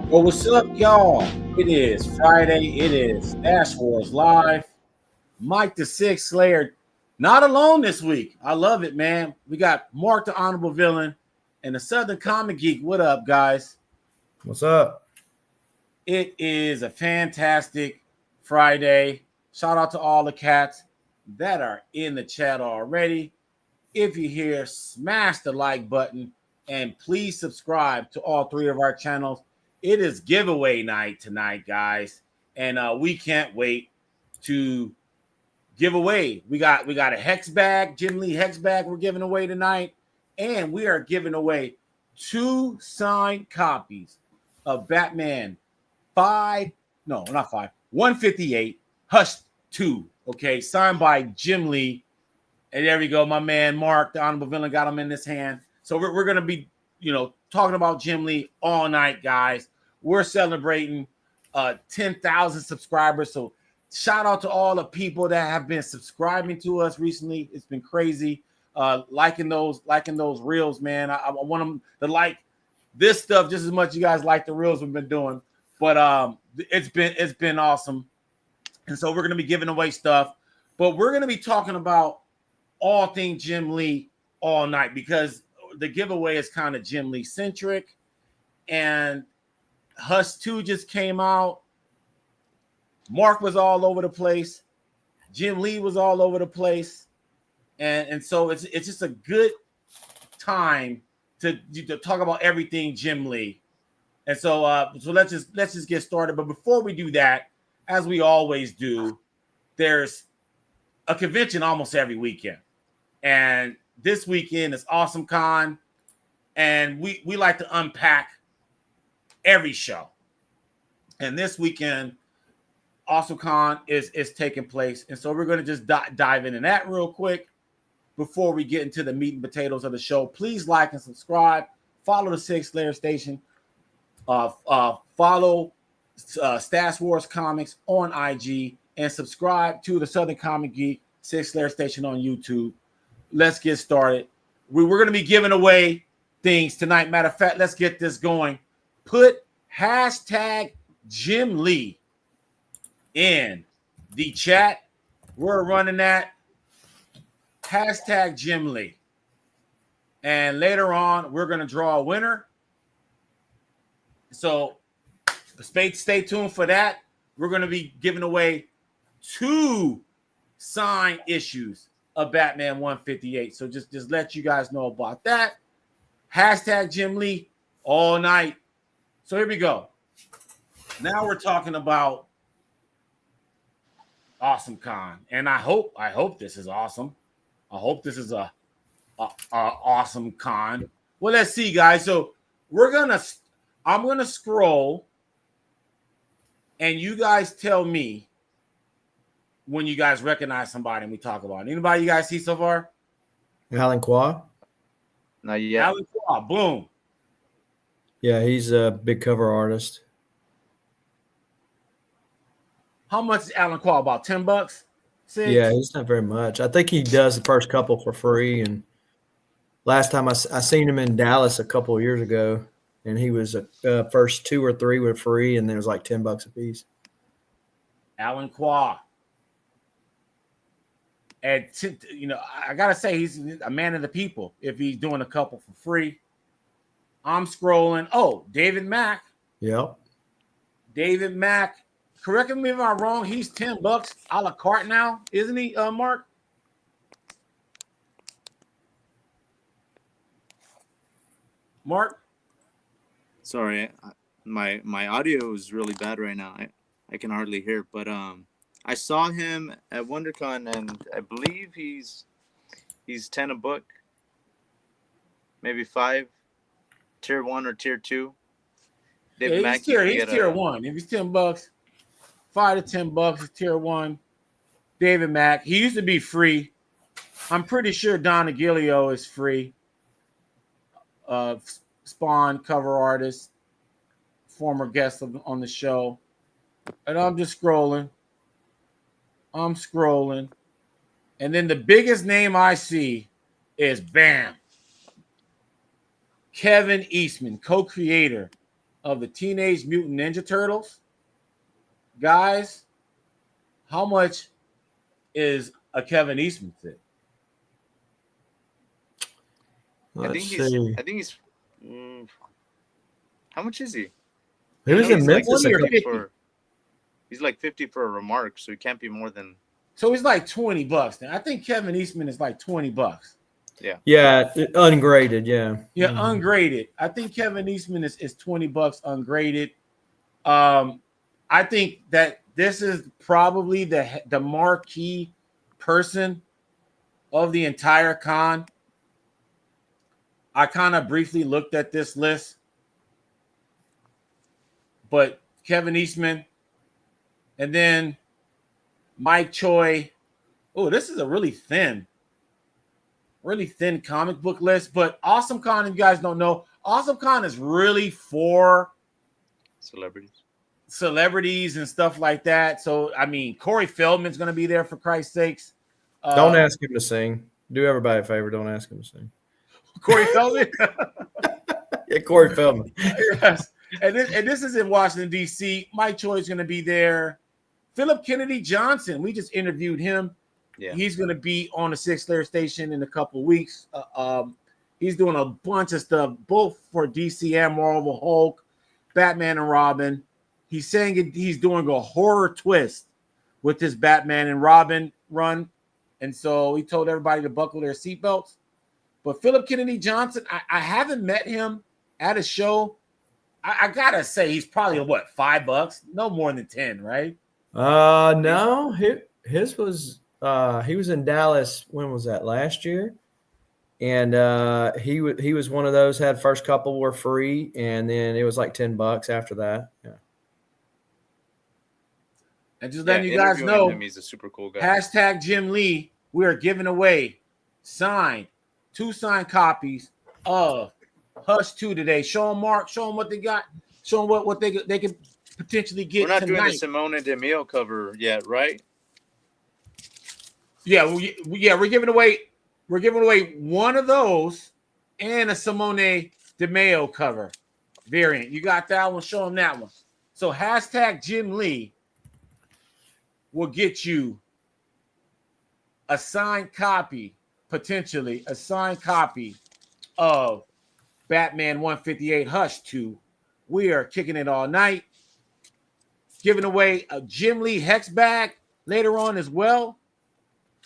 Well, what's up, y'all? It is Friday. It is Stash Wars Live. Mike the Sig Slayer, not alone this week. I love it, man. We got Mark the Honorable Villain and the Southern Comic Geek. What up, guys? What's up? It is a fantastic Friday. Shout out to all the cats that are in the chat already. If you're here, smash the like button and please subscribe to all three of our channels. It is giveaway night tonight, guys, and we can't wait to give away. We got a Hex bag, Jim Lee Hex bag we're giving away tonight, and we are giving away 2 signed copies of Batman 158 Hush 2, okay, signed by Jim Lee. And there we go, my man Mark, the Honorable Villain, got him in his hand. So we're going to be, talking about Jim Lee all night, guys. We're celebrating 10,000 subscribers. So shout out to all the people that have been subscribing to us recently. It's been crazy. Liking those reels, man. I want them to like this stuff just as much you guys like the reels we've been doing. But it's been awesome. And so we're going to be giving away stuff. But we're going to be talking about all things Jim Lee all night because the giveaway is kind of Jim Lee centric, and Hush 2 just came out. Mark was all over the place. Jim Lee was all over the place. And so it's just a good time to talk about everything Jim Lee. And so let's just get started. But before we do that, as we always do, there's a convention almost every weekend. And this weekend is Awesome Con, and we like to unpack every show. And this weekend, Awesome Con is taking place, and so we're going to just dive into that real quick before we get into the meat and potatoes of the show. Please like and subscribe. Follow the Sig Slayers Station. Follow Stash Wars Comics on IG, and subscribe to the Southern Comic Geek Sig Slayers Station on YouTube. Let's get started. We're going to be giving away things tonight. Matter of fact, let's get this going. Put hashtag Jim Lee in the chat. We're running that. Hashtag Jim Lee. And later on, we're going to draw a winner. So stay tuned for that. We're going to be giving away 2 signed issues of Batman 158. So just let you guys know about that. Hashtag Jim Lee all night. So here we go. Now we're talking about Awesome Con, and I hope this is awesome. I hope this is a awesome con. Well, let's see, guys. So I'm gonna scroll, and you guys tell me when you guys recognize somebody and we talk about it. Anybody you guys see so far? Alan Qua? Not yet. Alan Qua, boom. Yeah, he's a big cover artist. How much is Alan Qua? About $10? Yeah, he's not very much. I think he does the first couple for free. And last time I seen him in Dallas a couple of years ago, and he was first 2 or 3 were free, and then it was like $10 a piece. Alan Qua. And I gotta say, he's a man of the people if he's doing a couple for free. I'm scrolling. Oh, David Mack. Yep. David Mack. Correct me if I'm wrong. He's $10 a la carte now, isn't he, Mark? Mark? Sorry, my audio is really bad right now. I can hardly hear. But I saw him at WonderCon, and I believe he's 10 a book, maybe 5, tier 1 or tier 2. David Mack, he's tier 1. If he's $10, $5 to $10 is tier 1. David Mack. He used to be free. I'm pretty sure Don Aguilio is free. Spawn cover artist, former guest on the show. And I'm just scrolling. And then the biggest name I see is Bam. Kevin Eastman, co-creator of the Teenage Mutant Ninja Turtles. Guys, how much is a Kevin Eastman fit? Let's see. I think he's. How much is he? He was in Memphis. He's like 50 for a remark, so he can't be more than. So he's like $20 now. I think Kevin Eastman is like $20. Yeah, ungraded. Yeah. Yeah, ungraded. I think Kevin Eastman is $20 ungraded. I think that this is probably the marquee person of the entire con. I kind of briefly looked at this list, but Kevin Eastman, and then Mike Choi. Oh, this is a really thin comic book list. But Awesome Con, if you guys don't know, Awesome Con is really for celebrities and stuff like that. So, I mean, Corey Feldman's going to be there, for Christ's sakes. Don't ask him to sing. Do everybody a favor. Don't ask him to sing. Corey Feldman? Yeah, Corey Feldman. Yes. And this is in Washington, D.C. Mike Choi is going to be there. Philip Kennedy Johnson, we just interviewed him. Yeah. He's going to be on the Sig Slayers station in a couple of weeks. He's doing a bunch of stuff, both for DC and Marvel Hulk, Batman and Robin. He's saying he's doing a horror twist with this Batman and Robin run. And so he told everybody to buckle their seatbelts. But Philip Kennedy Johnson, I haven't met him at a show. I gotta say he's probably what, $5? No more than 10, right? No. His was he was in Dallas. When was that? Last year, and he was one of those. Had first couple were free, and then it was like $10 after that. Yeah. And just letting you guys know, he's a super cool guy. Hashtag Jim Lee. We are giving away two signed copies of Hush 2 today. Show them, Mark. Show them what they got. Show them what they can potentially get. We're not tonight. Doing the Simone DeMille cover yet, right? Yeah, we're giving away one of those and a Simone DeMille cover variant. You got that one? Show them that one. So hashtag Jim Lee will get you a signed copy, potentially a signed copy of Batman 158 Hush 2. We are kicking it all night. Giving away a Jim Lee Hex bag later on as well.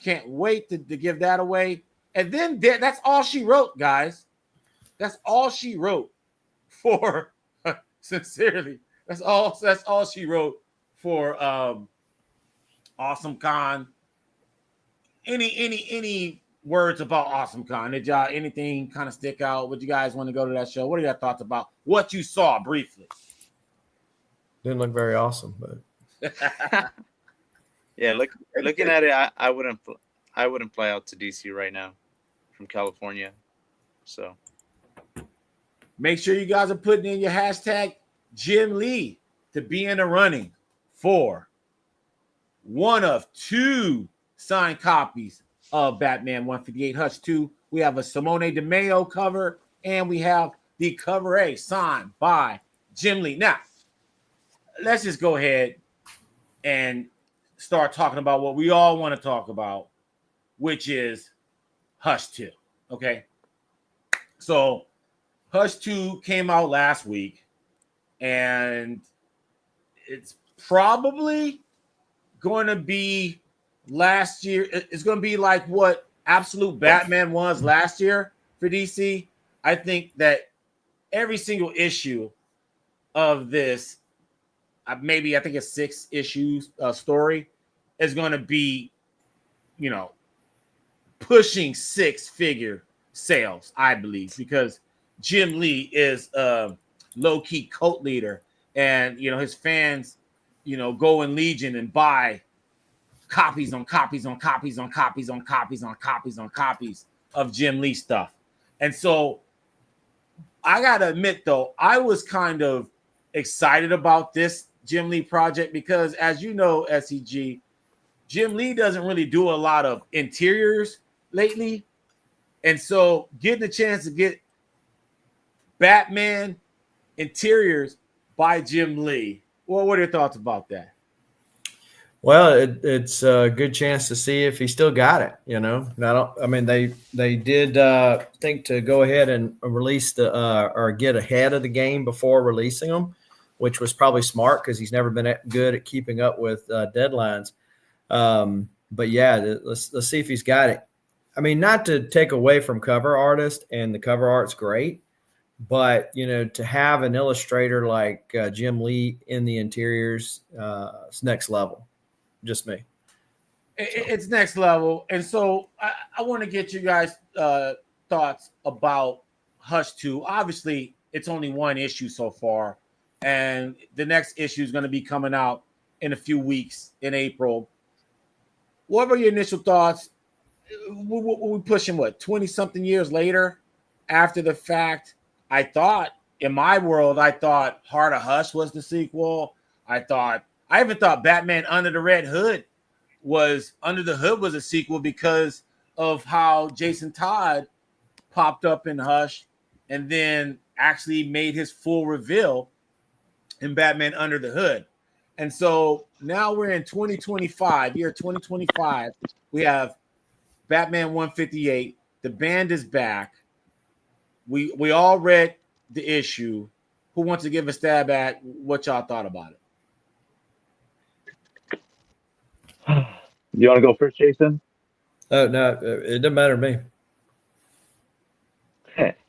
Can't wait to give that away. And then that's all she wrote, guys. That's all she wrote for sincerely. That's all she wrote for Awesome Con. Any words about Awesome Con? Did y'all anything kind of stick out? Would you guys want to go to that show? What are your thoughts about what you saw briefly? Didn't look very awesome, but yeah, looking at it, I wouldn't fly out to DC right now from California. So make sure you guys are putting in your hashtag Jim Lee to be in the running for one of two signed copies of Batman 158 Hush 2. We have a Simone DeMille cover, and we have the cover A signed by Jim Lee. Now, let's just go ahead and start talking about what we all want to talk about, which is Hush 2. Okay. So Hush 2 came out last week, and it's probably going to be last year. It's going to be like what Absolute Batman was last year for DC. I think that every single issue of this, I think it's 6 issues story, is going to be, pushing 6-figure sales, I believe, because Jim Lee is a low-key cult leader, and his fans, go in Legion and buy copies on copies on copies on copies on copies on copies on copies of Jim Lee stuff. And so I gotta admit, though, I was kind of excited about this Jim Lee project because, as you know, SEG, Jim Lee doesn't really do a lot of interiors lately. And so getting a chance to get Batman interiors by Jim Lee. Well, what are your thoughts about that? Well, it's a good chance to see if he still got it. They did think to go ahead and release or get ahead of the game before releasing them, which was probably smart because he's never been good at keeping up with deadlines. But yeah, let's see if he's got it. I mean, not to take away from cover artist, and the cover art's great, but to have an illustrator like Jim Lee in the interiors, it's next level. Just me. It's next level. And so I want to get you guys thoughts about Hush 2. Obviously, it's only one issue so far, and the next issue is going to be coming out in a few weeks in April. What were your initial thoughts? We're pushing 20-something years later after the fact. I thought, in my world, Heart of Hush was the sequel. I even thought Batman Under the Hood was a sequel because of how Jason Todd popped up in Hush and then actually made his full reveal in Batman Under the Hood. And so now we're in 2025, year 2025. We have Batman 158. The band is back. We all read the issue. Who wants to give a stab at what y'all thought about it? Do you want to go first, Jason? Oh no, it doesn't matter to me.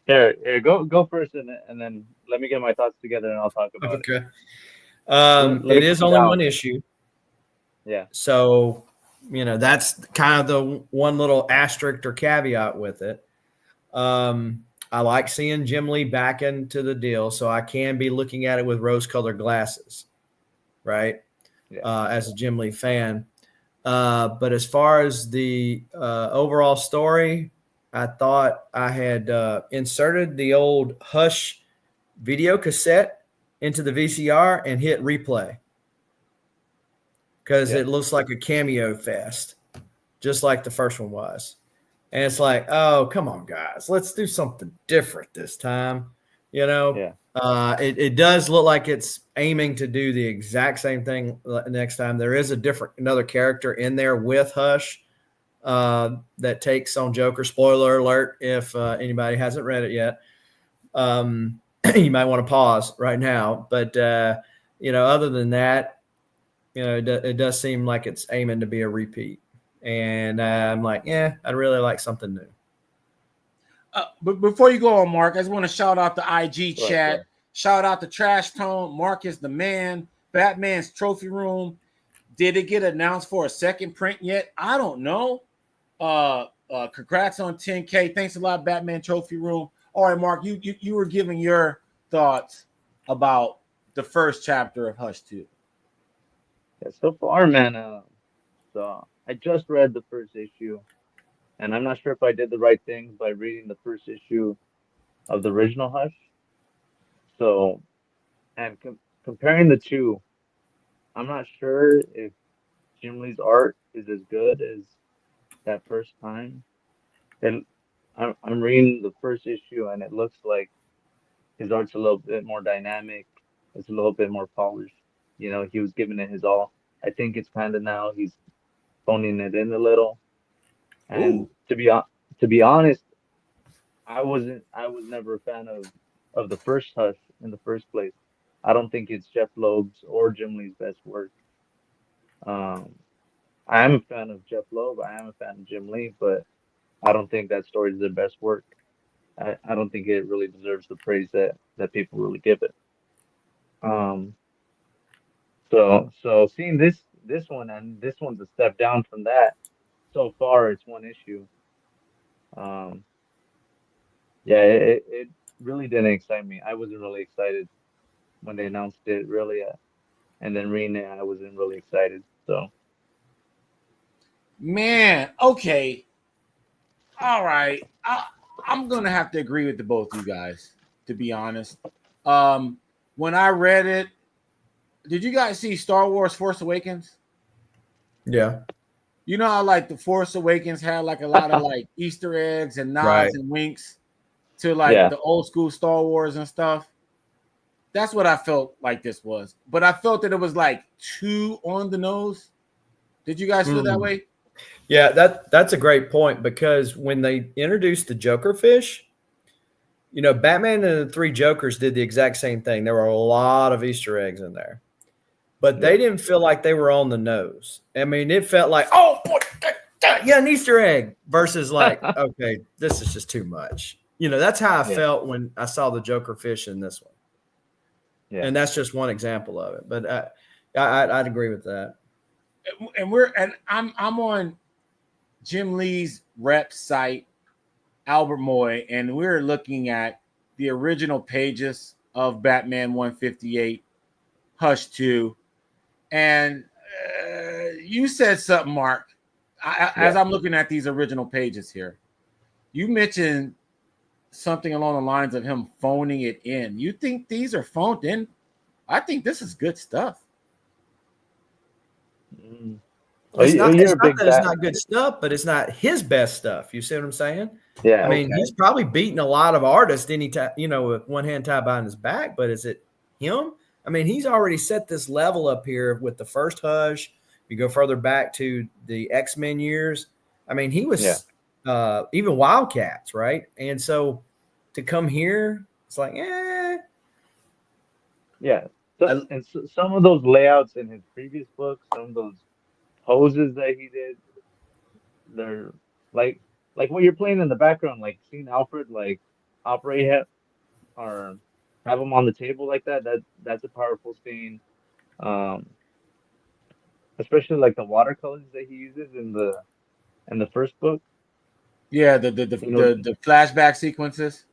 Here, go first, and then let me get my thoughts together, and I'll talk about it. Okay. Let It me is calm only down. one issue. Yeah. So, that's kind of the one little asterisk or caveat with it. I like seeing Jim Lee back into the deal, so I can be looking at it with rose-colored glasses, right? Yeah. As a Jim Lee fan. But as far as the overall story, I thought I had inserted the old Hush video cassette into the VCR and hit replay because it looks like a cameo fest, just like the first one was. And it's like, oh, come on, guys, let's do something different this time. It does look like it's aiming to do the exact same thing next time. There is another character in there with Hush that takes on Joker. Spoiler alert, if anybody hasn't read it yet. You might want to pause right now. But, other than that, it does seem like it's aiming to be a repeat. And I'm like, I'd really like something new. But before you go on, Mark, I just want to shout out the IG chat. Right. Shout out to Trash Tone. Mark is the man. Batman's Trophy Room. Did it get announced for a second print yet? I don't know. Congrats on 10K. Thanks a lot, Batman Trophy Room. All right, Mark, you were giving your thoughts about the first chapter of Hush 2. Yeah, so far, man. So I just read the first issue, and I'm not sure if I did the right thing by reading the first issue of the original Hush. So, and comparing the two, I'm not sure if Jim Lee's art is as good as that first time. And I'm reading the first issue, and it looks like his art's a little bit more dynamic. It's a little bit more polished. He was giving it his all. I think it's kind of now he's phoning it in a little. And to be honest, I was never a fan of the first Hush in the first place. I don't think it's Jeff Loeb's or Jim Lee's best work. I am a fan of Jeff Loeb. I am a fan of Jim Lee, but I don't think that story is their best work. I don't think it really deserves the praise that people really give it. So seeing this one, and this one's a step down from that. So far, it's one issue. It really didn't excite me. I wasn't really excited when they announced it, really. And then reading it, I wasn't really excited. So, Man, okay. All right. I'm going to have to agree with the both of you guys, to be honest. When I read it, did you guys see Star Wars Force Awakens? Yeah. You know how like the Force Awakens had like a lot of like Easter eggs and nods and winks to like the old school Star Wars and stuff? That's what I felt like this was. But I felt that it was like too on the nose. Did you guys feel that way? Yeah, that's a great point, because when they introduced the Joker fish, Batman and the Three Jokers did the exact same thing. There were a lot of Easter eggs in there, but they didn't feel like they were on the nose. I mean, it felt like, oh boy, yeah, an Easter egg, versus like, okay, this is just too much. That's how I felt when I saw the Joker fish in this one. Yeah. And that's just one example of it. But I'd agree with that. And I'm on Jim Lee's rep site, Albert Moy, and we're looking at the original pages of Batman 158, Hush 2. And you said something, Mark, as I'm looking at these original pages here. You mentioned something along the lines of him phoning it in. You think these are phoned in? I think this is good stuff. It's not that it's not good stuff, but it's not his best stuff. You see what I'm saying? Yeah. I mean, he's probably beaten a lot of artists anytime, with one hand tied behind his back, but is it him? I mean, he's already set this level up here with the first Hush. You go further back to the X-Men years. I mean, he was even Wildcats, right? And so to come here, it's like, Yeah. So, and so, some of those layouts in his previous books, some of those poses that he did, they're like what you're playing in the background, like seeing Alfred like operate him or have him on the table like that. That's a powerful scene. Especially like the watercolors that he uses in the first book. Yeah, the flashback sequences.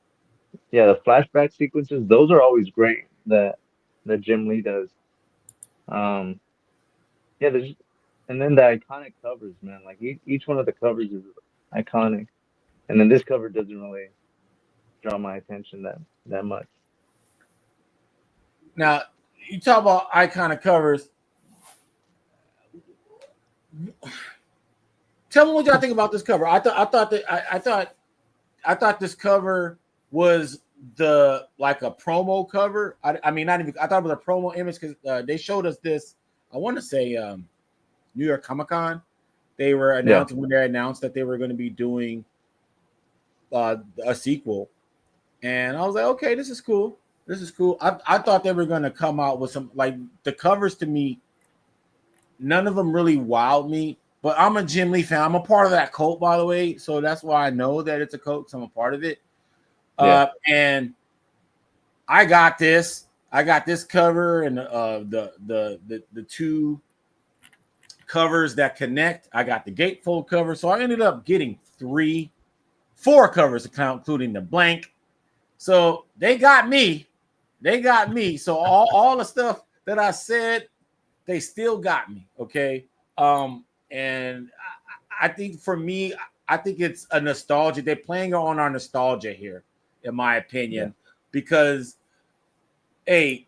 Yeah, the flashback sequences, those are always great that Jim Lee does. And then the iconic covers, man. Like each one of the covers is iconic. And then this cover doesn't really draw my attention that much. Now, you talk about iconic covers. Tell me what y'all think about this cover. I thought this cover was like a promo cover. I mean, not even. I thought it was a promo image because they showed us this. I want to say New York Comic Con. They were announcing when they announced that they were going to be doing a sequel, and I was like, okay, this is cool. This is cool. I thought they were going to come out with some, like, the covers to me. None of them really wowed me, but I'm a Jim Lee fan. I'm a part of that cult, by the way, so that's why I know that it's a cult, because I'm a part of it. And I got this cover and the two covers that connect. I got the gatefold cover, so I ended up getting 4 covers, including the blank. So they got me. So all the stuff that I said, they still got me. Okay. And I think for me, I think it's a nostalgia. They're playing on our nostalgia here, in my opinion, because we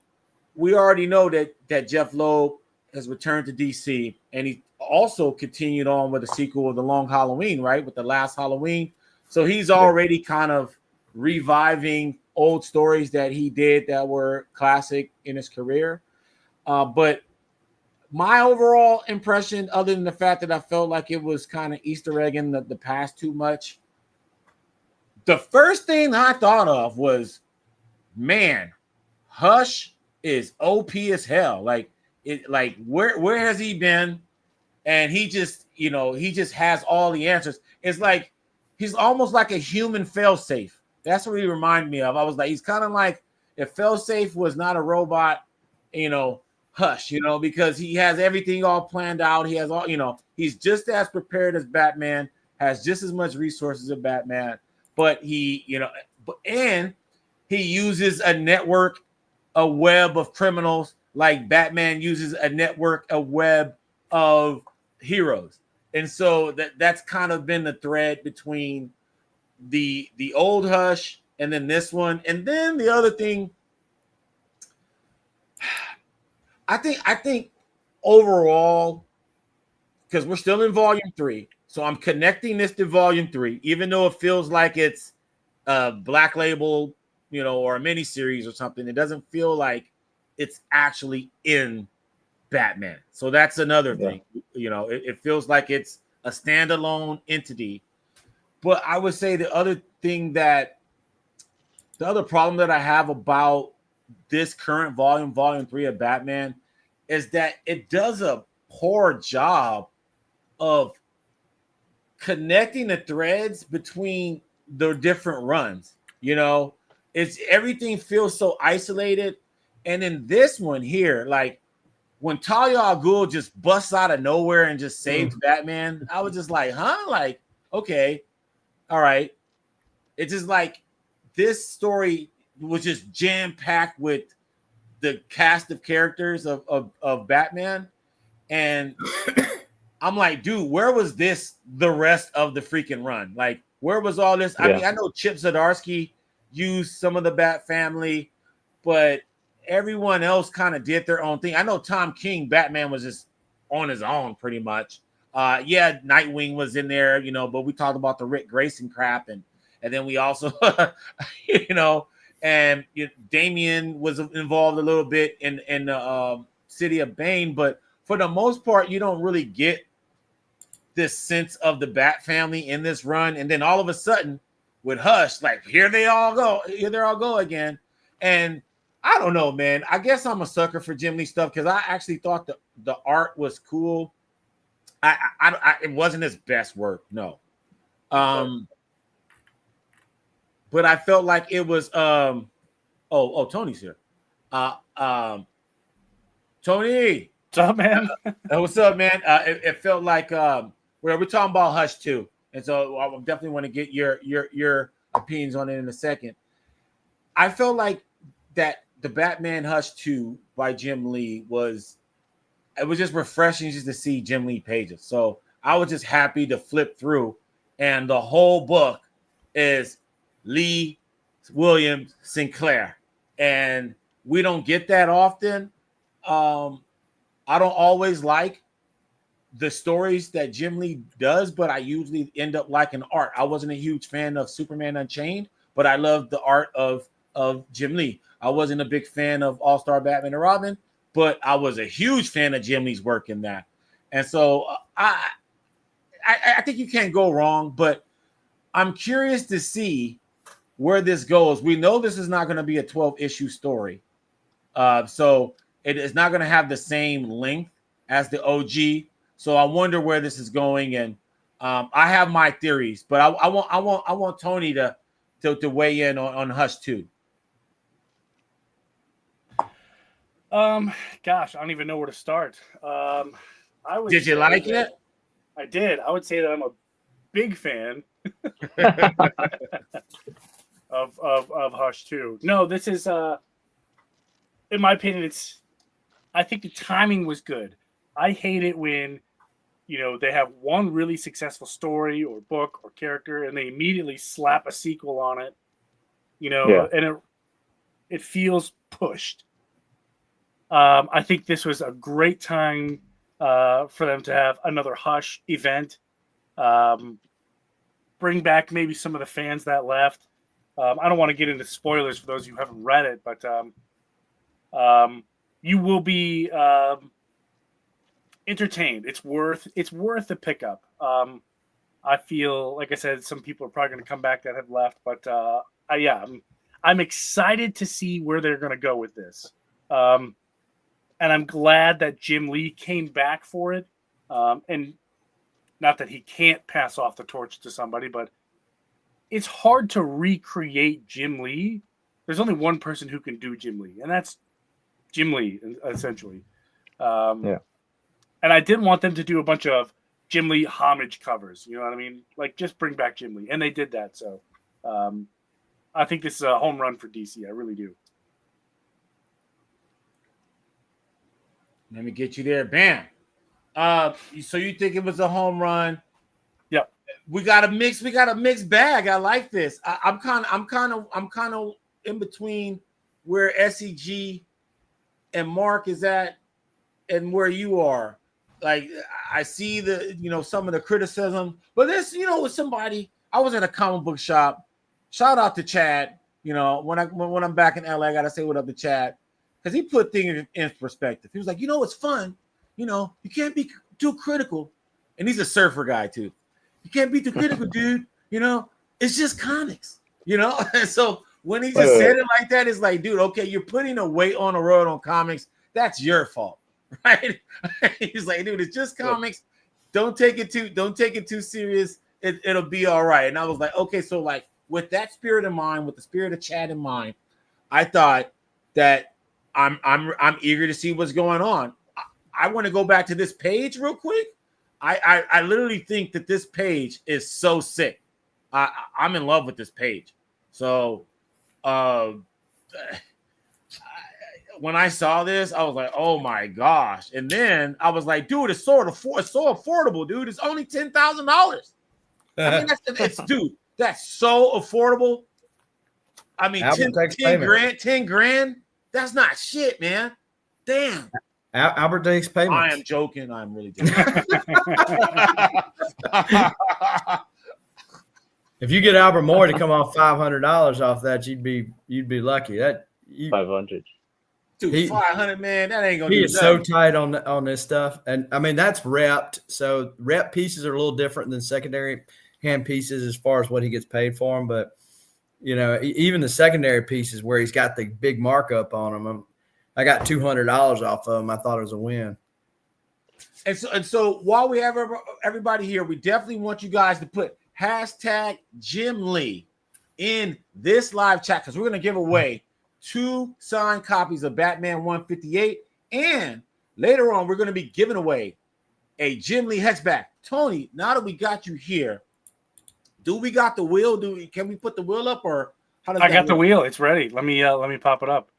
already know that Jeff Loeb has returned to DC, and he also continued on with the sequel of The Long Halloween, right? With The Last Halloween. So he's already kind of reviving old stories that he did that were classic in his career. But my overall impression, other than the fact that I felt like it was kind of Easter egg in the past too much, the first thing I thought of was, man, Hush is OP as hell. Like where has he been? And he just has all the answers. It's like he's almost like a human failsafe. That's what he reminded me of. I was like, he's kind of like if failsafe was not a robot, Hush, because he has everything all planned out. He has all, he's just as prepared as Batman, has just as much resources as Batman, but he uses a network, a web of criminals, like Batman uses a web of heroes. And so that's kind of been the thread between the old Hush and then this one. And then the other thing, I think overall, because we're still in volume 3, so I'm connecting this to volume 3, even though it feels like it's a Black Label, or a miniseries or something. It doesn't feel like it's actually in Batman. So that's another Yeah. thing. You know, it feels like it's a standalone entity. But I would say the other problem that I have about this current volume 3 of Batman, is that it does a poor job of connecting the threads between the different runs. You know, it's everything feels so isolated. And in this one here, like when Talia al Ghul just busts out of nowhere and just saves Batman, I was just like, huh? Like, okay, all right. It's just like this story was just jam-packed with the cast of characters of Batman. And I'm like, dude, where was this the rest of the freaking run? Like, where was all this? I mean, I know Chip Zdarsky used some of the Bat family, but everyone else kind of did their own thing. I know Tom King, Batman was just on his own pretty much. Yeah, Nightwing was in there, you know, but we talked about the Rick Grayson crap, and then we also, you know, and Damian was involved a little bit in the City of Bane, but for the most part, you don't really get this sense of the Bat family in this run. And then all of a sudden, with Hush, like here they all go again. And I don't know, man. I guess I'm a sucker for Jim Lee stuff because I actually thought the art was cool. It wasn't his best work, no. But I felt like it was Tony's here. Tony. What's up, man? What's up, man? It felt like we're talking about Hush too, and so I definitely want to get your opinions on it in a second. I felt like that the Batman Hush 2 by Jim Lee was just refreshing just to see Jim Lee pages. So I was just happy to flip through, and the whole book is Lee Williams Sinclair, and we don't get that often. I don't always like the stories that Jim Lee does, but I usually end up liking art. I wasn't a huge fan of Superman Unchained, but I loved the art of Jim Lee. I wasn't a big fan of All-Star Batman and Robin, but I was a huge fan of Jim Lee's work in that. And so I think you can't go wrong, but I'm curious to see where this goes. We know this is not going to be a 12-issue story. So it is not going to have the same length as the OG. So I wonder where this is going. And I have my theories, but I want Tony to weigh in on Hush 2. Gosh, I don't even know where to start. Did you like it? I did. I would say that I'm a big fan of Hush 2. No, this is in my opinion, I think the timing was good. I hate it when, they have one really successful story or book or character and they immediately slap a sequel on it, and it feels pushed. I think this was a great time for them to have another Hush event. Bring back maybe some of the fans that left. I don't want to get into spoilers for those who haven't read it, but you will be entertained. It's worth the pickup. I feel like I said, some people are probably going to come back that have left, but I'm excited to see where they're going to go with this. And I'm glad that Jim Lee came back for it. And not that he can't pass off the torch to somebody, but it's hard to recreate Jim Lee. There's only one person who can do Jim Lee, and that's Jim Lee, essentially. And I didn't want them to do a bunch of Jim Lee homage covers. You know what I mean? Like, just bring back Jim Lee. And they did that. So I think this is a home run for DC. I really do. Let me get you there. Bam. So you think it was a home run? Yep. We got a mixed bag. I like this. I'm kind of in between where SEG and Mark is at and where you are. Like, I see some of the criticism, but this, with somebody, I was in a comic book shop. Shout out to Chad. When I'm back in LA, I gotta say what up to Chad. because he put things in perspective. He was like, it's fun. You can't be too critical. And he's a surfer guy too. You can't be too critical, dude. It's just comics. And so when he just said it like that, it's like, dude, okay, you're putting a weight on the road on comics. That's your fault, right? He's like, dude, it's just comics. Don't take it too serious. It'll be all right. And I was like, okay, so like with that spirit in mind, with the spirit of Chad in mind, I thought that I'm eager to see what's going on. I want to go back to this page real quick. I literally think that this page is so sick. I'm in love with this page. So when I saw this, I was like, oh my gosh. And then I was like, dude, it's so affordable, dude. It's only $10,000. I mean, that's so affordable. I mean, 10 grand. That's not shit, man. Damn. Albert takes payments. I am joking. I'm really joking. If you get Albert Moore to come off $500 off that, you'd be lucky. 500. Dude, 500, man. That ain't gonna. He do is nothing. so tight on this stuff, and I mean that's repped. So rep pieces are a little different than secondary hand pieces as far as what he gets paid for them. But even the secondary pieces where he's got the big markup on them, I got $200 off of them. I thought it was a win. And so while we have everybody here, we definitely want you guys to put hashtag Jim Lee in this live chat because we're going to give away 2 signed copies of Batman 158. And later on, we're going to be giving away a Jim Lee Hex back. Tony, now that we got you here, do we got the wheel? Can we put the wheel up or how does I got the wheel. It's ready. Let me pop it up.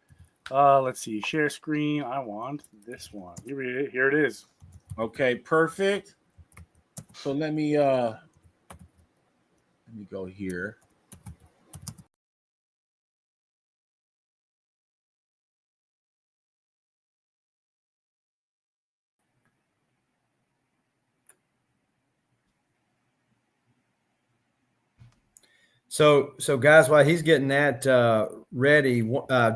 Let's see. Share screen. I want this one. Here it is. Okay, perfect. So let me go here. So guys, while he's getting that ready,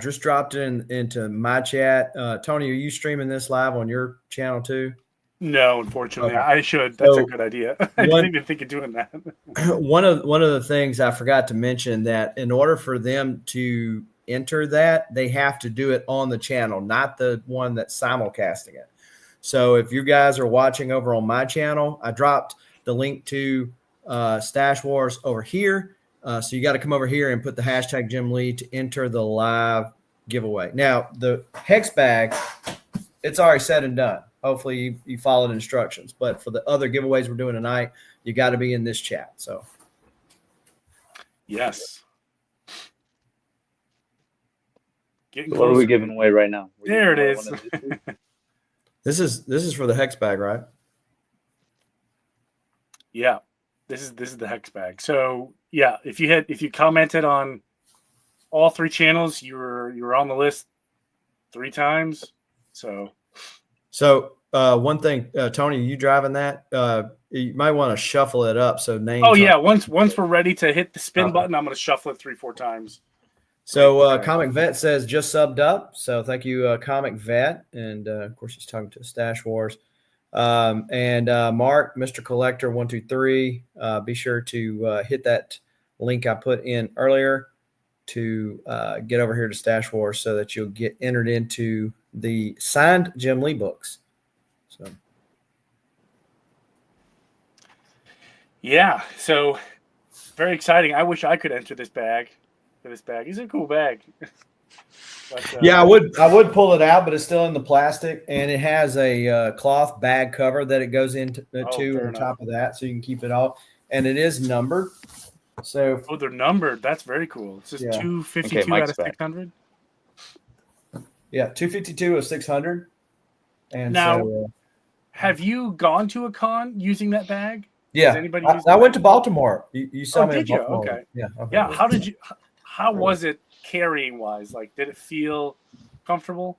just dropped it into my chat. Tony, are you streaming this live on your channel too? No, unfortunately, Okay. I should. That's a good idea. I didn't even think of doing that. One of the things I forgot to mention that in order for them to enter that, they have to do it on the channel, not the one that's simulcasting it. So if you guys are watching over on my channel, I dropped the link to Stash Wars over here. So you got to come over here and put the hashtag Jim Lee to enter the live giveaway. Now, the Hex bag, it's already said and done. Hopefully you followed instructions. But for the other giveaways we're doing tonight, you got to be in this chat. So, yes. What are we giving away right now? There it is. This is for the Hex bag, right? Yeah. This is the Hex bag. So yeah, if you commented on all 3 channels, you were on the list 3 times. So one thing, Tony, you driving that? You might want to shuffle it up so names. Oh yeah, once we're ready to hit the spin button, I'm going to shuffle it 3-4 times. So Comic Vet says just subbed up. So thank you, Comic Vet, and of course he's talking to Stash Wars. And Mark, Mr. Collector 123, be sure to hit that link I put in earlier to get over here to Stash Wars so that you'll get entered into the signed Jim Lee books. So yeah, so very exciting. I wish I could enter this bag. This bag is a cool bag. But, yeah, I would pull it out, but it's still in the plastic, and it has a cloth bag cover that it goes into on top of that, so you can keep it off. And it is numbered. So they're numbered. That's very cool. It's just 252 out of 600. Yeah, 252 of 600. And now, so, have you gone to a con using that bag? Yeah, I went to Baltimore. You saw me in Baltimore. Okay. Yeah. Yeah. How was it carrying wise? Like, did it feel comfortable?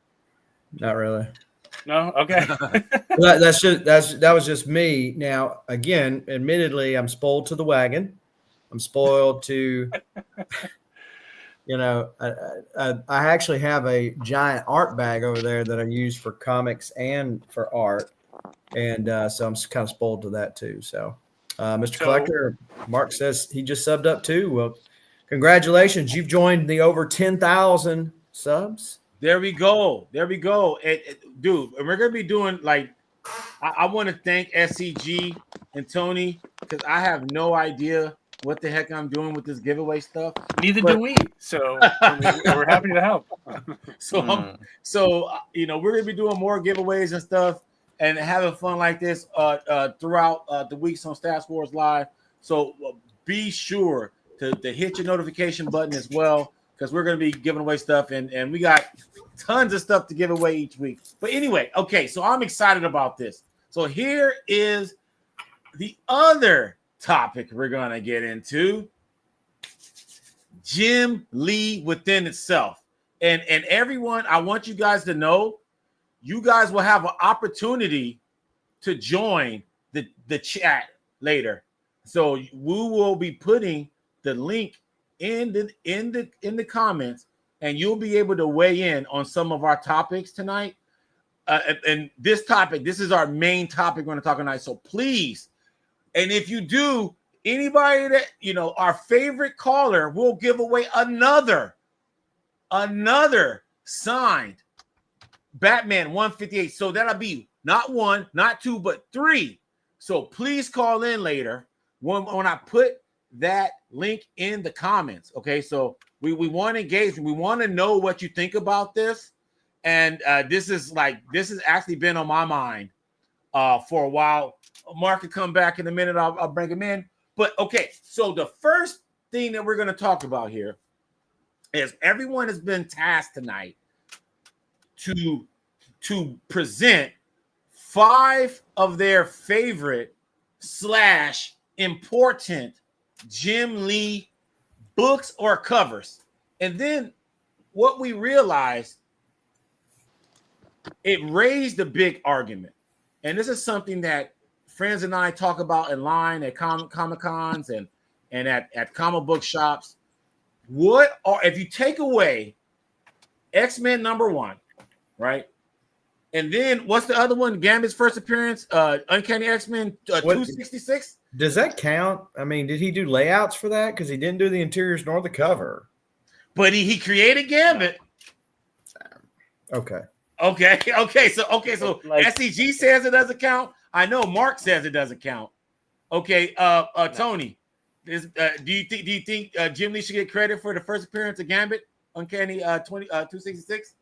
Not really. No. Okay. that was just me. Now, again, admittedly, I'm spoiled to the wagon. I'm spoiled to You know, I actually have a giant art bag over there that I use for comics and for art, and so I'm kind of spoiled to that too. So, Mr. So- Collector, Mark says he just subbed up too. Well, congratulations, you've joined the over 10,000 subs. There we go. There we go. Dude, and we're gonna be doing like I want to thank SCG and Tony because I have no idea what the heck I'm doing with this giveaway stuff. Neither But- do we. So we're happy to help. So you know, we're gonna be doing more giveaways and stuff and having fun like this throughout the weeks on Stats Wars Live. So be sure to hit your notification button as well, because we're gonna be giving away stuff and we got tons of stuff to give away each week. But anyway, okay, so I'm excited about this. So here is the other topic we're gonna get into. Jim Lee within itself. And everyone, I want you guys to know, you guys will have an opportunity to join the chat later. So we will be putting the link in the comments, and you'll be able to weigh in on some of our topics tonight. And this topic, this is our main topic we're going to talk tonight. So please, and if you do, anybody that, you know, our favorite caller will give away another signed Batman 158. So that'll be not one, not two, but three. So please call in later when I put that link in the comments. Okay, so we want to engage. We want to know what you think about this. And this has actually been on my mind for a while. Mark will come back in a minute. I'll bring him in. But okay, so the first thing that we're going to talk about here is everyone has been tasked tonight to present 5 of their favorite / important Jim Lee books or covers. And then what we realized, it raised a big argument. And this is something that friends and I talk about in line at Comic-Cons and at comic book shops. What are, if you take away X-Men #1, right? And then what's the other one? Gambit's first appearance, Uncanny X-Men 266. Does that count? I mean, did he do layouts for that? Because he didn't do the interiors nor the cover. But he created Gambit. Okay. So Like- SCG says it doesn't count. I know Mark says it doesn't count. Okay, Tony, do you think Jim Lee should get credit for the first appearance of Gambit, Uncanny 266?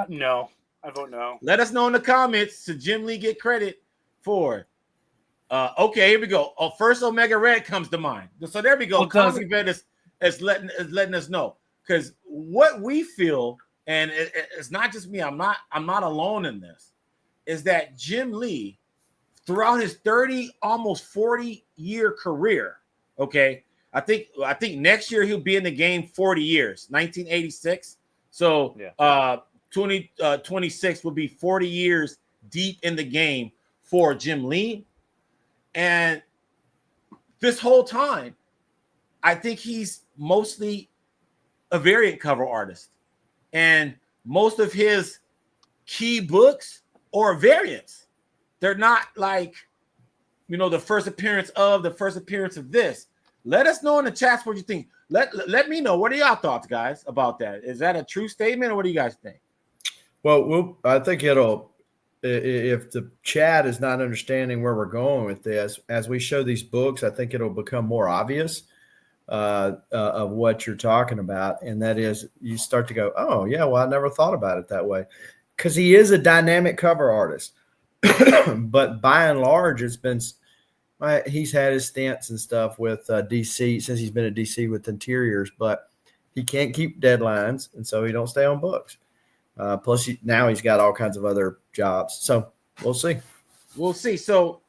No. I vote no. Let us know in the comments. Should Jim Lee get credit for? Okay, here we go. First Omega Red comes to mind. So there we go. Well, Comic Vet is letting us know, because what we feel, and it's not just me. I'm not alone in this. Is that Jim Lee, throughout his almost 40-year career, okay, I think next year he'll be in the game 40 years, 1986. So 2026 will be 40 years deep in the game for Jim Lee. And this whole time, I think he's mostly a variant cover artist. And most of his key books are variants. They're not like, you know, the first appearance of this. Let us know in the chats what you think. Let me know. What are y'all thoughts, guys, about that? Is that a true statement, or what do you guys think? Well, I think it'll, if the chat is not understanding where we're going with this, as we show these books, I think it'll become more obvious of what you're talking about. And that is, you start to go, oh, yeah, well, I never thought about it that way. Because he is a dynamic cover artist. But by and large, it's been, he's had his stints and stuff with DC since he's been at DC with interiors, but he can't keep deadlines, and so he don't stay on books. Plus, now he's got all kinds of other jobs. So we'll see. We'll see. So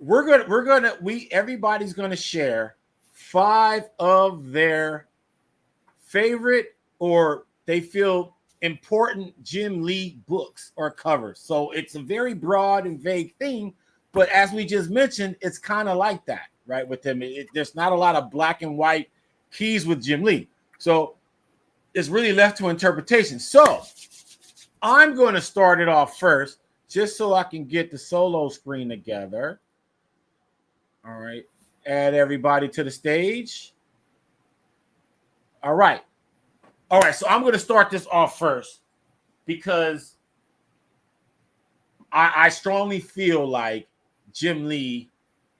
everybody's gonna share 5 of their favorite or they feel important Jim Lee books or covers. So it's a very broad and vague thing, but as we just mentioned, it's kind of like that, right? With him, there's not a lot of black and white keys with Jim Lee. So it's really left to interpretation. So I'm going to start it off first, just so I can get the solo screen together. All right. Add everybody to the stage. All right. All right. So I'm going to start this off first because I strongly feel like Jim Lee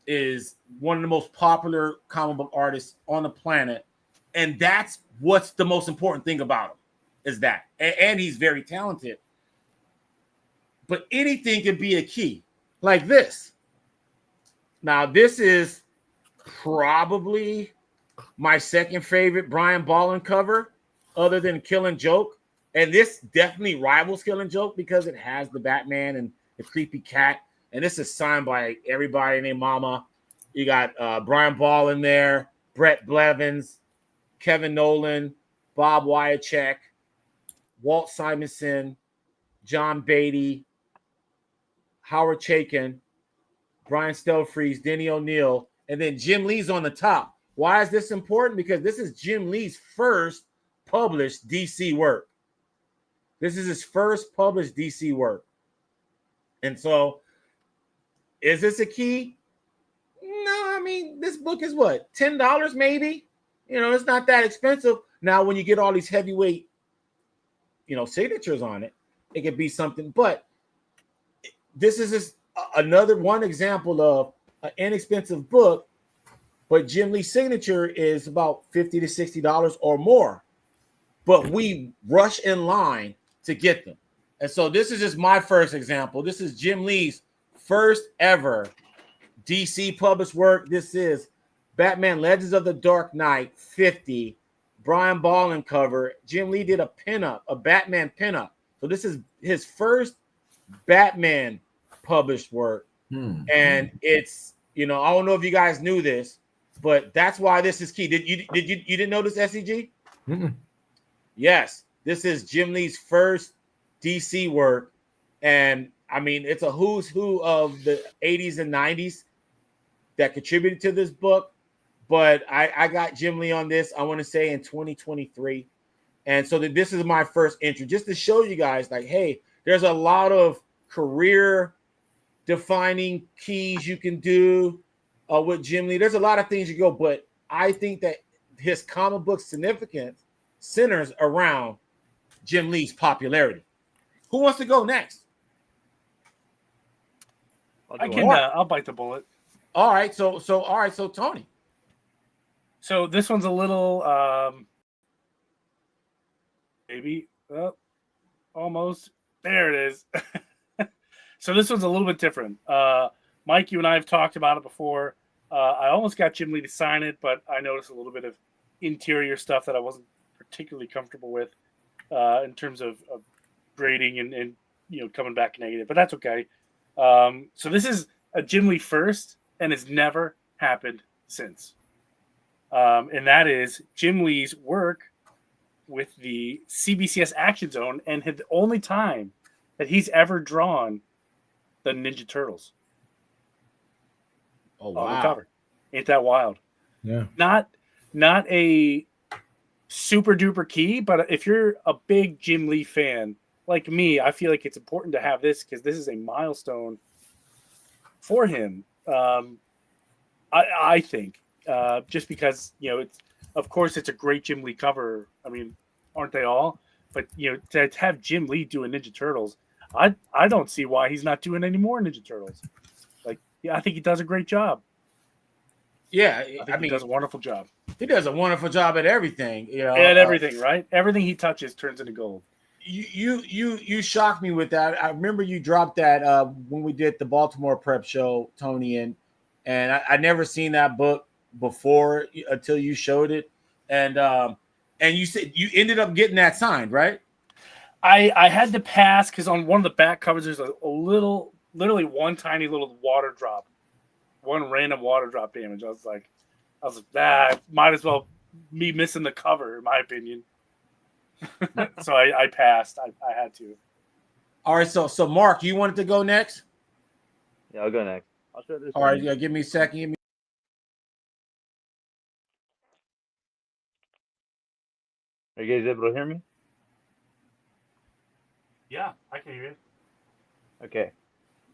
is one of the most popular comic book artists on the planet. And that's what's the most important thing about him is that. And he's very talented. But anything can be a key like this. Now, this is probably my second favorite Brian Ballin cover other than Killing Joke. And this definitely rivals Killing Joke because it has the Batman and the creepy cat. And this is signed by everybody named Mama. You got Brian Ballin there, Brett Blevins, Kevin Nolan, Bob Wyachek, Walt Simonson, John Beatty, Howard Chaykin, Brian Stelfreeze, Denny O'Neil, and then Jim Lee's on the top. Why is this important? Because this is Jim Lee's first published DC work. This is his first published DC work. And so, is this a key? No, I mean, this book is what? $10 maybe? You know, it's not that expensive. Now, when you get all these heavyweight, signatures on it, it could be something. But this is just another one example of an inexpensive book, but Jim Lee's signature is about $50 to $60 or more. But we rush in line to get them. And so this is just my first example. This is Jim Lee's first ever DC published work. This is Batman Legends of the Dark Knight 50, Brian Ballin cover. Jim Lee did a pinup, a Batman pinup. So this is his first Batman published work. And it's, I don't know if you guys knew this, but that's why this is key. You didn't know this, SEG? Yes, this is Jim Lee's first DC work. And I mean, it's a who's who of the 80s and 90s that contributed to this book. But I got Jim Lee on this, I want to say in 2023. And so this is my first entry, just to show you guys, like, hey, there's a lot of career defining keys you can do with Jim Lee. There's a lot of things you go, but I think that his comic book significance centers around Jim Lee's popularity. Who wants to go next? I'll bite the bullet. All right, so Tony. So this one's a little maybe almost there it is. So this one's a little bit different. Mike, you and I have talked about it before. I almost got Jim Lee to sign it, but I noticed a little bit of interior stuff that I wasn't particularly comfortable with in terms of grading and coming back negative. But that's okay. So this is a Jim Lee first, and it's never happened since. And that is Jim Lee's work with the CBCS Action Zone, and the only time that he's ever drawn the Ninja Turtles. Oh, wow. On the cover. Ain't that wild? Yeah. Not a super duper key, but if you're a big Jim Lee fan like me, I feel like it's important to have this because this is a milestone for him. I think just because of course it's a great Jim Lee cover. I mean, aren't they all? But to have Jim Lee doing Ninja Turtles, I don't see why he's not doing any more Ninja Turtles. I think he does a great job. Yeah, I mean, he does a wonderful job. He does a wonderful job at everything. At everything, right? Everything he touches turns into gold. You shocked me with that. I remember you dropped that when we did the Baltimore Prep show, Tony, and I never seen that book before until you showed it, and you said you ended up getting that signed, right? I had to pass because on one of the back covers there's a little, literally one tiny little water drop, one random water drop damage. I was like, might as well be missing the cover, in my opinion. So I passed. I had to. All right, so Mark, you wanted to go next? Yeah, I'll go next. I'll show this. All right, give me a second. Are you guys able to hear me? Yeah, I can hear you. Okay.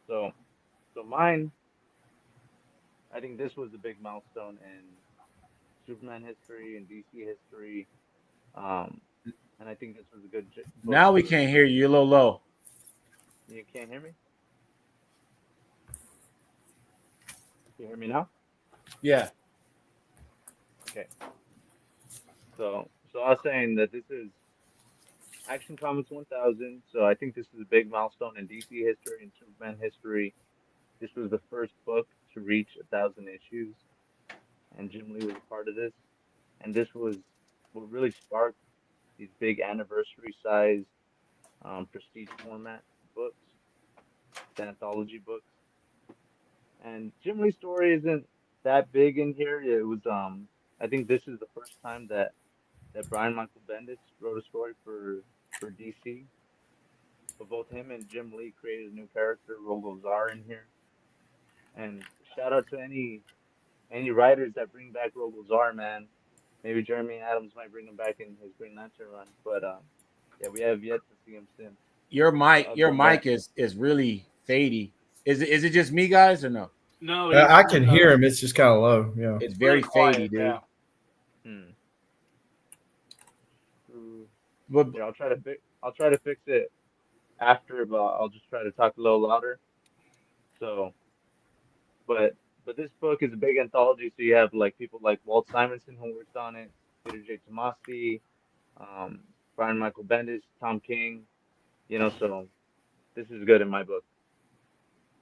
So mine, I think this was a big milestone in Superman history and DC history. Um, and I think this was a good book Now we for. can't hear you. You're a little low. You can't hear me? Can you hear me now? Yeah. Okay. So I was saying that this is Action Comics 1000. So I think this is a big milestone in DC history and Superman history. This was the first book to reach 1,000 issues, and Jim Lee was a part of this. And this was what really sparked these big anniversary size prestige format books, the anthology books. And Jim Lee's story isn't that big in here. It was I think this is the first time that Brian Michael Bendis wrote a story for DC. But both him and Jim Lee created a new character, Rogol Zar, in here. And shout out to any writers that bring back Rogol Zar, man. Maybe Jeremy Adams might bring him back in his Green Lantern run, but yeah, we have yet to see him since. Your mic, Other your than mic that, is really fadey. Is it just me, guys, or no? No, I can hear him. It's just kind of low. Yeah. It's very fadey, dude. Yeah. But yeah, I'll try to fix it after, but I'll just try to talk a little louder. So, but this book is a big anthology, so you have like people like Walt Simonson who worked on it, Peter J. Tomasi, Brian Michael Bendis, Tom King, so this is good in my book.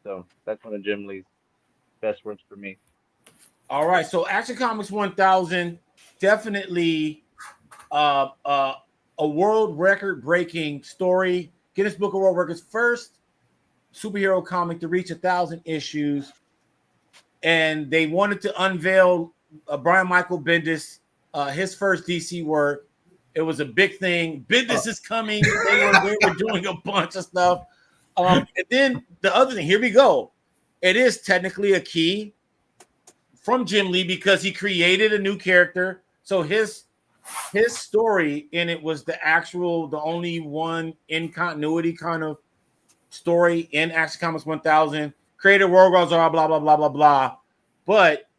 So that's one of Jim Lee's best works for me. all right, so Action Comics 1000 definitely a world record breaking story. Guinness Book of World Records first superhero comic to reach 1,000 issues, and they wanted to unveil Brian Michael Bendis, his first DC work. It was a big thing. Bendis is coming. They were doing a bunch of stuff. And then the other thing, here we go. It is technically a key from Jim Lee because he created a new character. So his story in it was the only one in continuity kind of story in Action Comics 1000. Created Rogol Zar, blah, blah, blah, blah, blah. But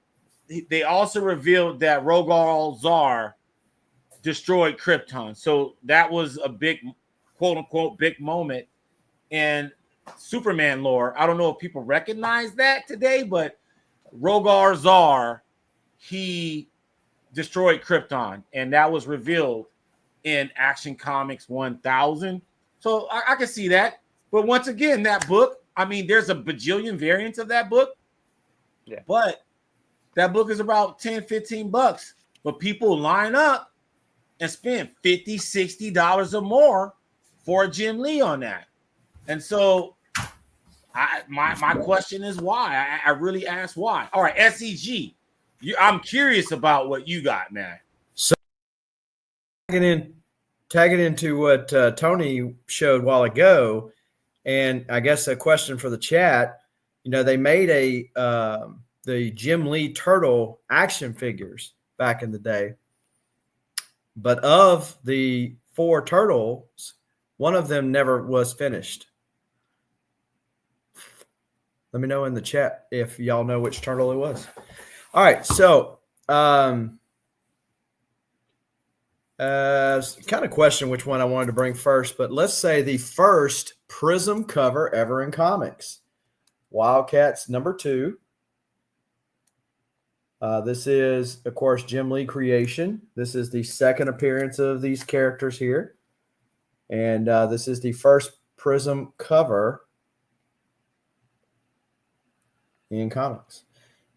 they also revealed that Rogol Zar destroyed Krypton. So that was a big, quote unquote, big moment in Superman lore. I don't know if people recognize that today, but Rogol Zar, he destroyed Krypton, and that was revealed in Action Comics 1000. So I can see that. But once again, that book, I mean, there's a bajillion variants of that book. Yeah. But that book is about $10-15. But people line up and spend $50, $60 or more for Jim Lee on that. And so my question is why? I really ask why. All right, SEG. I'm curious about what you got, man. So tagging into what Tony showed a while ago, and I guess a question for the chat. They made the Jim Lee Turtle action figures back in the day, but of the 4 turtles, one of them never was finished. Let me know in the chat if y'all know which turtle it was. All right, so kind of question which one I wanted to bring first, but let's say the first Prism cover ever in comics, Wildcats #2. This is, of course, Jim Lee creation. This is the second appearance of these characters here, and this is the first Prism cover in comics.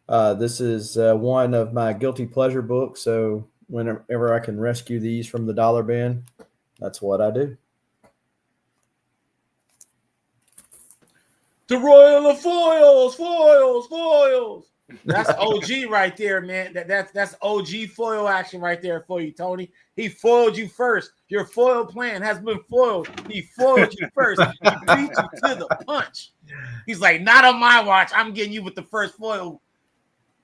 This is one of my guilty pleasure books, so whenever I can rescue these from the dollar bin, that's what I do. The Royal of Foils. That's OG right there, man. That's OG foil action right there for you, Tony. He foiled you first. Your foil plan has been foiled. He foiled you first. He beat you to the punch. He's like, not on my watch. I'm getting you with the first foil.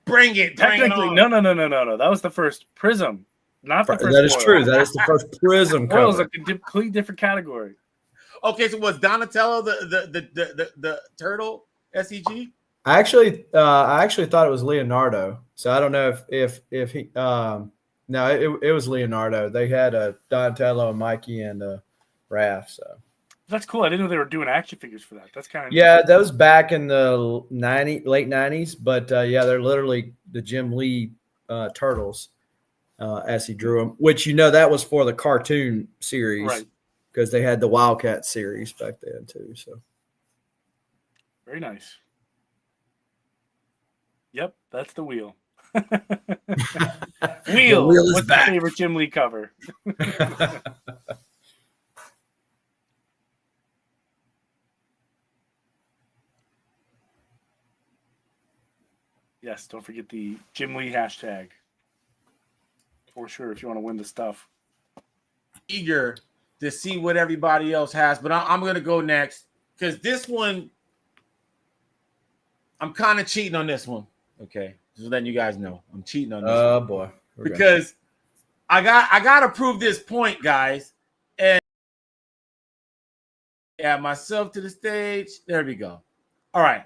Bring it. Technically, no. That was the first Prism Not the first That is foil. true. That is the first Prism Foil is cover. a completely different category. Okay, so was Donatello the turtle SEG? I actually thought it was Leonardo. So I don't know if he no, it was Leonardo. They had a Donatello, and Mikey, and Raph. So That's cool. I didn't know they were doing action figures for that. That's kind of yeah, that was back in the late 90s. But yeah, they're literally the Jim Lee turtles as he drew them. Which that was for the cartoon series, right. because they had the Wildcat series back then too. So Very nice. Yep, that's the wheel. Wheel. wheel is What's back. your favorite Jim Lee cover? Yes, don't forget the Jim Lee hashtag. For sure, if you want to win the stuff. Eager to see what everybody else has, but I'm going to go next because this one, I'm kind of cheating on this one. Okay, just letting you guys know I'm cheating on this. Oh one. boy, Because I got to prove this point, guys, and add myself to the stage. There we go. All right,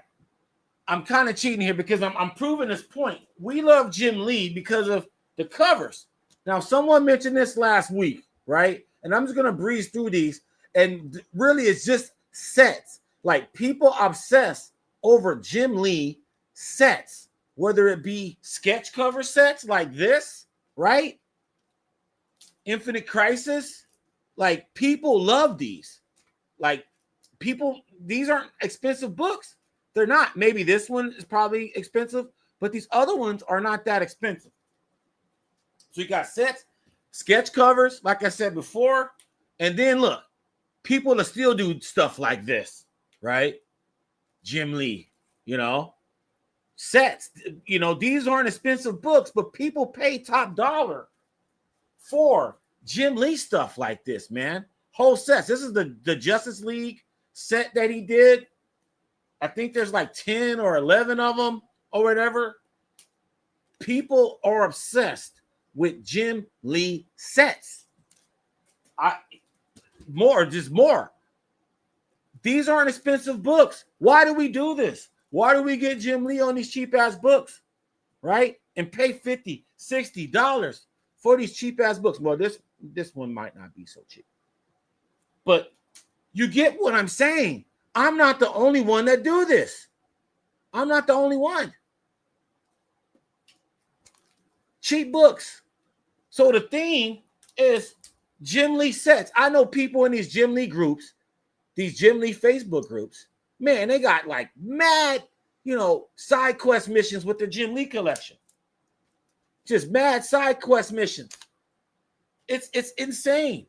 I'm kind of cheating here because I'm proving this point. We love Jim Lee because of the covers. Now, someone mentioned this last week, right? And I'm just going to breeze through these. And really, it's just sets. Like, people obsess over Jim Lee sets, whether it be sketch cover sets like this, right? Infinite Crisis. Like, people love these. Like, these aren't expensive books. They're not. Maybe this one is probably expensive, but these other ones are not that expensive. So you got sets, sketch covers, like I said before, and then look, people will still do stuff like this, right? Jim Lee, sets, these aren't expensive books, but people pay top dollar for Jim Lee stuff like this, man. Whole sets. This is the Justice League set that he did. I think there's like 10 or 11 of them or whatever. People are obsessed with Jim Lee sets. More. These aren't expensive books. Why do we do this? Why do we get Jim Lee on these cheap ass books, right? And pay $50, $60 for these cheap ass books. Well, this one might not be so cheap, but you get what I'm saying. I'm not the only one that do this. I'm not the only one. Cheap books. So the thing is Jim Lee sets. I know people in these Jim Lee groups, these Jim Lee Facebook groups, man, they got like mad, side quest missions with the Jim Lee collection. Just mad side quest missions. It's insane.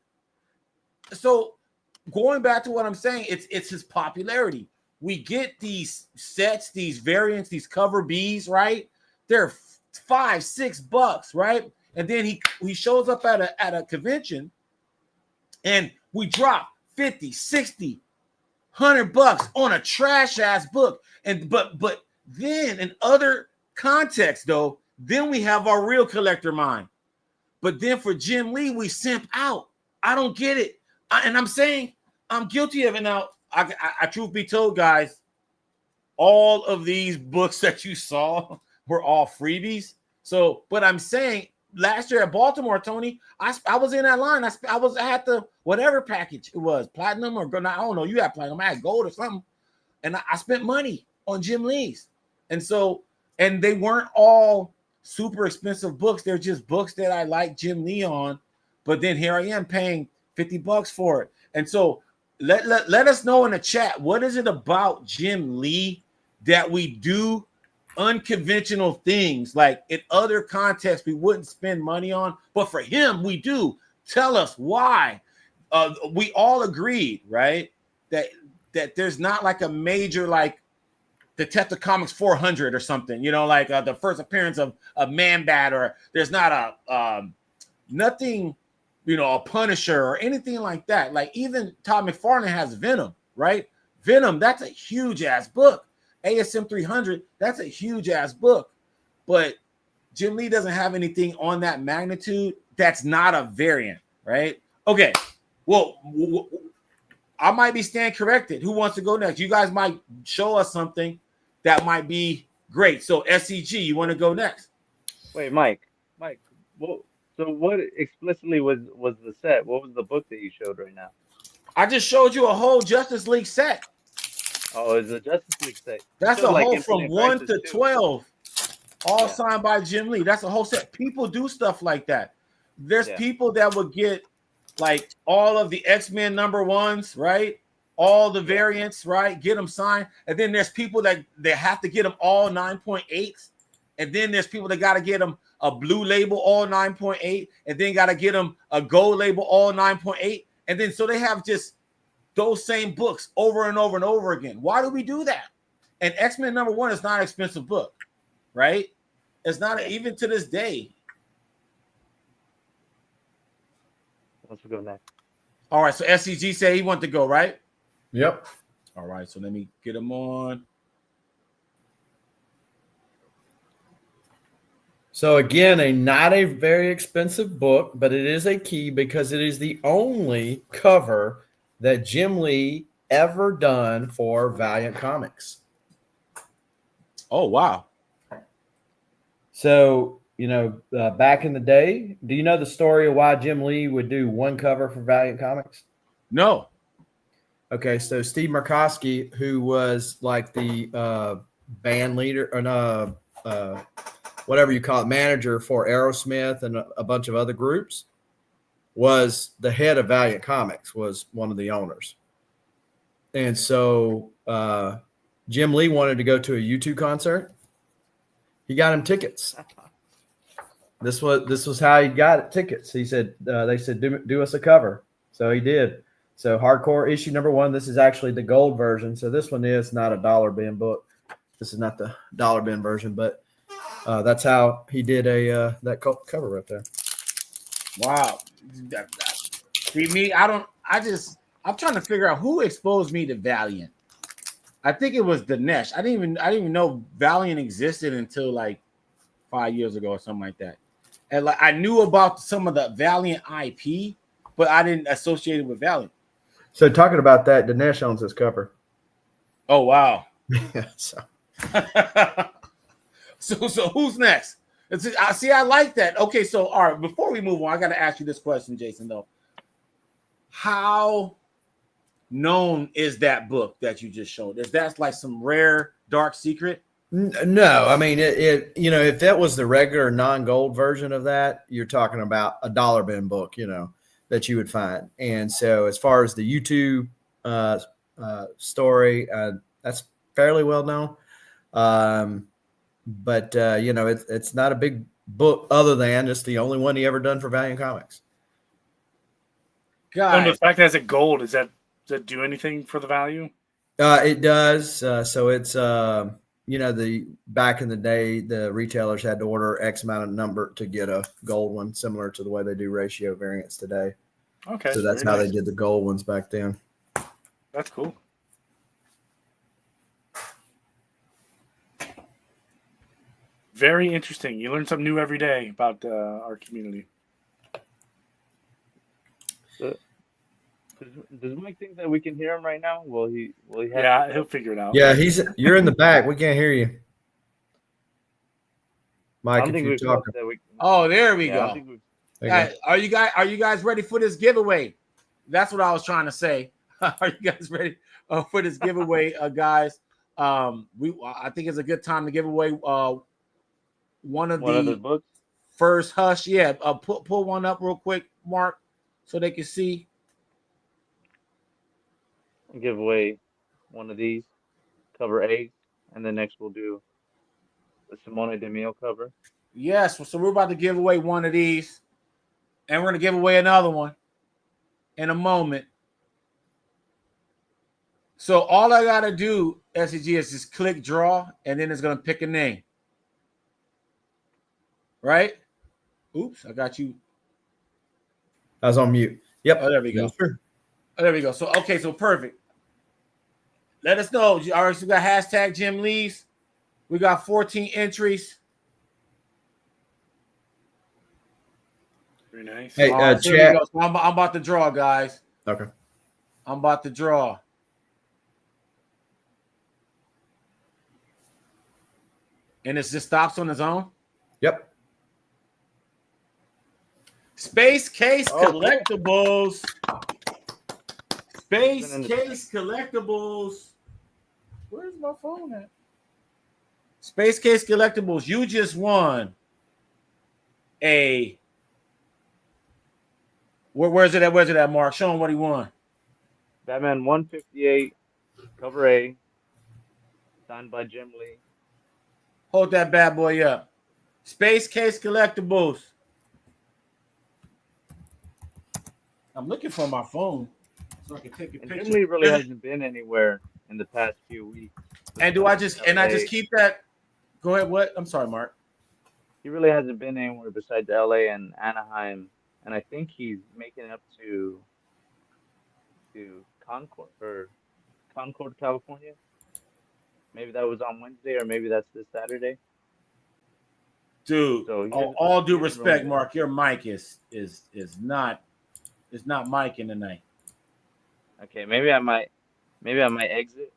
So going back to what I'm saying, it's his popularity. We get these sets, these variants, these cover Bs, right? They're $5, $6, right? And then he shows up at a convention and we drop 50, 60, $100 on a trash ass book. And but then in other contexts, though, then we have our real collector mind. But then for Jim Lee, we simp out. I don't get it. And I'm saying I'm guilty of it. Now, I truth be told, guys, all of these books that you saw were all freebies. So, but I'm saying last year at Baltimore, Tony, I was in that line. I had the whatever package it was, platinum or I don't know. You had platinum, I had gold or something, and I spent money on Jim Lee's, and they weren't all super expensive books. They're just books that I like Jim Lee on. But then here I am paying $50 for it, and so let us know in the chat, what is it about Jim Lee that we do unconventional things like in other contexts we wouldn't spend money on, but for him we do? Tell us why. We all agreed, right, that there's not like a major like Detective Comics 400 or something, like the first appearance of Man-Bat, or there's not a nothing, a Punisher or anything like that. Like even Todd McFarlane has Venom, right? Venom, that's a huge ass book. ASM 300, that's a huge ass book, but Jim Lee doesn't have anything on that magnitude that's not a variant, right? Okay. Well, I might be stand corrected. Who wants to go next? You guys might show us something that might be great. So SCG, you want to go next? Wait, Mike. Well, so what explicitly was the set? What was the book that you showed right now? I just showed you a whole Justice League set. Oh, it's a Justice League set. That's showed, a like, whole from Infinite 1 Crisis to too. 12, all Yeah. signed by Jim Lee. That's a whole set. People do stuff like that. There's Yeah. people that would get like all of the X-Men #1s, right? All the variants, right? Get them signed. And then there's people that they have to get them all 9.8s. And then there's people that got to get them a blue label all 9.8, and then got to get them a gold label all 9.8. And then so they have just those same books over and over and over again. Why do we do that? And X-Men #1 is not an expensive book, right? It's not even to this day. Let's go next. All right, so SCG said he wanted to go, right? Yep. All right, so let me get him on. So again, not a very expensive book, but it is a key because it is the only cover that Jim Lee ever done for Valiant Comics. Oh, wow. So, back in the day, do you know the story of why Jim Lee would do one cover for Valiant Comics? No. Okay, so Steve Murkowski, who was like the band leader or whatever you call it, manager for Aerosmith and a bunch of other groups, was the head of Valiant Comics, was one of the owners. And so Jim Lee wanted to go to a U2 concert. He got him tickets. This was how he got tickets. He said, they said, do us a cover. So he did. So Hardcore issue #1. This is actually the gold version. So this one is not a dollar bin book. This is not the dollar bin version, but that's how he did that cover right there. Wow. See me, I'm trying to figure out who exposed me to Valiant. I think it was Dinesh. I didn't even know Valiant existed until like 5 years ago or something like that. And like I knew about some of the Valiant IP, but I didn't associate it with Valiant. So talking about that, Dinesh owns this cover. Oh wow. So So who's next? I like that. Okay, so all right, before we move on, I got to ask you this question, Jason, though. How known is that book that you just showed? Is that like some rare dark secret? No, I mean it. If that was the regular non-gold version of that, you're talking about a dollar bin book, that you would find. And so, as far as the YouTube story, that's fairly well known. But it's not a big book, other than it's the only one he ever done for Valiant Comics. God, And the fact that it's a gold, does that do anything for the value? It does. So it's the back in the day, the retailers had to order X amount of number to get a gold one, similar to the way they do ratio variants today. Okay, So that's how they did the gold ones back then. That's cool. Very interesting. You learn something new every day about our community. Does Mike think that we can hear him right now? Will he have Yeah, he'll figure it out. Yeah, you're in the back. We can't hear you, I Mike. don't If think you're we've talking, that we. oh, there we Yeah, I don't go. think we've. there you go. Are you guys ready for this giveaway? That's what I was trying to say. Are you guys ready for this giveaway, guys? I think it's a good time to give away one of the the books. first Hush. Yeah, pull one up real quick, Mark, so they can see. Give away one of these, cover A, and then next we'll do the Simone DeMille cover. Yes, so we're about to give away one of these, and we're going to give away another one in a moment. So all I got to do, SCG, is just click draw, and then it's going to pick a name. Right? Oops, I got you. I was on mute. Yep. Oh, there we go. Yes, sir. Oh, there we go. So, okay, so perfect. Let us know. All right, so we got hashtag Jim Lee's. We got 14 entries. Very nice. Hey, All right, so here we chat. go. So I'm about to draw, guys. Okay. I'm about to draw. And it just stops on its own. Yep. Space Case Oh, Collectibles. Space Even in the Case Collectibles. Where's my phone at? Space Case Collectibles. You just won a. Where's it at? Where's it at, Mark? Show him what he won. Batman 158, cover A, signed by Jim Lee. Hold that bad boy up. Space Case Collectibles. I'm looking for my phone so I can take a And picture. Jim Lee really hasn't been anywhere in the past few weeks. And do I just keep that? Go ahead. What? I'm sorry, Mark. He really hasn't been anywhere besides LA and Anaheim, and I think he's making it up to Concord, California. Maybe that was on Wednesday, or maybe that's this Saturday. Dude, So all due respect, Mark, your mic is not micing tonight. Okay, maybe I might exit,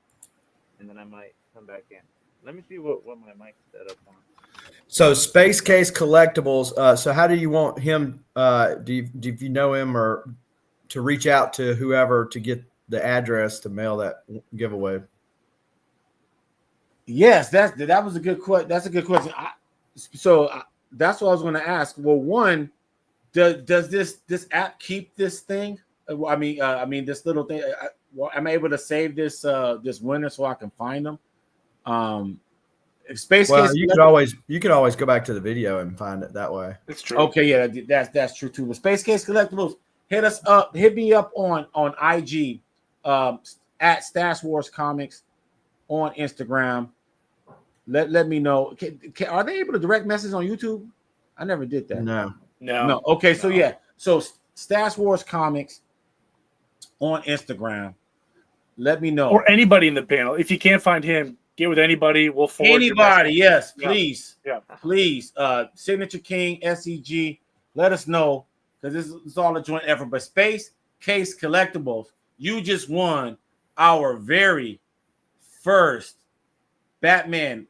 and then I might come back in. Let me see what my mic's set up on. So Space Case Collectibles. So how do you want him? Do you know him, or to reach out to whoever to get the address to mail that giveaway? Yes, that was a good question. That's a good question. That's what I was going to ask. Well, one, does this app keep this thing? I mean, this little thing. Am I able to save this winner so I can find them? If Space Case, you could always go back to the video and find it that way. It's true. Okay, yeah, that's true too. But Space Case Collectibles, hit me up on IG, at Stash Wars Comics on Instagram. Let me know. Are they able to direct message on YouTube? I never did that. No. Okay, so yeah, so Stash Wars Comics on Instagram. Let me know. Or anybody in the panel. If you can't find him, get with anybody. We'll forward your Anybody, message. yes, please. Yeah. Please. Signature King, SEG, let us know, because this is all a joint effort. But Space Case Collectibles, you just won our very first Batman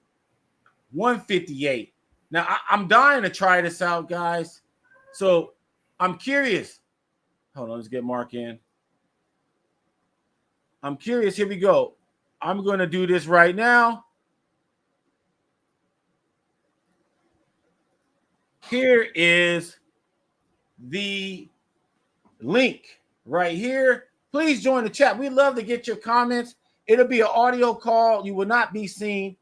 158. Now, I'm dying to try this out, guys. So I'm curious. Hold on, let's get Mark in. I'm curious. Here we go. I'm going to do this right now. Here is the link right here. Please join the chat. We'd love to get your comments. It'll be an audio call. You will not be seen.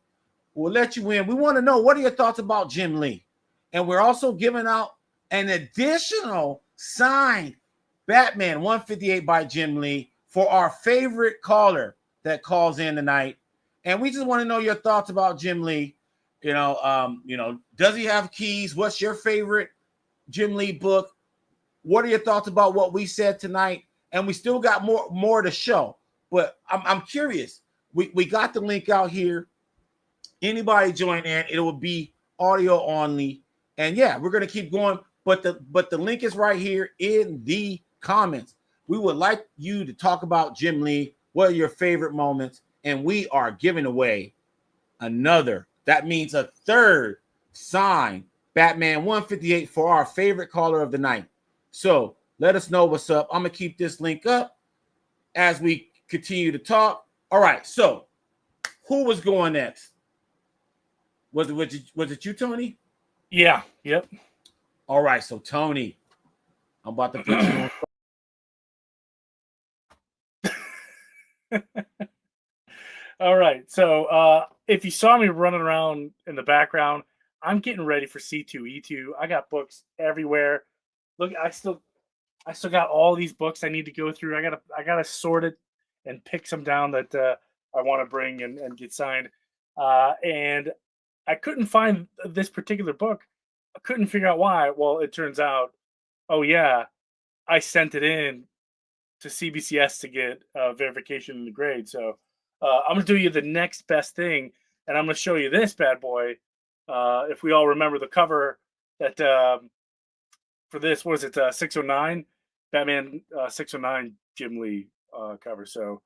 We'll let you in. We want to know, what are your thoughts about Jim Lee? And we're also giving out an additional signed Batman 158 by Jim Lee for our favorite caller that calls in tonight. And we just want to know your thoughts about Jim Lee. Does he have keys? What's your favorite Jim Lee book? What are your thoughts about what we said tonight? And we still got more to show. But I'm curious. We got the link out here. Anybody join in, it will be audio only. And yeah, we're gonna keep going. But the link is right here in the comments. We would like you to talk about Jim Lee. What are your favorite moments? And we are giving away another. That means a third signed Batman 158 for our favorite caller of the night. So let us know what's up. I'm gonna keep this link up as we continue to talk. All right. So who was going next? Was it you, Tony? Yeah. Yep. All right. So Tony, I'm about to put you on. All right. So if you saw me running around in the background, I'm getting ready for C2E2. I got books everywhere. Look, I still got all these books I need to go through. I gotta sort it and pick some down that I want to bring and get signed. And I couldn't find this particular book. I couldn't figure out why. Well, it turns out, oh yeah, I sent it in to CBCS to get verification in the grade. So I'm gonna do you the next best thing, and I'm gonna show you this bad boy. If we all remember the cover that for this. What was it? 609, Batman 609 Jim Lee cover. So,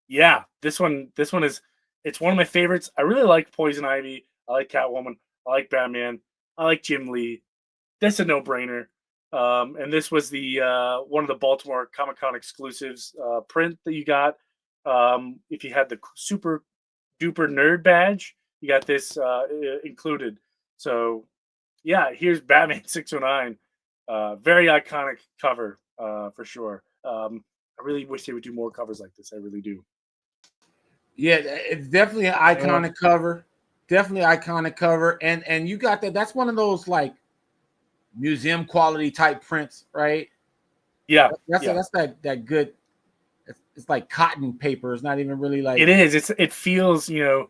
yeah, this one is it's one of my favorites. I really like Poison Ivy. I like Catwoman. I like Batman. I like Jim Lee. That's a no-brainer. And this was the one of the Baltimore Comic-Con exclusives print that you got. If you had the super duper nerd badge, you got this included. So, yeah, here's Batman 609. Very iconic cover for sure. I really wish they would do more covers like this. I really do. Yeah, it's definitely an iconic cover. Definitely iconic cover. And you got that. That's one of those like museum quality type prints, right? Yeah. That's that good. It's like cotton paper. It's not even really like it is. It feels, I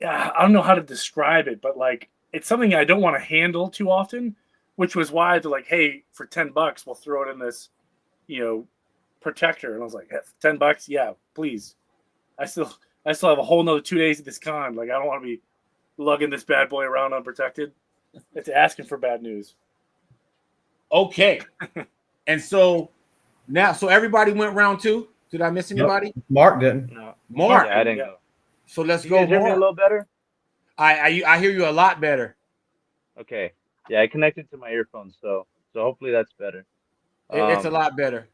don't know how to describe it, but like it's something I don't want to handle too often, which was why they're like, hey, for $10, we'll throw it in this, protector. And I was like, $10, yeah, please. I still have a whole nother 2 days at this con. Like, I don't want to be lugging this bad boy around unprotected. It's asking for bad news. Okay. And so now, everybody went round 2. Did I miss anybody? Nope. Mark didn't. No, Mark. yeah, I didn't go. So let's You go. guys hear me a little better? I hear you a lot better. Okay. Yeah, I connected to my earphones, so hopefully that's better. It's a lot better.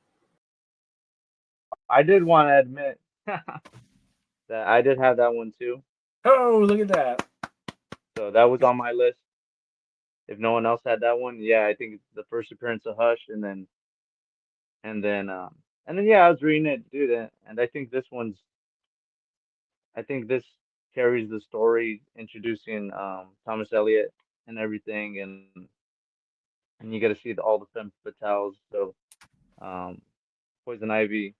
I did want to admit that I did have that one too. Oh, look at that. So that was on my list. If no one else had that one, yeah, I think it's the first appearance of Hush, and then yeah, I was reading it, dude, and I think this carries the story introducing Thomas Elliot and everything, and you got to see all the femme fatales. So, Poison Ivy,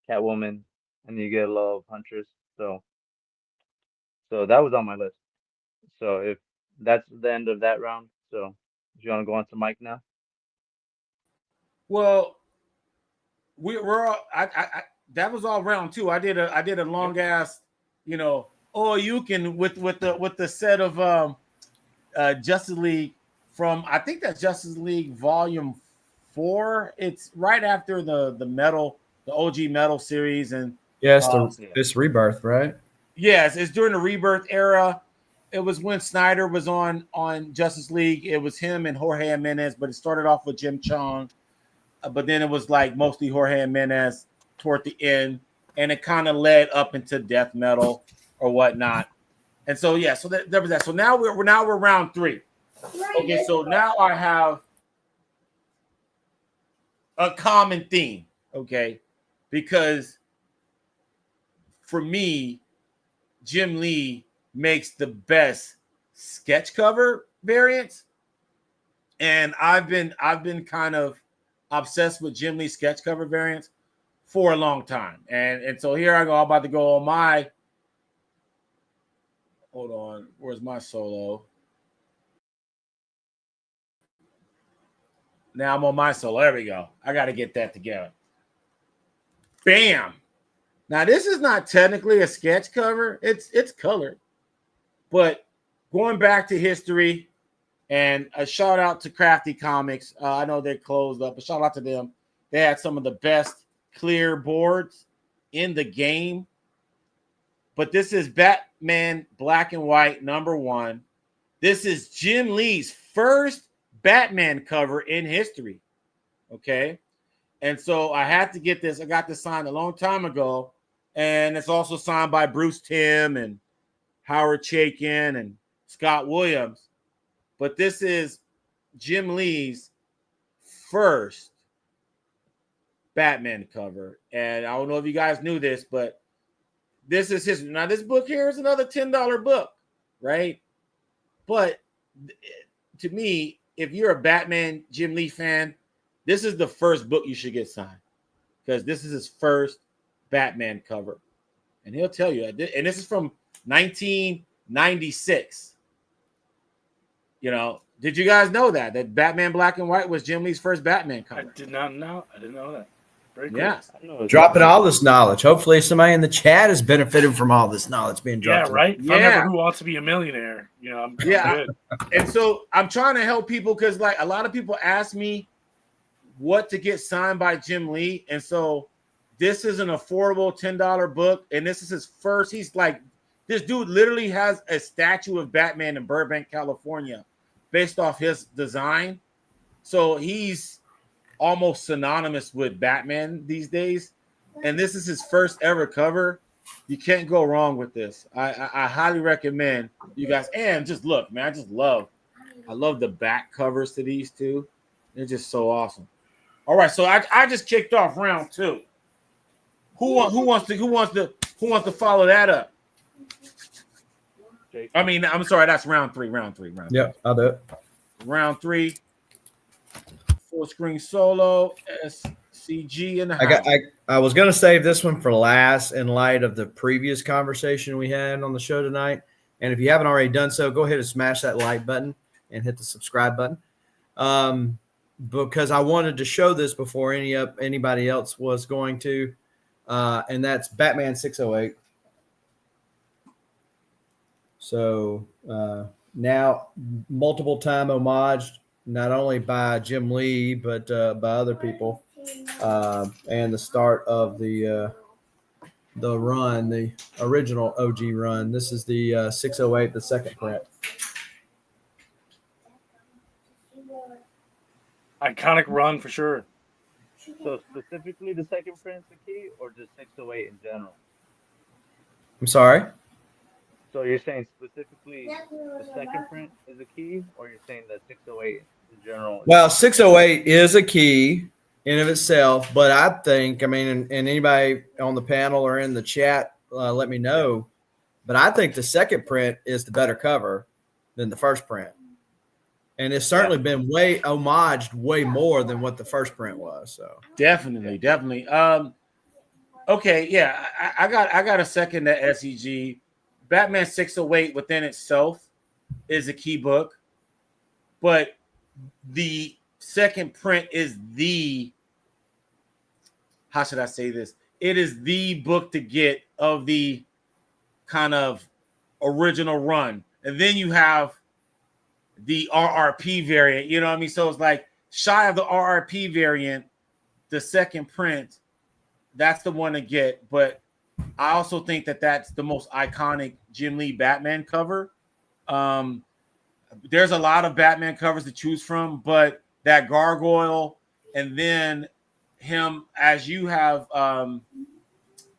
Catwoman, and you get Love Huntress. So that was on my list. So if that's the end of that round, so do you want to go on to Mike now? Well, we're all, I that was all round 2. I did a long ass, all you can with the set of Justice League from, I think that's Justice League Volume 4. It's right after the OG Metal series, and Yes, this Rebirth, right? yes, it's during the Rebirth era. It was when Snyder was on Justice League. It was him and Jorge Jimenez, but it started off with Jim Chong, but then it was like mostly Jorge Jimenez toward the end, and it kind of led up into death metal or whatnot. And so yeah, so there was that. So now we're round 3. Okay, so now I have a common theme, okay? Because for me, Jim Lee makes the best sketch cover variants. And I've been kind of obsessed with Jim Lee sketch cover variants for a long time. And so here I go. I'm about to go on my, hold on, where's my solo? Now I'm on my solo. There we go. I got to get that together. Bam. Now this is not technically a sketch cover. It's colored. But going back to history, and a shout out to Crafty Comics. I know they're closed up, but shout out to them. They had some of the best clear boards in the game. But this is Batman Black and White #1. This is Jim Lee's first Batman cover in history. Okay. And so I had to get this. I got this signed a long time ago. And it's also signed by Bruce Timm and Howard Chaykin and Scott Williams. But this is Jim Lee's first Batman cover. And I don't know if you guys knew this, but this is his. Now, this book here is another $10 book, right? But to me, if you're a Batman Jim Lee fan, this is the first book you should get signed, because this is his first Batman cover. And he'll tell you, and this is from 1996. Did you guys know that Batman Black and White was Jim Lee's first Batman cover? I did not know. I didn't know that. Very cool. Yeah. I know. Dropping all this knowledge. Hopefully, somebody in the chat is benefiting from all this knowledge being Yeah, dropped. right. If I'm Yeah. ever Who Wants to Be a Millionaire, I'm Yeah. good. And so I'm trying to help people because, like, a lot of people ask me what to get signed by Jim Lee. And so this is an affordable $10 book. And this is his first. He's like, this dude literally has a statue of Batman in Burbank, California, based off his design. So he's almost synonymous with Batman these days. And this is his first ever cover. You can't go wrong with this. I highly recommend you guys. And just look, man, I love the back covers to these two. They're just so awesome. All right, so I just kicked off round 2. Who wants to follow that up? Jake. I mean, I'm sorry, that's round 3. Yep, I'll do it. Round 3. Full screen solo. SCG in the house. I was going to save this one for last in light of the previous conversation we had on the show tonight. And if you haven't already done so, go ahead and smash that like button and hit the subscribe button. Because I wanted to show this before anybody else was going to. And that's Batman 608. So now multiple time homaged, not only by Jim Lee, but by other people. And the start of the run, the original OG run. This is the 608, the second print. Iconic run for sure. So specifically the second print's the key, or just 608 in general? I'm sorry? So you're saying specifically the second print is a key, or you're saying that 608 in general? Well, 608 is a key in of itself, but I think, and anybody on the panel or in the chat, let me know. But I think the second print is the better cover than the first print. And it's certainly been way homaged way more than what the first print was. So Definitely. Okay, yeah, I got a second that SEG. Batman 608 within itself is a key book, but the second print is how should I say this? It is the book to get of the kind of original run. And then you have the RRP variant, you know what I mean? So it's like shy of the RRP variant, the second print, that's the one to get. But I also think that that's the most iconic Jim Lee Batman cover. There's a lot of Batman covers to choose from, but that gargoyle and then him, as you have,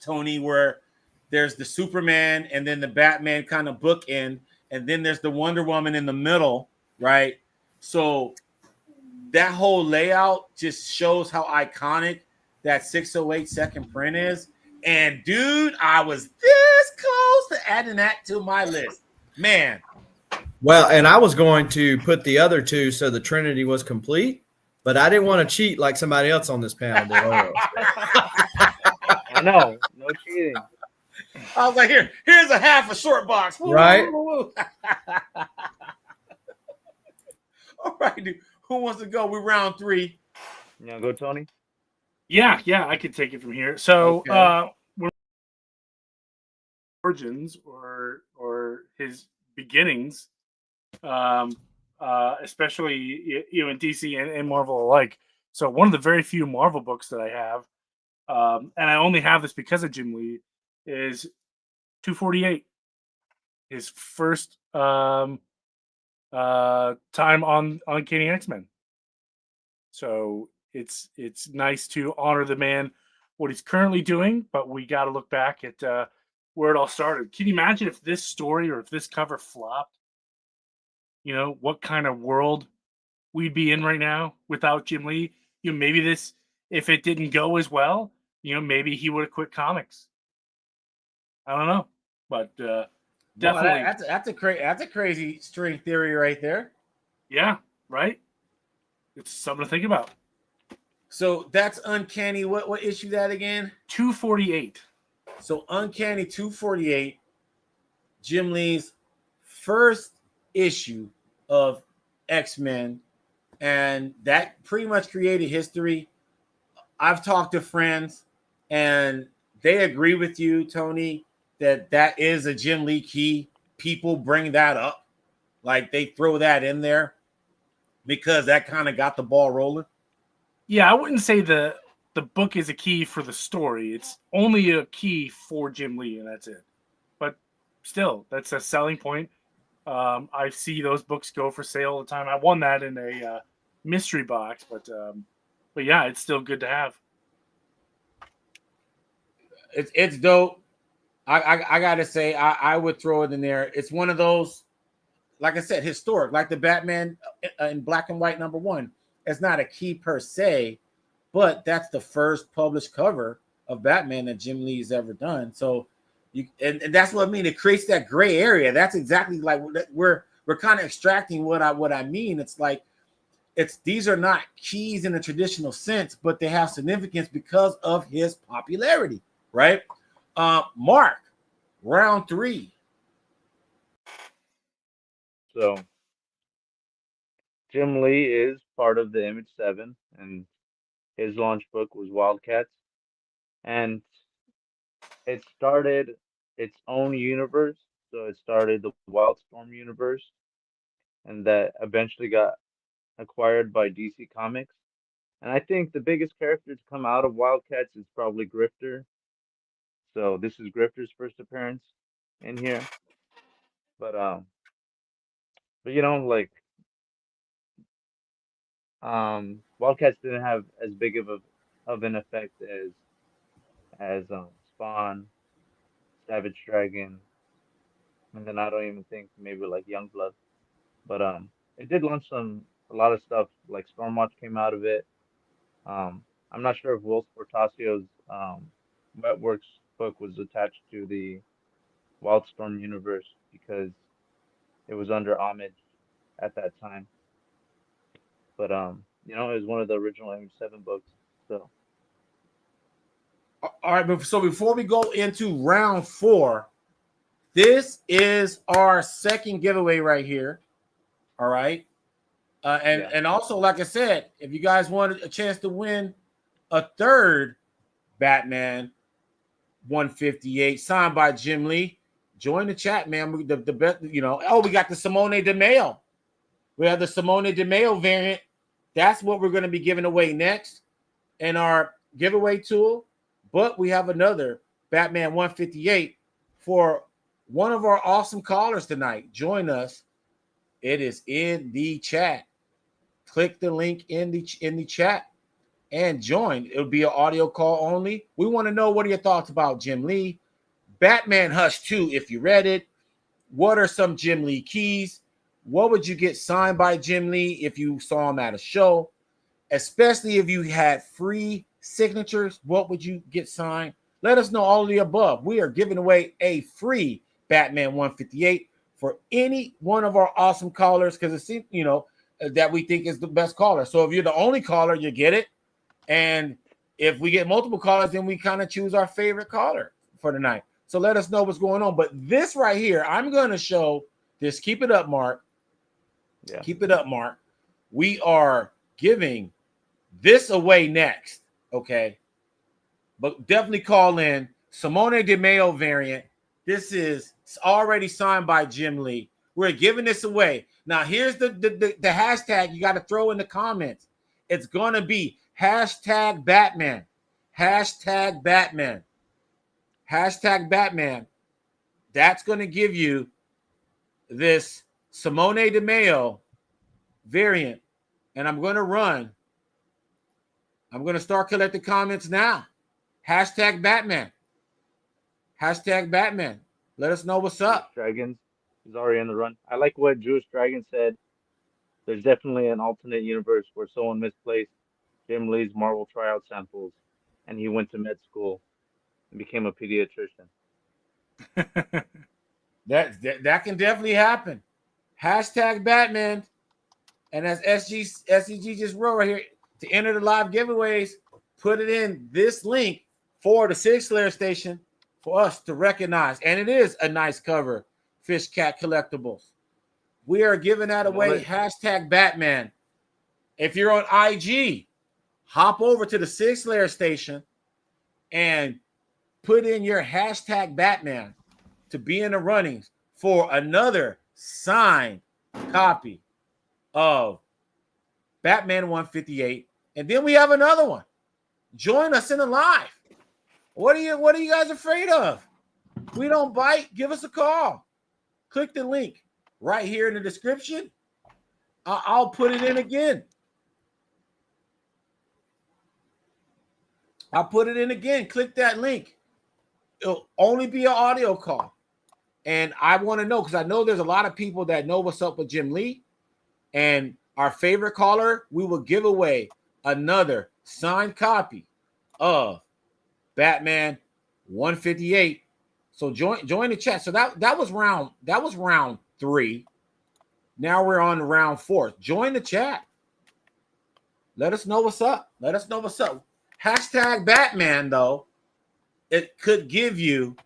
Tony, where there's the Superman and then the Batman kind of bookend, and then there's the Wonder Woman in the middle, right? So that whole layout just shows how iconic that 608 second print is. And dude, I was this close to adding that to my list, man. well, and I was going to put the other two so the Trinity was complete, but I didn't want to cheat like somebody else on this panel did. I know, no cheating. I was like, here's a half a short box. Woo, Right. woo, woo. All right, dude. Who wants to go? We're round 3. You know, go Tony. Yeah, I could take it from here. So, Okay. origins or his beginnings, especially in DC and Marvel alike. So, one of the very few Marvel books that I have, and I only have this because of Jim Lee, is 248. His first time on Uncanny X-Men. So it's nice to honor the man, what he's currently doing, but we got to look back at where it all started. Can you imagine if this story or if this cover flopped? You know, what kind of world we'd be in right now without Jim Lee? You know, maybe this, if it didn't go as well, you know, maybe he would have quit comics. I don't know, but definitely, Boy, that's a crazy string theory right there. yeah, right. It's something to think about. So that's Uncanny. What issue that again? 248. So Uncanny 248, Jim Lee's first issue of X-Men, and that pretty much created history. I've talked to friends, and they agree with you, Tony, that that is a Jim Lee key. People bring that up, like they throw that in there because that kind of got the ball rolling. Yeah, I wouldn't say the book is a key for the story. It's only a key for Jim Lee, and that's it. But still, that's a selling point. I see those books go for sale all the time. I won that in a mystery box, but yeah, it's still good to have. It's dope. I gotta say, I would throw it in there. It's one of those, like I said, historic, like the Batman in black and white #1. It's not a key per se, but that's the first published cover of Batman that Jim Lee's ever done. So you and that's what I mean. It creates that gray area. That's exactly like we're kind of extracting what I mean. It's like these are not keys in a traditional sense, but they have significance because of his popularity, right? Mark, round 3. So Jim Lee is part of the Image Seven, and his launch book was Wildcats, and it started its own universe. So it started the Wildstorm universe, and that eventually got acquired by DC Comics. And I think the biggest character to come out of Wildcats is probably Grifter. So this is Grifter's first appearance in here. But but like Wildcats didn't have as big of an effect as Spawn, Savage Dragon, and then I don't even think maybe like Youngblood. But it did launch a lot of stuff like Stormwatch came out of it. I'm not sure if Will Sportasio's Wetworks book was attached to the Wildstorm universe because it was under homage at that time. But it was one of the original Image Seven books. So All right, so before we go into round 4, this is our second giveaway right here. All right. yeah, And also, like I said, if you guys wanted a chance to win a third Batman 158 signed by Jim Lee, join the chat, man. The best, we got the Simone DeMeo. We have the Simone DeMeo variant. That's what we're going to be giving away next in our giveaway tool. But we have another Batman 158 for one of our awesome callers tonight. Join us. It is in the chat. Click the link in the chat and join. It'll be an audio call only. We want to know, what are your thoughts about Jim Lee? Batman Hush 2, if you read it. What are some Jim Lee keys? What would you get signed by Jim Lee if you saw him at a show? Especially if you had free signatures, what would you get signed? Let us know all of the above. We are giving away a free Batman 158 for any one of our awesome callers because it seems, that we think is the best caller. So if you're the only caller, you get it. And if we get multiple callers, then we kind of choose our favorite caller for the night. So let us know what's going on. But this right here, I'm going to show this. Keep it up, Mark. yeah. Keep it up, Mark. We are giving this away next, okay? But definitely call in. Simone DeMeo variant. This is already signed by Jim Lee. We're giving this away. Now, here's the hashtag you got to throw in the comments. It's going to be hashtag Batman. Hashtag Batman. Hashtag Batman. That's going to give you this Simone DeMeo variant. And I'm going to start collecting comments now. Hashtag Batman. Hashtag Batman. Let us know what's up. Dragons is already on the run. I like what Jewish Dragon said. There's definitely an alternate universe where someone misplaced Jim Lee's Marvel tryout samples, and he went to med school and became a pediatrician. That can definitely happen. Hashtag Batman. And as SEG just wrote right here, to enter the live giveaways, put it in this link for the Sig Slayers station for us to recognize. And it is a nice cover, Fish Cat Collectibles. We are giving that away. Hashtag Batman. If you're on IG, hop over to the Sig Slayers station and put in your hashtag Batman to be in the runnings for another signed copy of Batman 158. And then we have another one. Join us in the live. What are you guys afraid of? We don't bite. Give us a call. Click the link right here in the description. I'll put it in again. I'll put it in again. Click that link. It'll only be an audio call. And I want to know, because I know there's a lot of people that know what's up with Jim Lee. And our favorite caller, we will give away another signed copy of Batman 158. So join the chat. So that was round 3. Now we're on round 4. Join the chat. Let us know what's up. Let us know what's up. Hashtag Batman, though, it could give you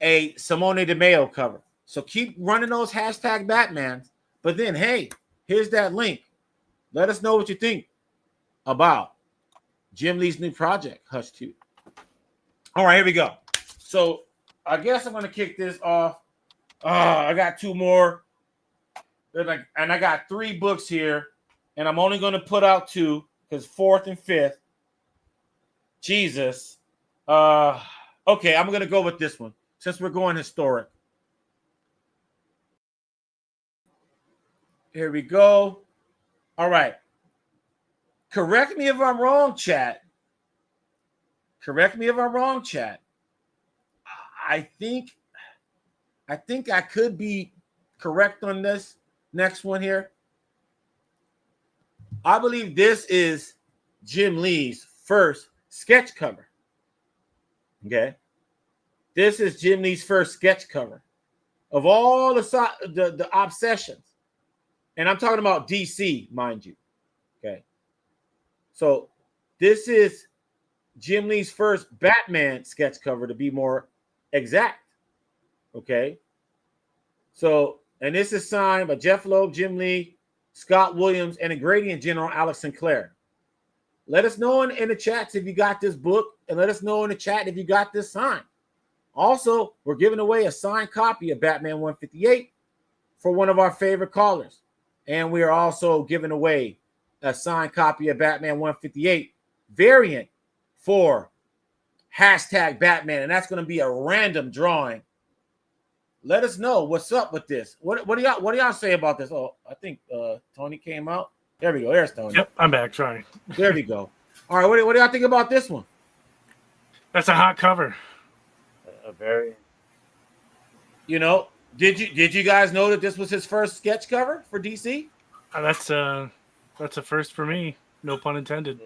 a Simone de Mayo cover. So keep running those hashtag Batmans. But then, hey, here's that link. Let us know what you think about Jim Lee's new project, Hush 2. All right, here we go. So I guess I'm going to kick this off. I got 2 more. And I got 3 books here. And I'm only going to put out 2 because 4th and 5th. Jesus. Okay, I'm going to go with this one since we're going historic. Here we go. All right. Correct me if I'm wrong, chat. Correct me if I'm wrong, chat. I think I could be correct on this next one here. I believe this is Jim Lee's first sketch cover. Okay. This is Jim Lee's first sketch cover of all the obsessions. And I'm talking about DC, mind you. Okay. So this is Jim Lee's first Batman sketch cover, to be more exact. Okay. So, and this is signed by Jeff Loeb, Jim Lee, Scott Williams, and Ingredient General Alex Sinclair. Let us know in the chats if you got this book, and let us know in the chat if you got this signed. Also, we're giving away a signed copy of Batman 158 for one of our favorite callers. And we are also giving away a signed copy of Batman 158 variant for hashtag Batman. And that's going to be a random drawing. Let us know what's up with this. What do y'all say about this? Oh, I think Tony came out. There we go. There's Tony. Yep, I'm back. Sorry. There we go. All right, what do y'all think about this one? That's a hot cover. A very. You know, did you guys know that this was his first sketch cover for DC? That's a first for me. No pun intended.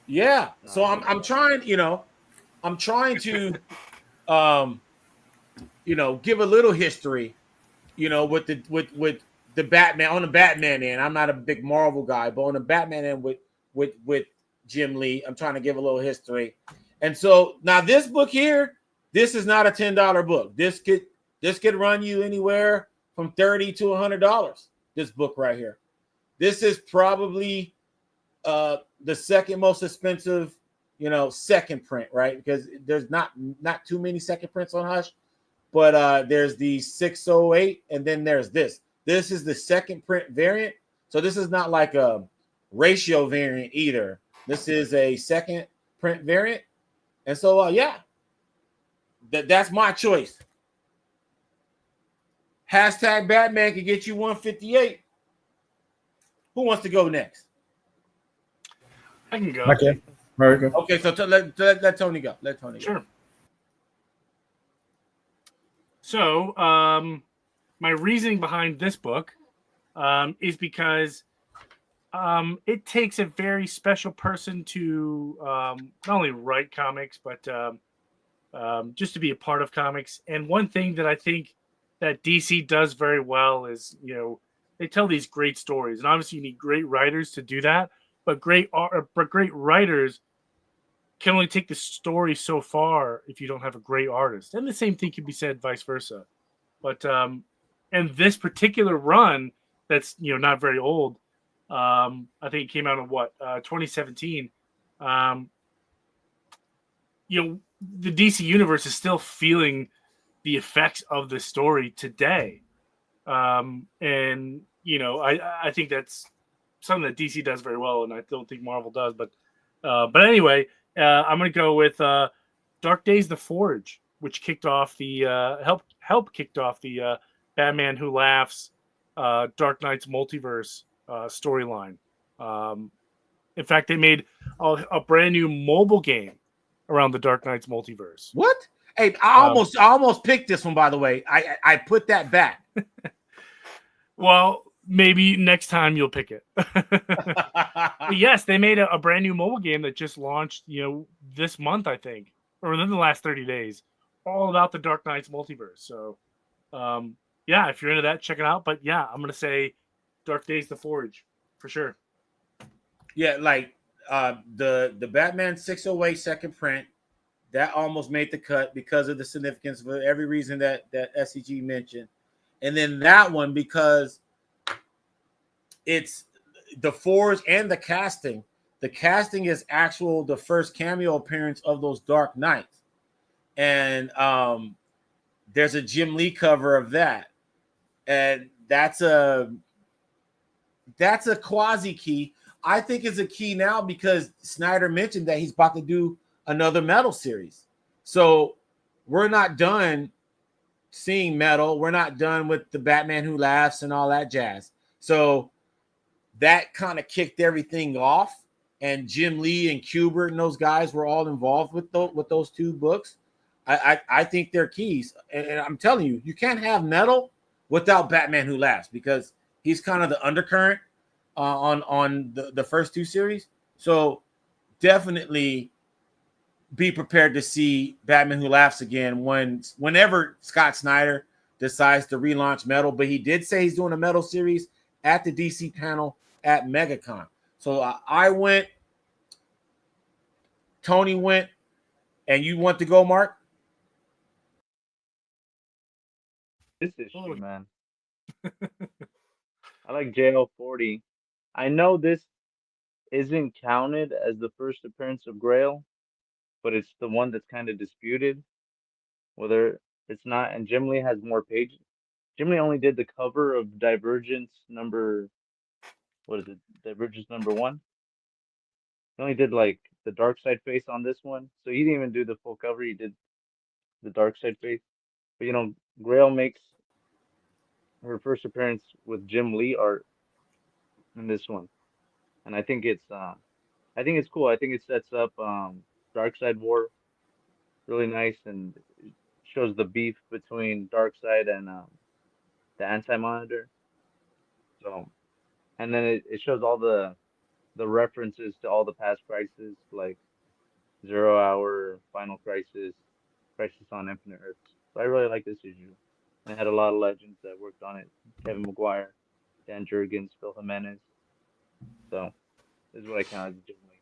Yeah. So I'm trying to give a little history, with the Batman on the Batman end. I'm not a big Marvel guy, but on the Batman end with Jim Lee, I'm trying to give a little history. And so now this book here, this is not a $10 book. This could run you anywhere from $30 to $100. This book right here. This is probably the second most expensive, second print, right? Because there's not too many second prints on Hush, but there's the 608, and then there's this. This is the second print variant. So this is not like a ratio variant either. This is a second print variant. And so, that's my choice. Hashtag Batman can get you 158. Who wants to go next? I can go. Okay. All right, go. Okay, so let Tony go. Let Tony go. Sure. So, my reasoning behind this book is because it takes a very special person to not only write comics, but just to be a part of comics. And one thing that I think that DC does very well is, they tell these great stories. And obviously you need great writers to do that. But great writers can only take the story so far if you don't have a great artist. And the same thing can be said vice versa. But and this particular run that's not very old, I think it came out in 2017. The DC universe is still feeling the effects of the story today. And I think that's something that DC does very well, and I don't think Marvel does. But anyway, I'm gonna go with Dark Days: The Forge, which kicked off the helped kicked off the Batman Who Laughs, Dark Knight's multiverse storyline. In fact, they made a brand new mobile game around the Dark Knight's multiverse. What? Hey, I almost picked this one, by the way. I put that back. Well, maybe next time you'll pick it. Yes, they made a brand new mobile game that just launched, this month, I think, or within the last 30 days, all about the Dark Knight's multiverse. So, yeah, if you're into that, check it out. But yeah, I'm gonna say Dark Days: The Forge for sure. Yeah, like the Batman 608 second print that almost made the cut because of the significance for every reason that SCG mentioned, and then that one because it's the Forge and the casting. The casting is the first cameo appearance of those Dark Knights, and there's a Jim Lee cover of that, and that's a quasi key. I think it's a key now because Snyder mentioned that he's about to do another Metal series. So we're not done seeing Metal. We're not done with the Batman Who Laughs and all that jazz. So that kind of kicked everything off. And Jim Lee and Kubert and those guys were all involved with those two books. I think they're keys. And I'm telling you, you can't have Metal without Batman Who Laughs because he's kind of the undercurrent on the first two series. So definitely be prepared to see Batman Who Laughs again whenever Scott Snyder decides to relaunch Metal. But he did say he's doing a Metal series at the DC panel at MegaCon. So I went, Tony went, and you want to go, Mark? This issue, man. I like JL40. I know this isn't counted as the first appearance of Grail, but it's the one that's kind of disputed whether it's not. And Jim Lee has more pages. Jim Lee only did the cover of Divergence number, Divergence number 1. He only did like the dark side face on this one, so he didn't even do the full cover. He did the dark side face. But Grail makes her first appearance with Jim Lee art in this one, and I think it's cool. I think it sets up Darkseid War really nice, and it shows the beef between Darkseid and the Anti-Monitor. So, and then it shows all the references to all the past crises, like 0 Hour, Final Crisis, Crisis on Infinite Earths. So I really like this issue. And it had a lot of legends that worked on it: Kevin McGuire, Dan Jurgens, Phil Jimenez. So this is what I count as a Jim Lee.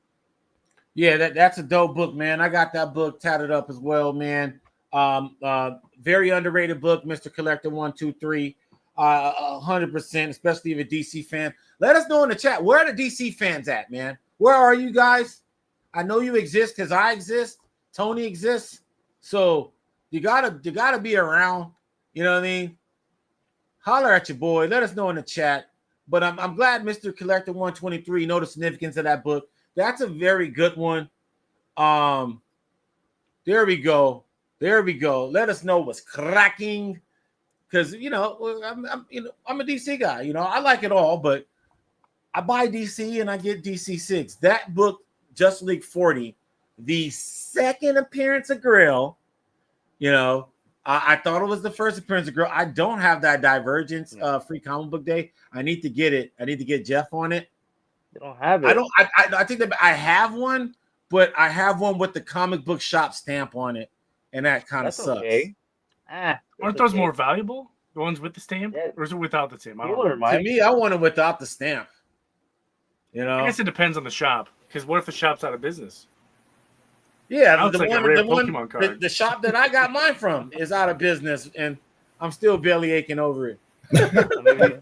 Yeah, that's a dope book, man. I got that book tatted up as well, man. Very underrated book, Mr. Collector 123. 100%, especially if you're a DC fan. Let us know in the chat, where are the DC fans at, man? Where are you guys? I know you exist because I exist. Tony exists. So you gotta be around. You know what I mean? Holler at your boy. Let us know in the chat. But I'm glad Mr. Collector 123 know the significance of that book. That's a very good one. There we go. Let us know what's cracking. Because I'm a DC guy. I like it all, but I buy DC and I get DC 6. That book, Justice League 40, the second appearance of Grail. I thought it was the first appearance of Grail. I don't have that Divergence free comic book day. I need to get it. I need to get Jeff on it. You don't have it. I don't. I think that I have one, but I have one with the comic book shop stamp on it, and that kind of sucks. Okay. Aren't those more valuable? The ones with the stamp, or is it without the stamp? I don't know. To me, I want it without the stamp. I guess it depends on the shop. Because what if the shop's out of business? Yeah, the shop that I got mine from is out of business, and I'm still belly aching over it. Maybe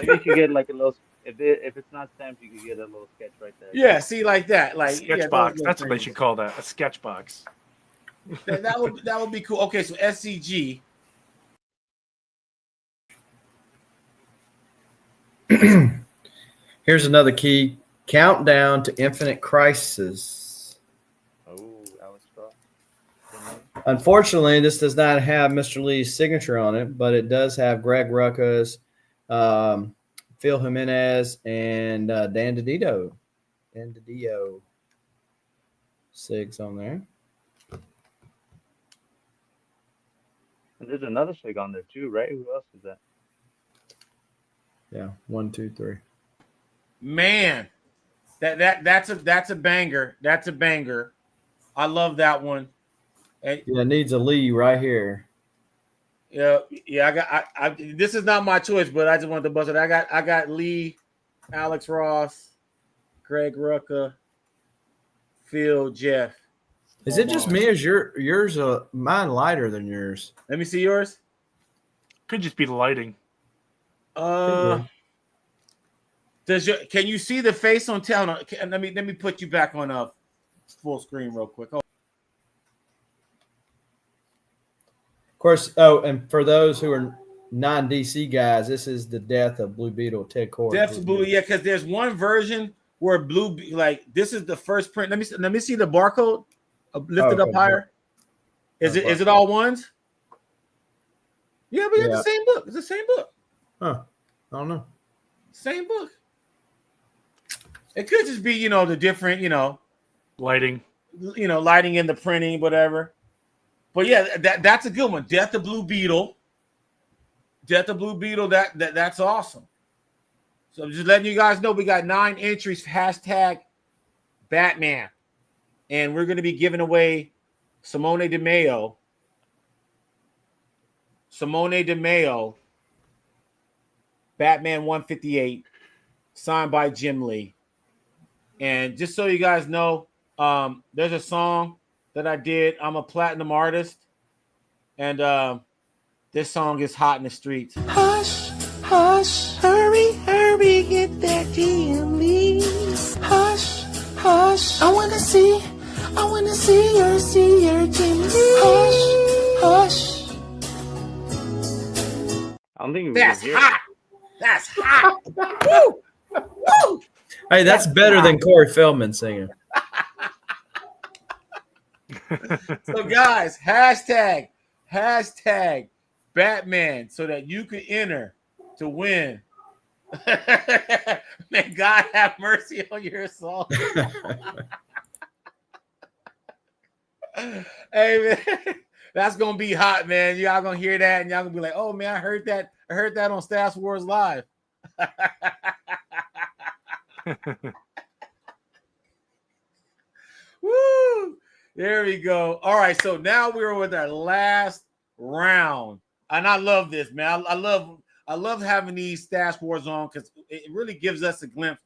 you could get like a little if it's not stamped, you could get a little sketch right there. Yeah, see, like that, like Sketch yeah, box. those That's what they things. should call that. A sketch box. That would be cool. Okay, so SCG. Here's another key: countdown to Infinite Crisis. Oh, Alex Cross. Unfortunately, this does not have Mr. Lee's signature on it, but it does have Greg Rucka's, Phil Jimenez, and Dan DiDio. Dan DiDio. Sigs on there. And there's another Sig on there too, right? Who else is that? Yeah, 1, 2, 3. Man, that's a banger. That's a banger. I love that one. And Yeah, it needs a Lee right here. yeah, I this is not my choice, but I just wanted to bust it. I got Lee, Alex Ross, Greg Rucka, Phil, Jeff. Is it just me? Is yours mine lighter than yours? Let me see yours. Could just be the lighting. Can you see the face on town? Let me put you back on full screen real quick. Oh. Of course. Oh, and for those who are non-DC guys, this is the death of Blue Beetle, Ted Kord. Death of Blue, yeah, because there's one version where like this is the first print. Let me see the barcode. Lift it up higher. Is it all ones? Yeah, but it's the same book. It's the same book. Huh. I don't know. Same book. It could just be, the different, Lighting. Lighting in the printing, whatever. But yeah, that's a good one. Death of Blue Beetle. Death of Blue Beetle. That's awesome. So I'm just letting you guys know we got 9 entries. # Batman. And we're going to be giving away Simone DeMeo. Batman 158, signed by Jim Lee. And just so you guys know, there's a song that I did. I'm a platinum artist. And this song is hot in the streets. Hush, hush, hurry, hurry, get that Jim Lee. Hush, hush, I wanna see your Jim Lee. Hush, hush. I don't think That's hot. That's hot. Woo! Woo! Hey, that's better than Corey Feldman singing. So guys, # Batman so that you can enter to win. May God have mercy on your soul. Hey man, that's gonna be hot, man. Y'all gonna hear that and y'all gonna be like, oh man, I heard that on Stash Wars Live. Woo! There we go. All right, so now we're with our last round, and I love this, man. I love having these Stash Wars on because it really gives us a glimpse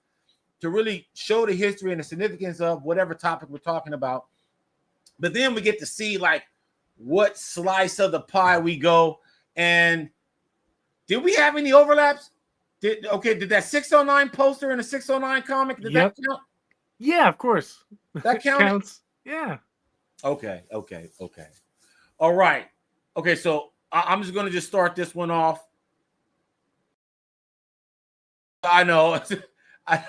to really show the history and the significance of whatever topic we're talking about. But then we get to see like what slice of the pie we go. And did we have any overlaps? Did that 609 poster and a 609 comic? Did that count? Yeah, of course. That counts. Yeah. Okay. All right. Okay, so I'm just gonna just start this one off. I know. I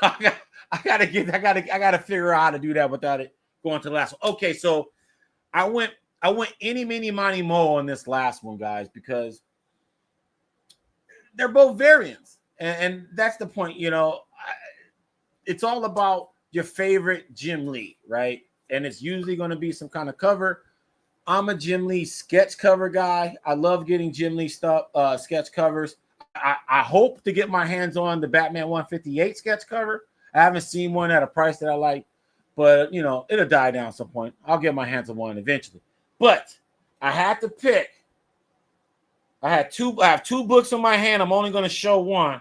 gotta figure out how to do that without it going to the last one. Okay, so I went any, mini, money, mo on this last one, guys, because they're both variants, and that's the point. It's all about your favorite Jim Lee, right? And it's usually going to be some kind of cover. I'm a Jim Lee sketch cover guy. I love getting Jim Lee stuff, sketch covers. I hope to get my hands on the Batman 158 sketch cover. I haven't seen one at a price that I like, but it'll die down at some point. I'll get my hands on one eventually. But I had to pick. I have 2 books in my hand. I'm only going to show one.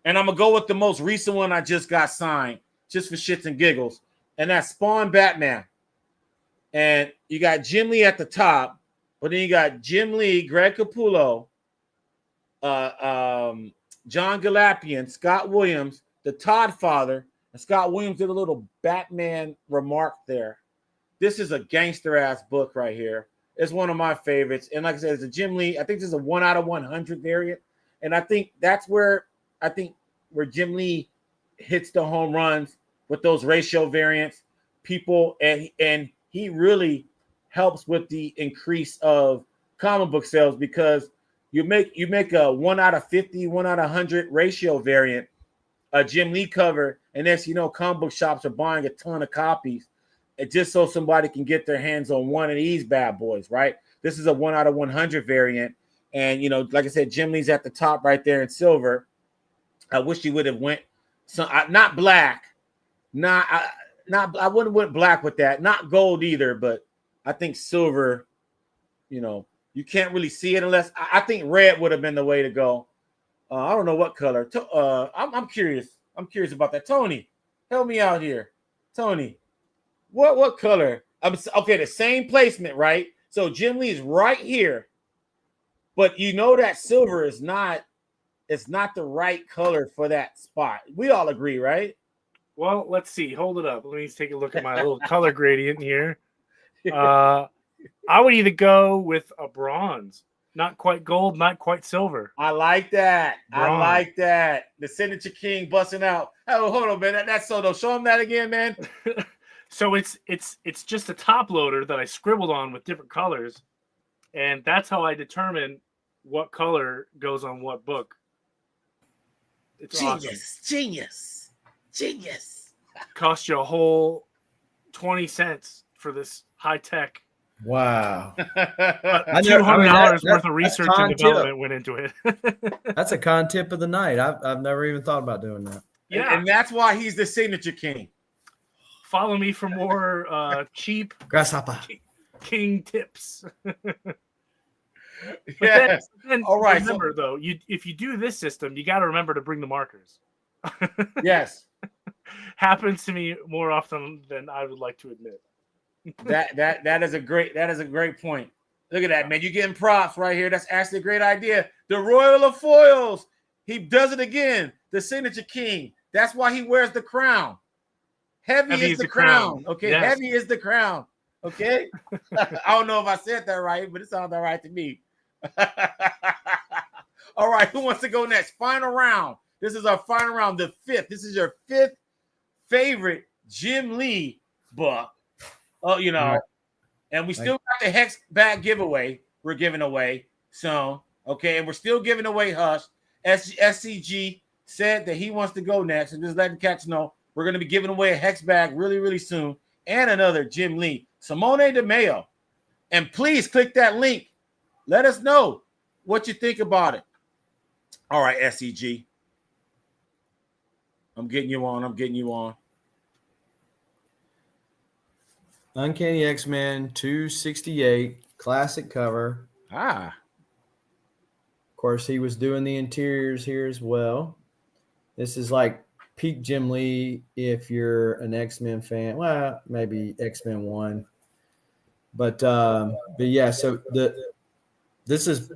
And I'm going to go with the most recent one I just got signed, just for shits and giggles. And that's Spawn Batman. And you got Jim Lee at the top, but then you got Jim Lee, Greg Capullo, John Galapian, Scott Williams, the Todd father, and Scott Williams did a little Batman remark there. This is a gangster ass book right here. It's one of my favorites. And like I said, it's a Jim Lee. I think this is a 1 out of 100 variant. And I think that's where Jim Lee hits the home runs with those ratio variants. People and he really helps with the increase of comic book sales because you make a 1 out of 50, 1 out of 100 ratio variant, a Jim Lee cover, and as you know, comic book shops are buying a ton of copies. It just so somebody can get their hands on one of these bad boys, right? This is a 1 out of 100 variant. And, you know, like I said, Jim Lee's at the top right there in silver. I wish he would have went not black. I wouldn't have went black with that. Not gold either, but I think silver, you know, you can't really see it unless I think red would have been the way to go. I don't know what color. I'm curious. I'm curious about that. Tony, help me out here. Tony. What color? Okay, the same placement, right? So Jim Lee's right here, but you know that silver is not. It's not the right color for that spot. We all agree, right? Well, let's see. Hold it up. Let me take a look at my little color gradient here. I would either go with a bronze, not quite gold, not quite silver. I like that. Bronze. I like that. The Signature King busting out. Oh, hold on, man. That's so. Show him that again, man. So it's just a top loader that I scribbled on with different colors, and that's how I determine what color goes on what book. It's Genius. Cost you a whole 20 cents for this high tech. Wow. $200 worth of research and development went into it. That's a con tip of the night. I've never even thought about doing that. Yeah, and that's why he's the Signature King. Follow me for more cheap Grasshopper king tips. Yes. Then all right. Remember, though, if you do this system, you got to remember to bring the markers. Yes. Happens to me more often than I would like to admit. That is a great point. Look at that, man. You're getting props right here. That's actually a great idea. The Royal of Foils. He does it again. The Signature King. That's why he wears the crown. Heavy is the crown. Okay. Yes. Heavy is the crown. Okay. I don't know if I said that right, but it sounds all right to me. All right. Who wants to go next? Final round. This is our final round. The fifth. This is your fifth favorite Jim Lee book. Oh, you know, right. And we still got the Hex bag giveaway. We're giving away. So, okay. And we're still giving away Hush. SCG said that he wants to go next. And just letting cats know we're going to be giving away a Hex bag really, really soon. And another Jim Lee. Simone DeMeo. And please click that link. Let us know what you think about it. All right, SCG. I'm getting you on. Uncanny X-Men 268 classic cover. Ah. Of course, he was doing the interiors here as well. This is like peak Jim Lee if you're an X-Men fan. Well, maybe X-Men 1. But yeah, so this is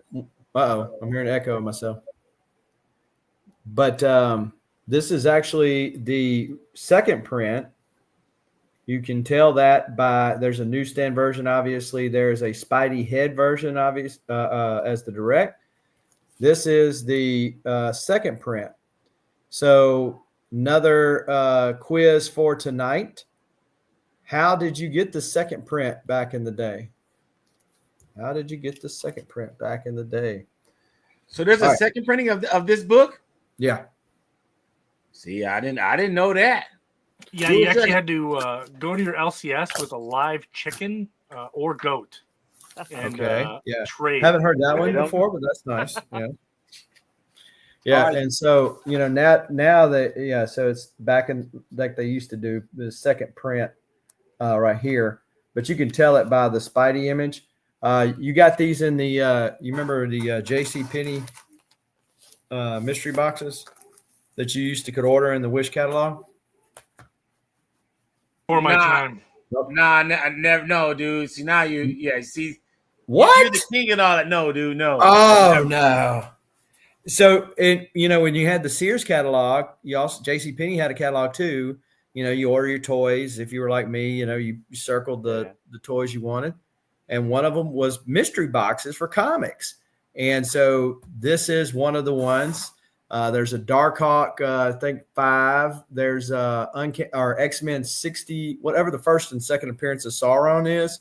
I'm hearing an echo of myself. But this is actually the second print. You can tell that by there's a newsstand version. Obviously, there's a Spidey head version, as the direct. This is the second print. So another quiz for tonight. How did you get the second print back in the day? So there's a second printing of this book? Yeah. See, I didn't know that. Yeah, you actually had to go to your LCS with a live chicken or goat. And, yeah. Trade. Haven't heard that one before, but that's nice. Yeah. Yeah, right. And so now that so it's back in like they used to do the second print right here, but you can tell it by the Spidey image. You got these in the you remember the JCPenney mystery boxes that you could order in the Wish catalog? For my time. Never. No, dude. See now see what? You're the king and all that. No, dude. No. Oh no. So, when you had the Sears catalog, you also JCPenney had a catalog too. You order your toys. If you were like me, you circled the toys you wanted, and one of them was mystery boxes for comics. And so this is one of the ones. There's a Darkhawk, I think 5. There's X-Men 60, whatever the first and second appearance of Sauron is.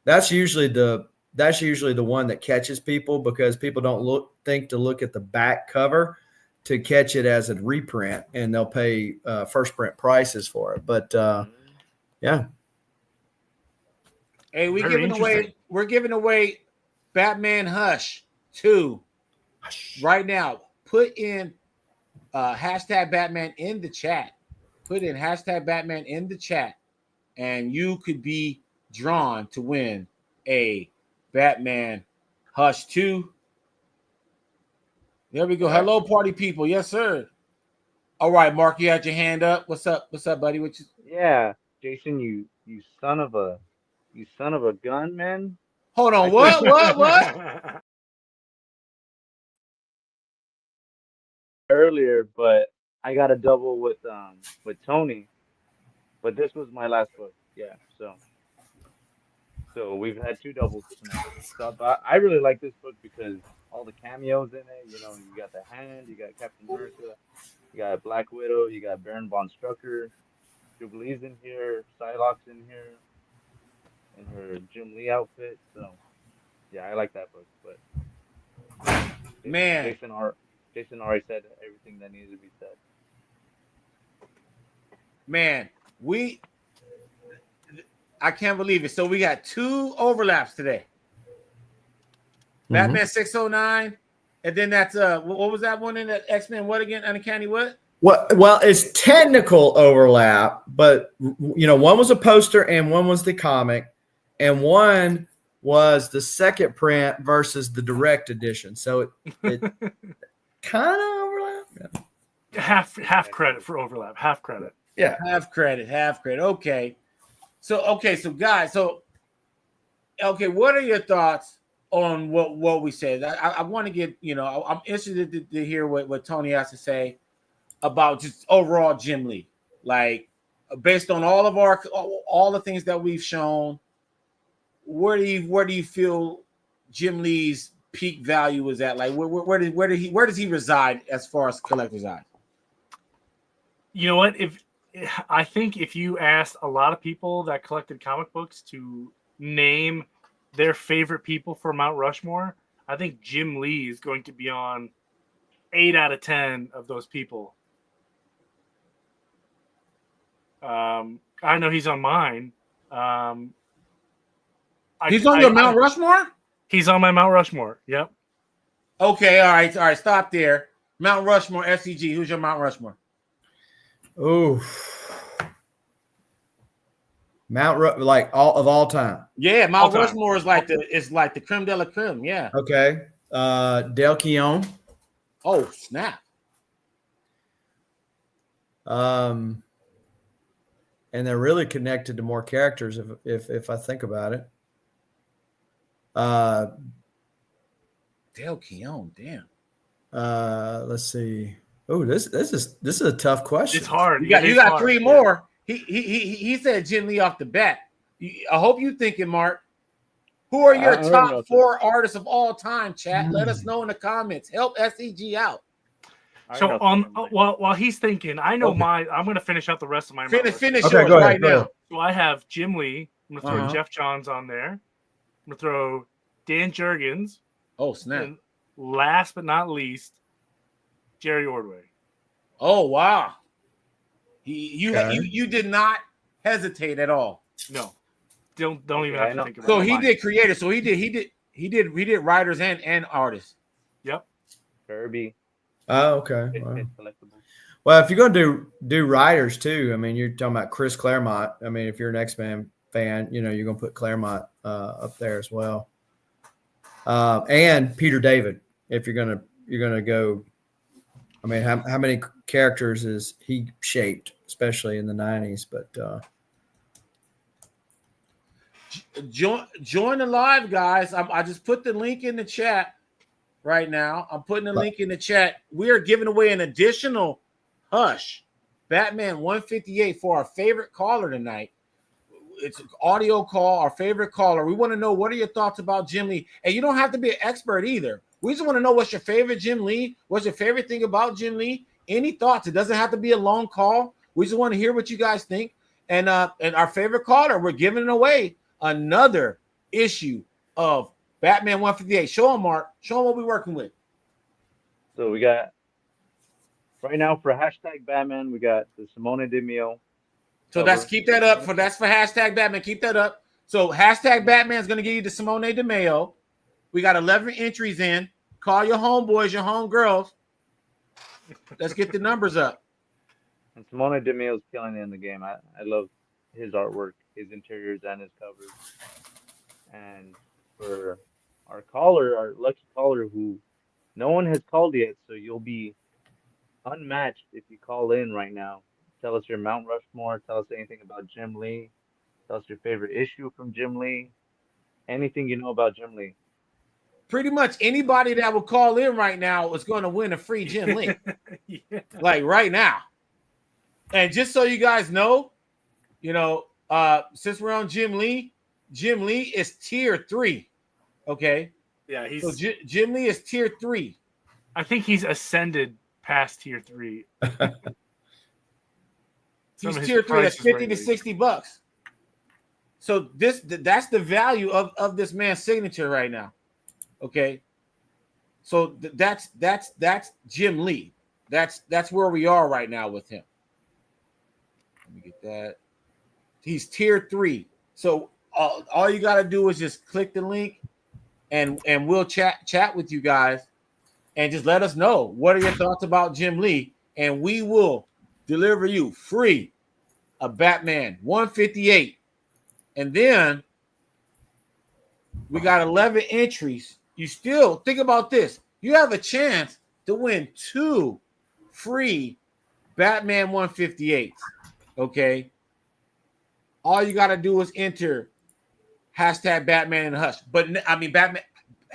That's usually the one that catches people, because people don't think to look at the back cover to catch it as a reprint, and they'll pay first print prices for it. But yeah. Hey, we're giving away Batman Hush 2 right now. Put in hashtag Batman in the chat. Put in hashtag Batman in the chat, and you could be drawn to win a Batman Hush 2. There we go. Hello, party people. Yes, sir. All right, Mark, you had your hand up. What's up? What's up, buddy? Yeah, Jason, you son of a gun, man. Hold on. What? Earlier, but I got a double with Tony. But this was my last book. Yeah, so we've had 2 doubles tonight. So I really like this book because all the cameos in it. You got the Hand, you got Captain America, you got Black Widow, you got Baron von Strucker, Jubilee's in here, Psylocke's in here, in her Jim Lee outfit. So yeah, I like that book. But Man, Jason already said everything that needed to be said. Man, I can't believe it. So we got 2 overlaps today. Batman 609, and then that's what was that one in the X-Men? What again? Uncanny what? Well, it's technical overlap, but one was a poster and one was the comic, and one was the second print versus the direct edition. So it kind of overlap. Yeah. Half credit for overlap. Half credit. Yeah. Half credit. Okay. So guys, what are your thoughts on what we said? I want to get, I'm interested to hear what Tony has to say about just overall Jim Lee. Like, based on all the things that we've shown, where do you feel Jim Lee's peak value is at? Like, where does he reside as far as collector's eyes? You know what? I think if you asked a lot of people that collected comic books to name their favorite people for Mount Rushmore, I think Jim Lee is going to be on 8 out of 10 of those people. I know he's on mine. He's on your Mount Rushmore? He's on my Mount Rushmore. Yep. Okay. All right. Stop there. Mount Rushmore, SCG. Who's your Mount Rushmore? Oh, like all time. Yeah, Mount Rushmore is like the creme de la creme. Yeah. Okay. Del Keown. Oh, snap. And they're really connected to more characters if I think about it. Del Keown, damn. Let's see. Oh, this is a tough question. It's hard. You got 3 more. He said Jim Lee off the bat. I hope you thinking, Mark. Who are your top 4 artists of all time, chat? Let us know in the comments. Help SEG out. So while he's thinking, I know I'm going to finish out the rest of my. Finish yours right now. So I have Jim Lee. I'm going to throw Jeff Johns on there. I'm going to throw Dan Jurgens. Oh, snap. And last but not least, Jerry Ordway. Oh, wow. You did not hesitate at all. No. Don't even have to think about it. So he did creators. So he did writers and artists. Yep. Kirby. Oh, okay. Well, if you're going to do writers too, I mean, you're talking about Chris Claremont. I mean, if you're an X-Men fan, you're going to put Claremont up there as well. And Peter David, if you're going to go. I mean, how many characters is he shaped, especially in the 90s? But join the live, guys. I just put the link in the chat. right now. I'm putting the link in the chat. We are giving away an additional Hush Batman 158 for our favorite caller tonight. It's an audio call, our favorite caller. We want to know, what are your thoughts about Jim Lee? And you don't have to be an expert either. We just want to know, what's your favorite Jim Lee? What's your favorite thing about Jim Lee? Any thoughts? It doesn't have to be a long call. We just want to hear what you guys think. And our favorite caller, we're giving away another issue of Batman 158. Show them, Mark. Show them what we're working with. So we got right now for hashtag Batman, we got the Simone de Mio. So that's keep that up that's for hashtag Batman. Keep that up. So hashtag Batman is going to give you the Simone de Mayo. We got 11 entries in. Call your homeboys, your homegirls. Let's get the numbers up. And Simone de Mio is killing it in the game. I love his artwork, his interiors, and his covers. And for our caller, our lucky caller, who no one has called yet, so you'll be unmatched if you call in right now. Tell us your Mount Rushmore. Tell us anything about Jim Lee. Tell us your favorite issue from Jim Lee. Anything you know about Jim Lee. Pretty much anybody that will call in right now is going to win a free Jim Lee. Yeah. Like right now. And just so you guys know, since we're on Jim Lee is tier 3. Okay. Yeah, So Jim Lee is tier 3. I think he's ascended past tier 3. He's tier 3. That's 50 to $60. So that's the value of this man's signature right now. Okay. So that's Jim Lee. That's where we are right now with him. Let me get that. He's tier 3. So all you got to do is just click the link and we'll chat with you guys and just let us know what are your thoughts about Jim Lee, and we will deliver you free a Batman 158. And then we got 11 entries. You still think about this. You have a chance to win 2 free Batman 158s. Okay. All you got to do is enter hashtag Batman and Hush. But I mean,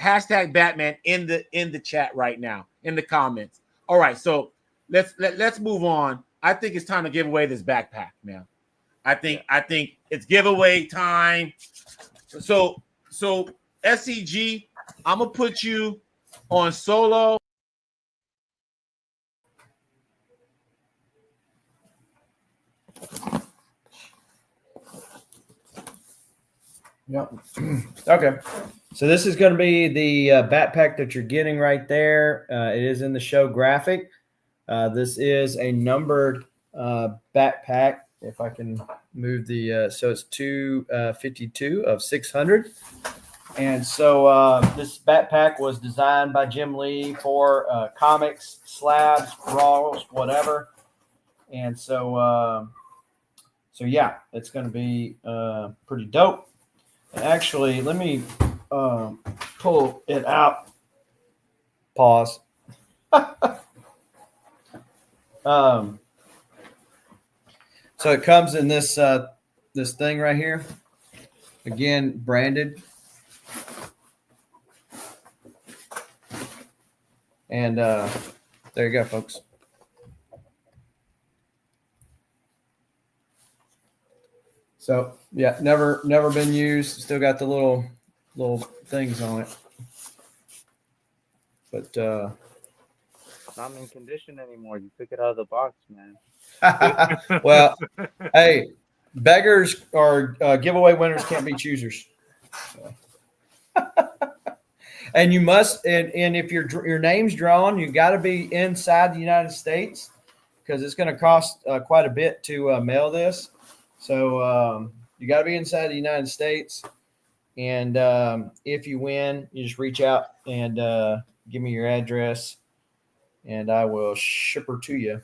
hashtag Batman in the chat right now, in the comments. All right. So let's move on. I think it's time to give away this backpack, man. I think it's giveaway time. So SCG, I'm gonna put you on solo. Yep. Okay. So this is going to be the backpack that you're getting right there. It is in the show graphic. This is a numbered backpack. If I can move the so it's 252 of 600. And so this backpack was designed by Jim Lee for comics, slabs, raws, whatever. And so yeah, it's going to be pretty dope. And actually, let me pull it out. Pause. So it comes in this this thing right here. Again, branded. And there you go, folks. So yeah, never been used. Still got the little things on it. But It's not in condition anymore. You took it out of the box, man. well, hey, beggars or giveaway winners can't be choosers. So. And you must, and if your name's drawn, you got to be inside the United States because it's going to cost quite a bit to mail this. So you got to be inside the United States. And if you win, you just reach out and give me your address, and I will ship her to you.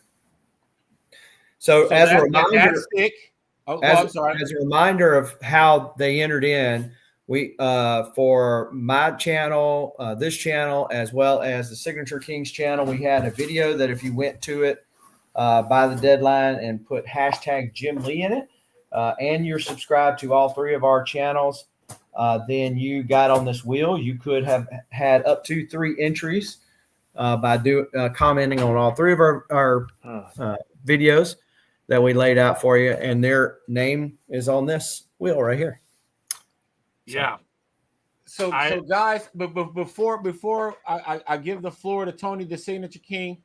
So as a reminder, as a reminder of how they entered in, we for my channel, this channel, as well as the Signature Kings channel, we had a video that if you went to it by the deadline and put hashtag Jim Lee in it, and you're subscribed to all 3 of our channels, then you got on this wheel. You could have had up to 3 entries by commenting on all 3 of our videos that we laid out for you, and their name is on this wheel right here. Yeah. So guys, but before I give the floor to Tony, the Signature King,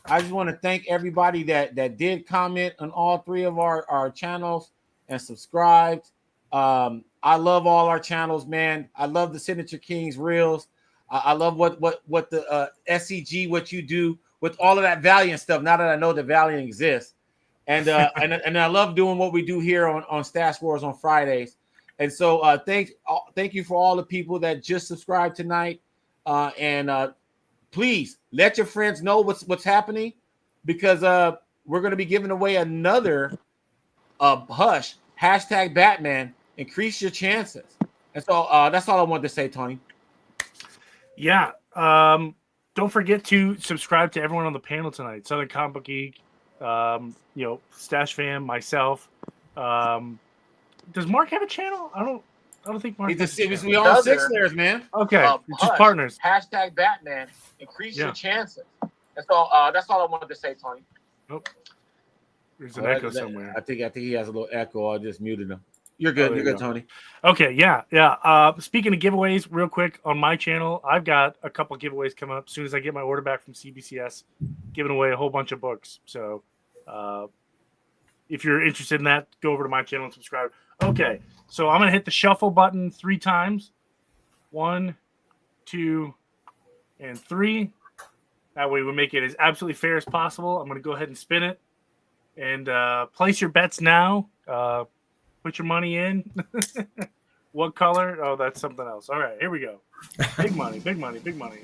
I just want to thank everybody that did comment on all 3 of our channels and subscribed. I love all our channels, man. I love the Signature Kings reels. I love what the SCG, what you do with all of that Valiant stuff. Now that I know that Valiant exists, and I love doing what we do here on Stash Wars on Fridays. And so thank you for all the people that just subscribed tonight, and please let your friends know what's happening, because we're going to be giving away another Hush #Batman. Increase your chances. And so that's all I wanted to say, Tony. Yeah. Don't forget to subscribe to everyone on the panel tonight. Southern Comic Book Geek, Stash Fam, myself. Does Mark have a channel? I don't think Mark. We all 6 layers, man. Okay, just partners. #Batman. Increase your chances. And so that's all I wanted to say, Tony. Nope. There's an echo somewhere. I think he has a little echo. I just muted him. You're good. You're good, Tony. Okay, yeah. Speaking of giveaways, real quick, on my channel, I've got a couple giveaways coming up as soon as I get my order back from CBCS, giving away a whole bunch of books. So if you're interested in that, go over to my channel and subscribe. Okay, so I'm going to hit the shuffle button 3 times. 1, 2, and 3. That way we make it as absolutely fair as possible. I'm going to go ahead and spin it. And place your bets now. Put your money in. What color? Oh, that's something else. All right, here we go. Big money, big money, big money.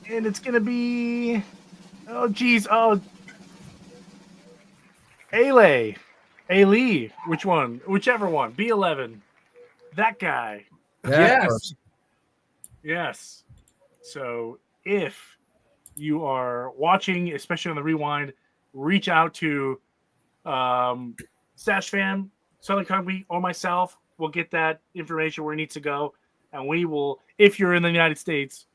And it's going to be... Oh, geez. Oh, Ailey. Which one? Whichever one. B11. That guy. Yes. So if you are watching, especially on the rewind, reach out to Stash Fam, Southern Comic, or myself. We'll get that information where it needs to go. And we will, if you're in the United States,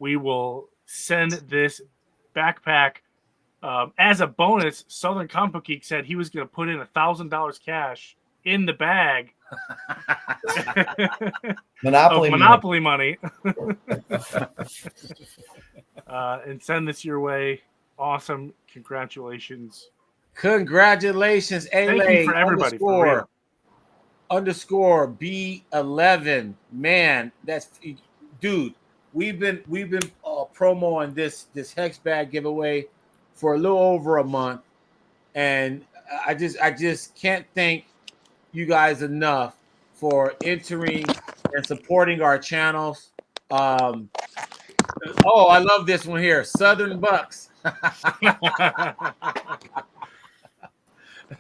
we will send this backpack as a bonus. Southern Comic Geek said he was going to put in $1,000 cash in the bag. Monopoly money. And send this your way. Awesome. Congratulations. Congratulations, Thank you for everybody. Underscore B11. Man, that's dude. We've been promoting this Hex bag giveaway for a little over a month, and I just can't thank you guys enough for entering and supporting our channels. Oh, I love this one here, Southern Bucks.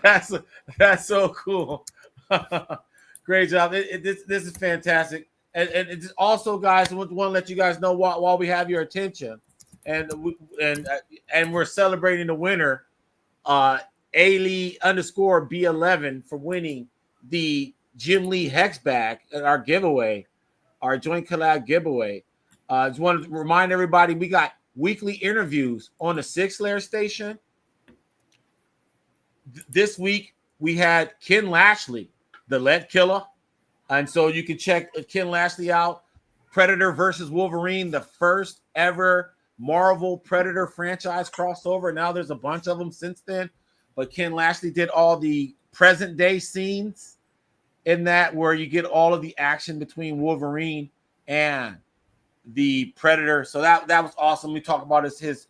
That's so cool. Great job. This is fantastic. And it's also, guys, I want to let you guys know while we have your attention, and we're celebrating the winner, Ailey _ B11, for winning the Jim Lee Hex bag at our giveaway, our joint collab giveaway. Just wanted to remind everybody, we got weekly interviews on the Sig Slayers station. This week we had Ken Lashley, the Lead Killer, and so you can check Ken Lashley out. Predator versus Wolverine, the first ever Marvel Predator franchise crossover. Now there's a bunch of them since then, but Ken Lashley did all the present day scenes in that, where you get all of the action between Wolverine and the Predator. So that was awesome. We talk about his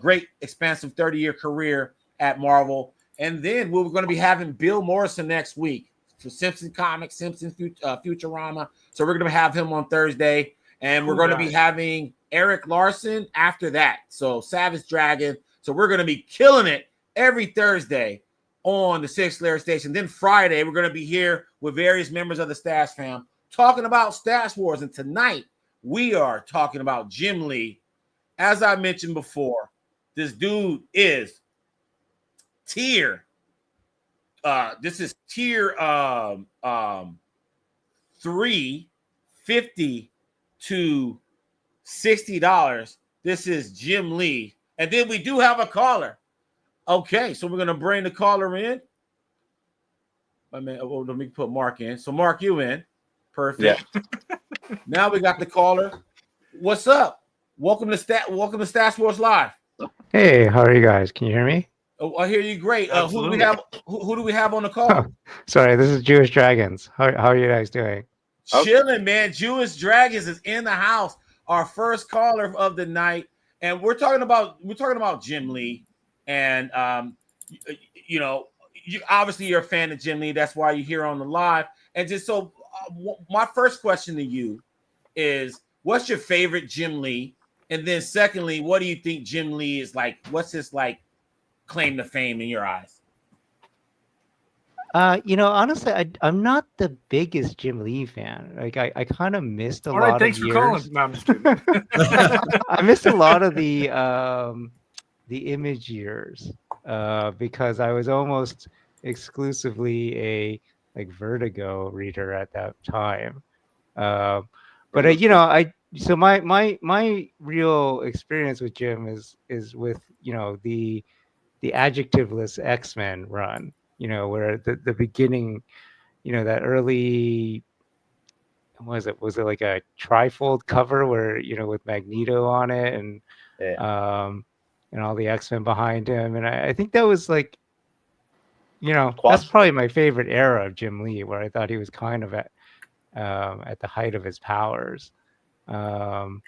great expansive 30-year career at Marvel. And then we're going to be having Bill Morrison next week for Simpson Comics, Simpson Futurama. So we're going to have him on Thursday, and we're going to be having Eric Larson after that. So Savage Dragon. So we're going to be killing it every Thursday on the Sig Slayers station. Then Friday, we're going to be here with various members of the Stash Fam talking about Stash Wars. And tonight, we are talking about Jim Lee. As I mentioned before, this dude is tier this is tier 350 to $60. This is Jim Lee. And then we do have a caller. Okay, so we're gonna bring the caller in. I mean, let me put Mark in. So Mark, you in. Perfect. Yeah. Now we got the caller. What's up? Welcome to Stat Sports Live. Hey, how are you guys? Can you hear me? Oh, I hear you great. Who do Absolutely. we have? Who do we have on the call? Sorry, this is Jewish Dragons. How are you guys doing? Chilling, man. Jewish Dragons is in the house. Our first caller of the night, and we're talking about Jim Lee, and you know, obviously you're a fan of Jim Lee. That's why you're here on the live. And just so, my first question to you is, what's your favorite Jim Lee? And then secondly, what do you think Jim Lee is like? What's his like claim to fame in your eyes? Honestly, I'm not the biggest Jim Lee fan. Like, I kind of missed a All right, lot thanks of for years. calling. No, I'm just kidding. I missed a lot of the Image years because I was almost exclusively a like Vertigo reader at that time. But so my real experience with Jim is with the adjectiveless X-Men run, where the beginning, that early, was it like a trifold cover where, with Magneto on it and all the X-Men behind him. And I think that was like, that's probably my favorite era of Jim Lee, where I thought he was kind of at the height of his powers. And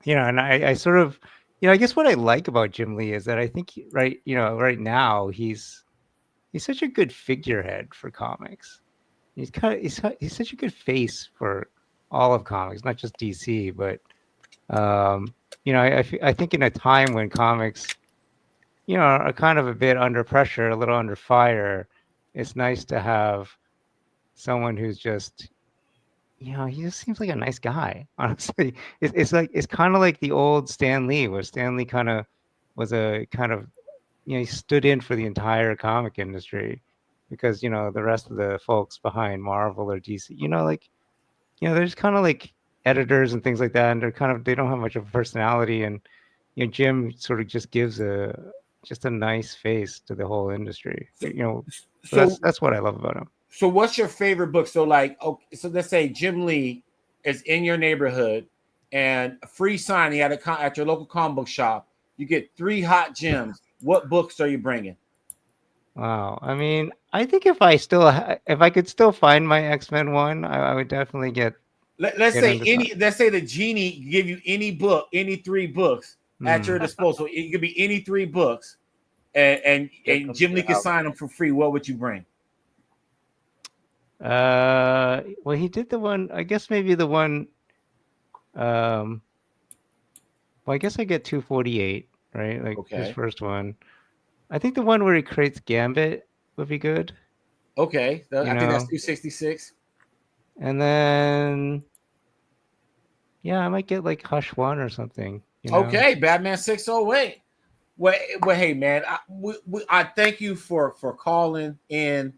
I sort of, I guess what I like about Jim Lee is that I think right now he's such a good figurehead for comics. He's such a good face for all of comics, not just DC, but I think in a time when comics, are kind of a bit under pressure, a little under fire, it's nice to have someone who's just, he just seems like a nice guy, honestly. It's kind of like the old Stan Lee, where Stan Lee kind of was a kind of, he stood in for the entire comic industry because, the rest of the folks behind Marvel or DC, they're just kind of like editors and things like that. And they don't have much of a personality. And, Jim sort of just gives a nice face to the whole industry. So that's what I love about him. So what's your favorite book? So so let's say Jim Lee is in your neighborhood and free signing at your local comic book shop. You get 3 hot gems. What books are you bringing? Wow. I mean, I think if I could still find my X-Men one, I would definitely get. Let's say the genie give you any book, any 3 books at your disposal. It could be any 3 books, and Jim Lee can sign them for free. What would you bring? Well, he did the one, I guess maybe the one, well, I guess I get 248, right? Like his first one. I think the one where he creates Gambit would be good. Okay. I think that's 266. And then, I might get like Hush 1 or something. Okay. Batman 608. Well, hey, man, I thank you for calling in.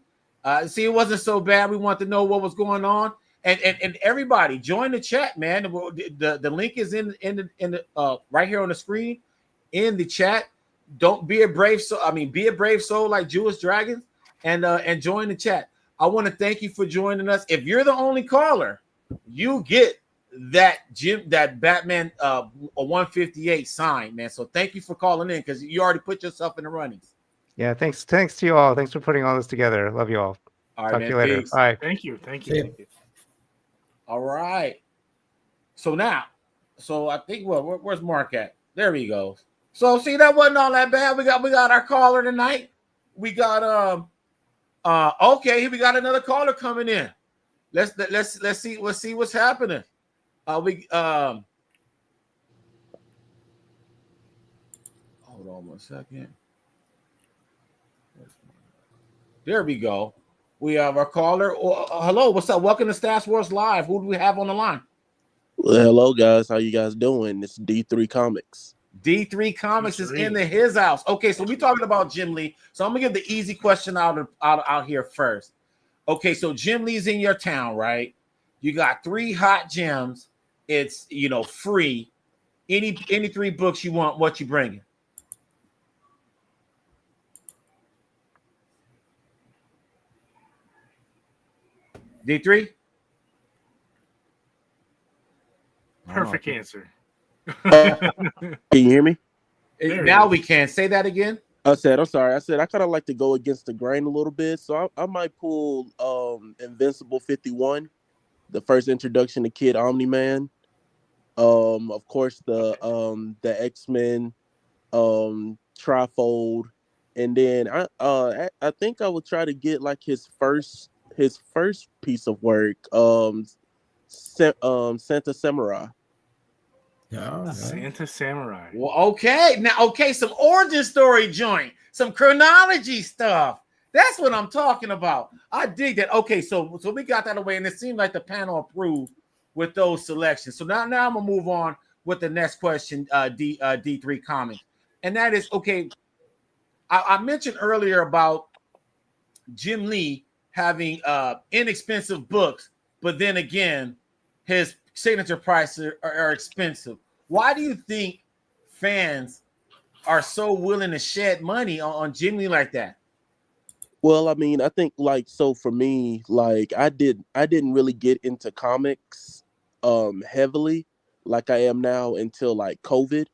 See, it wasn't so bad. We want to know what was going on, and everybody join the chat, man. The link is in the right here on the screen in the chat. Don't be a brave soul. Be a brave soul like Jewish Dragons, and join the chat. I want to thank you for joining us. If you're the only caller, you get that Batman 158 sign, man. So thank you for calling in because you already put yourself in the runnings. Yeah, thanks to you all. Thanks for putting all this together. Love you all. All right, Talk man, to you later. peace. Bye. Thank you. All right. So now, I think where's Mark at? There he goes. So see, that wasn't all that bad. We got our caller tonight. We got okay, we got another caller coming in. Let's see what's happening. Hold on 1 second. There we go. We have our caller. Hello, what's up? Welcome to Stats Wars Live. Who do we have on the line? Well, hello guys. How you guys doing? It's D3 Comics. D3 Comics is D3. in his house. Okay, so we're talking about Jim Lee. So I'm gonna give the easy question out here first. Okay, so Jim Lee's in your town, right? You got 3 hot gems. It's free. Any 3 books you want, what you bringing? D3? Perfect answer. Can you hear me? Now we can say that again. I'm sorry. I said I kind of like to go against the grain a little bit, so I might pull Invincible 51, the first introduction to Kid Omni-Man. Of course the X-Men trifold, and then I think I would try to get like his first piece of work, Santa Samurai. Yeah. Santa Samurai. Well, okay, some origin story joint, some chronology stuff. That's what I'm talking about. I dig that. Okay, so we got that away, and it seemed like the panel approved with those selections. So now I'm gonna move on with the next question, D3 Comics, and that is okay. I mentioned earlier about Jim Lee having inexpensive books, but then again, his signature prices are expensive. Why do you think fans are so willing to shed money on Jim Lee like that? Well, I mean, I think like so for me, like I didn't really get into comics heavily like I am now until like COVID.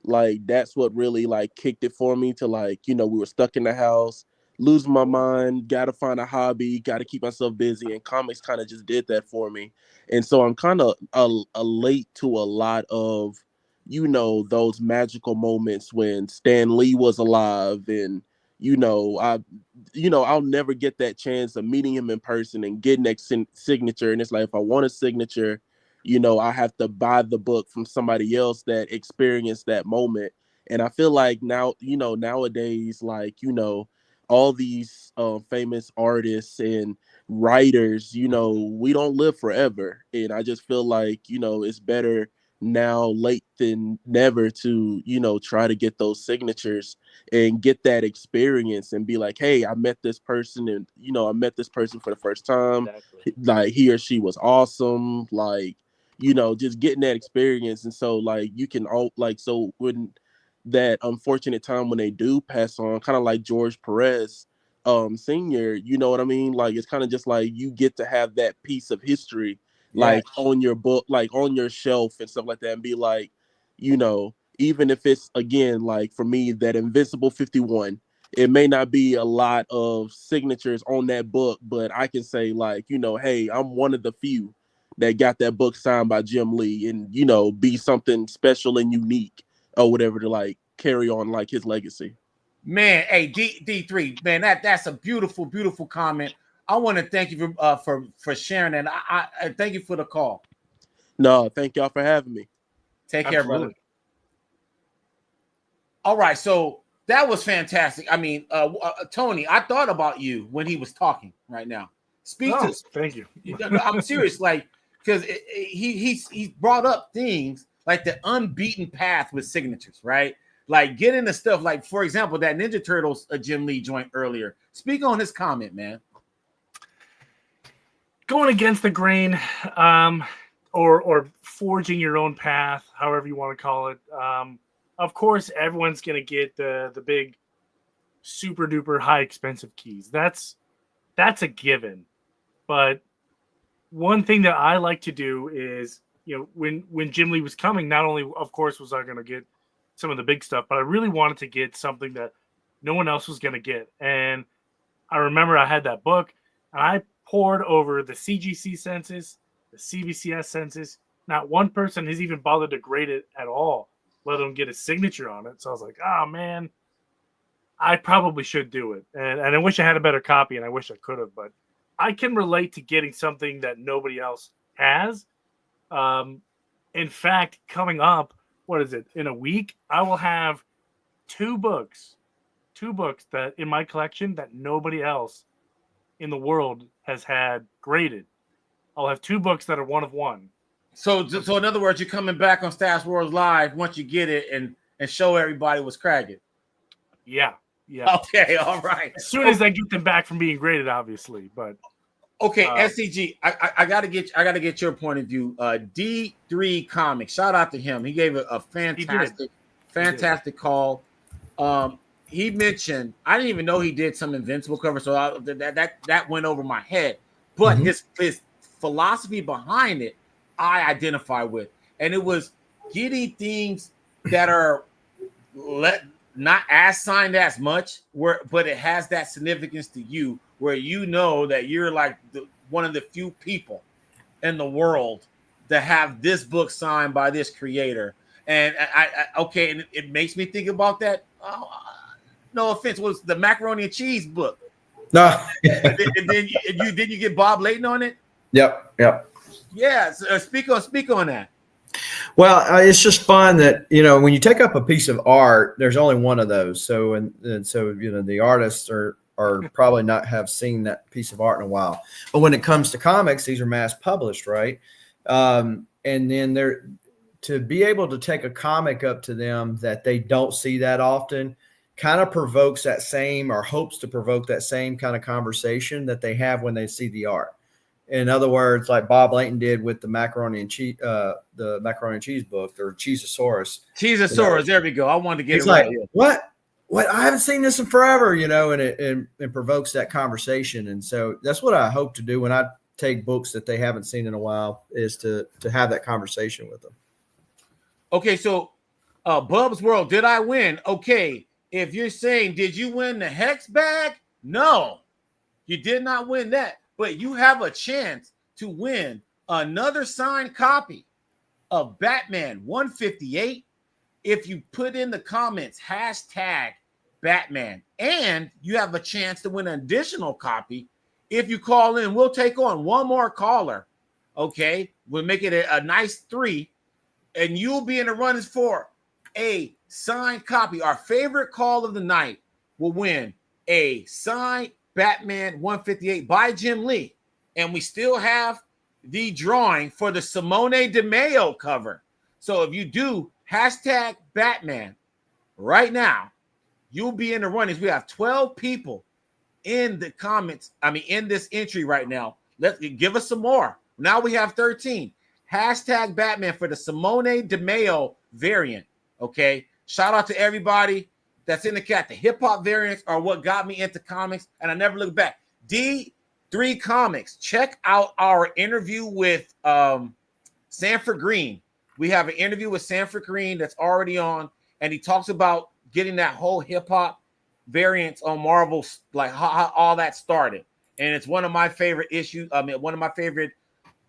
Like that's what really like kicked it for me to like, we were stuck in the house, losing my mind, gotta find a hobby, gotta keep myself busy, and comics kind of just did that for me. And so I'm kind of a late to a lot of, those magical moments when Stan Lee was alive, and I'll never get that chance of meeting him in person and getting that signature. And it's like, if I want a signature, I have to buy the book from somebody else that experienced that moment. And I feel like now, nowadays, like, all these famous artists and writers, we don't live forever. And I just feel like, it's better now late than never to, try to get those signatures and get that experience and be like, hey, I met this person, and, I met this person for the first time. Exactly. Like he or she was awesome. Like, just getting that experience. And so like you can all like, so when that unfortunate time when they do pass on, kind of like George Perez senior, you know what I mean? Like it's kind of just like you get to have that piece of history like on your book, like on your shelf and stuff like that, and be like, even if it's again like for me that Invincible 51, it may not be a lot of signatures on that book, but I can say like, hey, I'm one of the few that got that book signed by Jim Lee, and be something special and unique or whatever to like carry on like his legacy. Man, hey, D3, man, that's a beautiful, beautiful comment. I want to thank you for sharing that. I thank you for the call. No, thank y'all for having me. Take care, brother. All right, so that was fantastic. I mean, Tony, I thought about you when he was talking right now. Thank you. I'm serious, like, because he brought up things like the unbeaten path with signatures, right? Like get into stuff like, for example, that Ninja Turtles Jim Lee joint earlier. Speak on his comment, man. Going against the grain, or forging your own path, however you want to call it. Of course, everyone's gonna get the big, super duper high expensive keys. That's a given. But one thing that I like to do is, when Jim Lee was coming, not only, of course, was I gonna get some of the big stuff, but I really wanted to get something that no one else was going to get. And I remember I had that book, and I poured over the CGC census, the CBCS census. Not one person has even bothered to grade it at all, let alone get a signature on it. So I was like, oh, man, I probably should do it. And I wish I had a better copy, and I wish I could have. But I can relate to getting something that nobody else has. In fact, coming up, what is it? In a week, I will have two books that in my collection that nobody else in the world has had graded. I'll have 2 books that are one of one. So in other words, you're coming back on Stats Wars Live once you get it and and show everybody what's cracking. Yeah. Yeah. Okay, all right. As soon as I get them back from being graded, obviously. But okay, SCG, I gotta get your point of view. D3 Comics, shout out to him. He gave a fantastic call. He mentioned, I didn't even know he did some Invincible cover, so that went over my head. But his philosophy behind it, I identify with, and it was getting things that are not as signed as much, but it has that significance to you, where you know that you're like one of the few people in the world that have this book signed by this creator. And and it makes me think about that. No offense, was the macaroni and cheese book? No. and then you get Bob Layton on it? Yep. Yeah. So, speak on that. Well, it's just fun that, when you take up a piece of art, there's only one of those. So, and so, the artists are probably not have seen that piece of art in a while. But when it comes to comics, these are mass published, right? And then to be able to take a comic up to them that they don't see that often kind of provokes that same, or hopes to provoke that same kind of conversation that they have when they see the art. In other words, like Bob Layton did with the macaroni and cheese book, or Cheezosaurus. Cheezosaurus, there we go. I wanted to get He's it like, right. What? I haven't seen this in forever, and it provokes that conversation. And so that's what I hope to do when I take books that they haven't seen in a while, is to have that conversation with them. Okay, so Bub's World, did I win? Okay, if you're saying, did you win the Hex bag? No, you did not win that. But you have a chance to win another signed copy of Batman 158 if you put in the comments #Batman. And you have a chance to win an additional copy if you call in. We'll take on one more caller. Okay, we'll make it a nice 3. And you'll be in the runnings for a signed copy. Our favorite call of the night will win a signed Batman 158 by Jim Lee. And we still have the drawing for the Simone DeMeo cover. So if you do #Batman right now, you'll be in the runnings. We have 12 people in the comments. In this entry right now. Let's give us some more. Now we have 13. #Batman for the Simone DeMeo variant. Okay. Shout out to everybody that's in the chat. The hip hop variants are what got me into comics, and I never look back. D3 Comics. Check out our interview with Sanford Green. We have an interview with Sanford Green that's already on, and he talks about getting that whole hip hop variants on Marvel, like how all that started. And it's one of my favorite issues. One of my favorite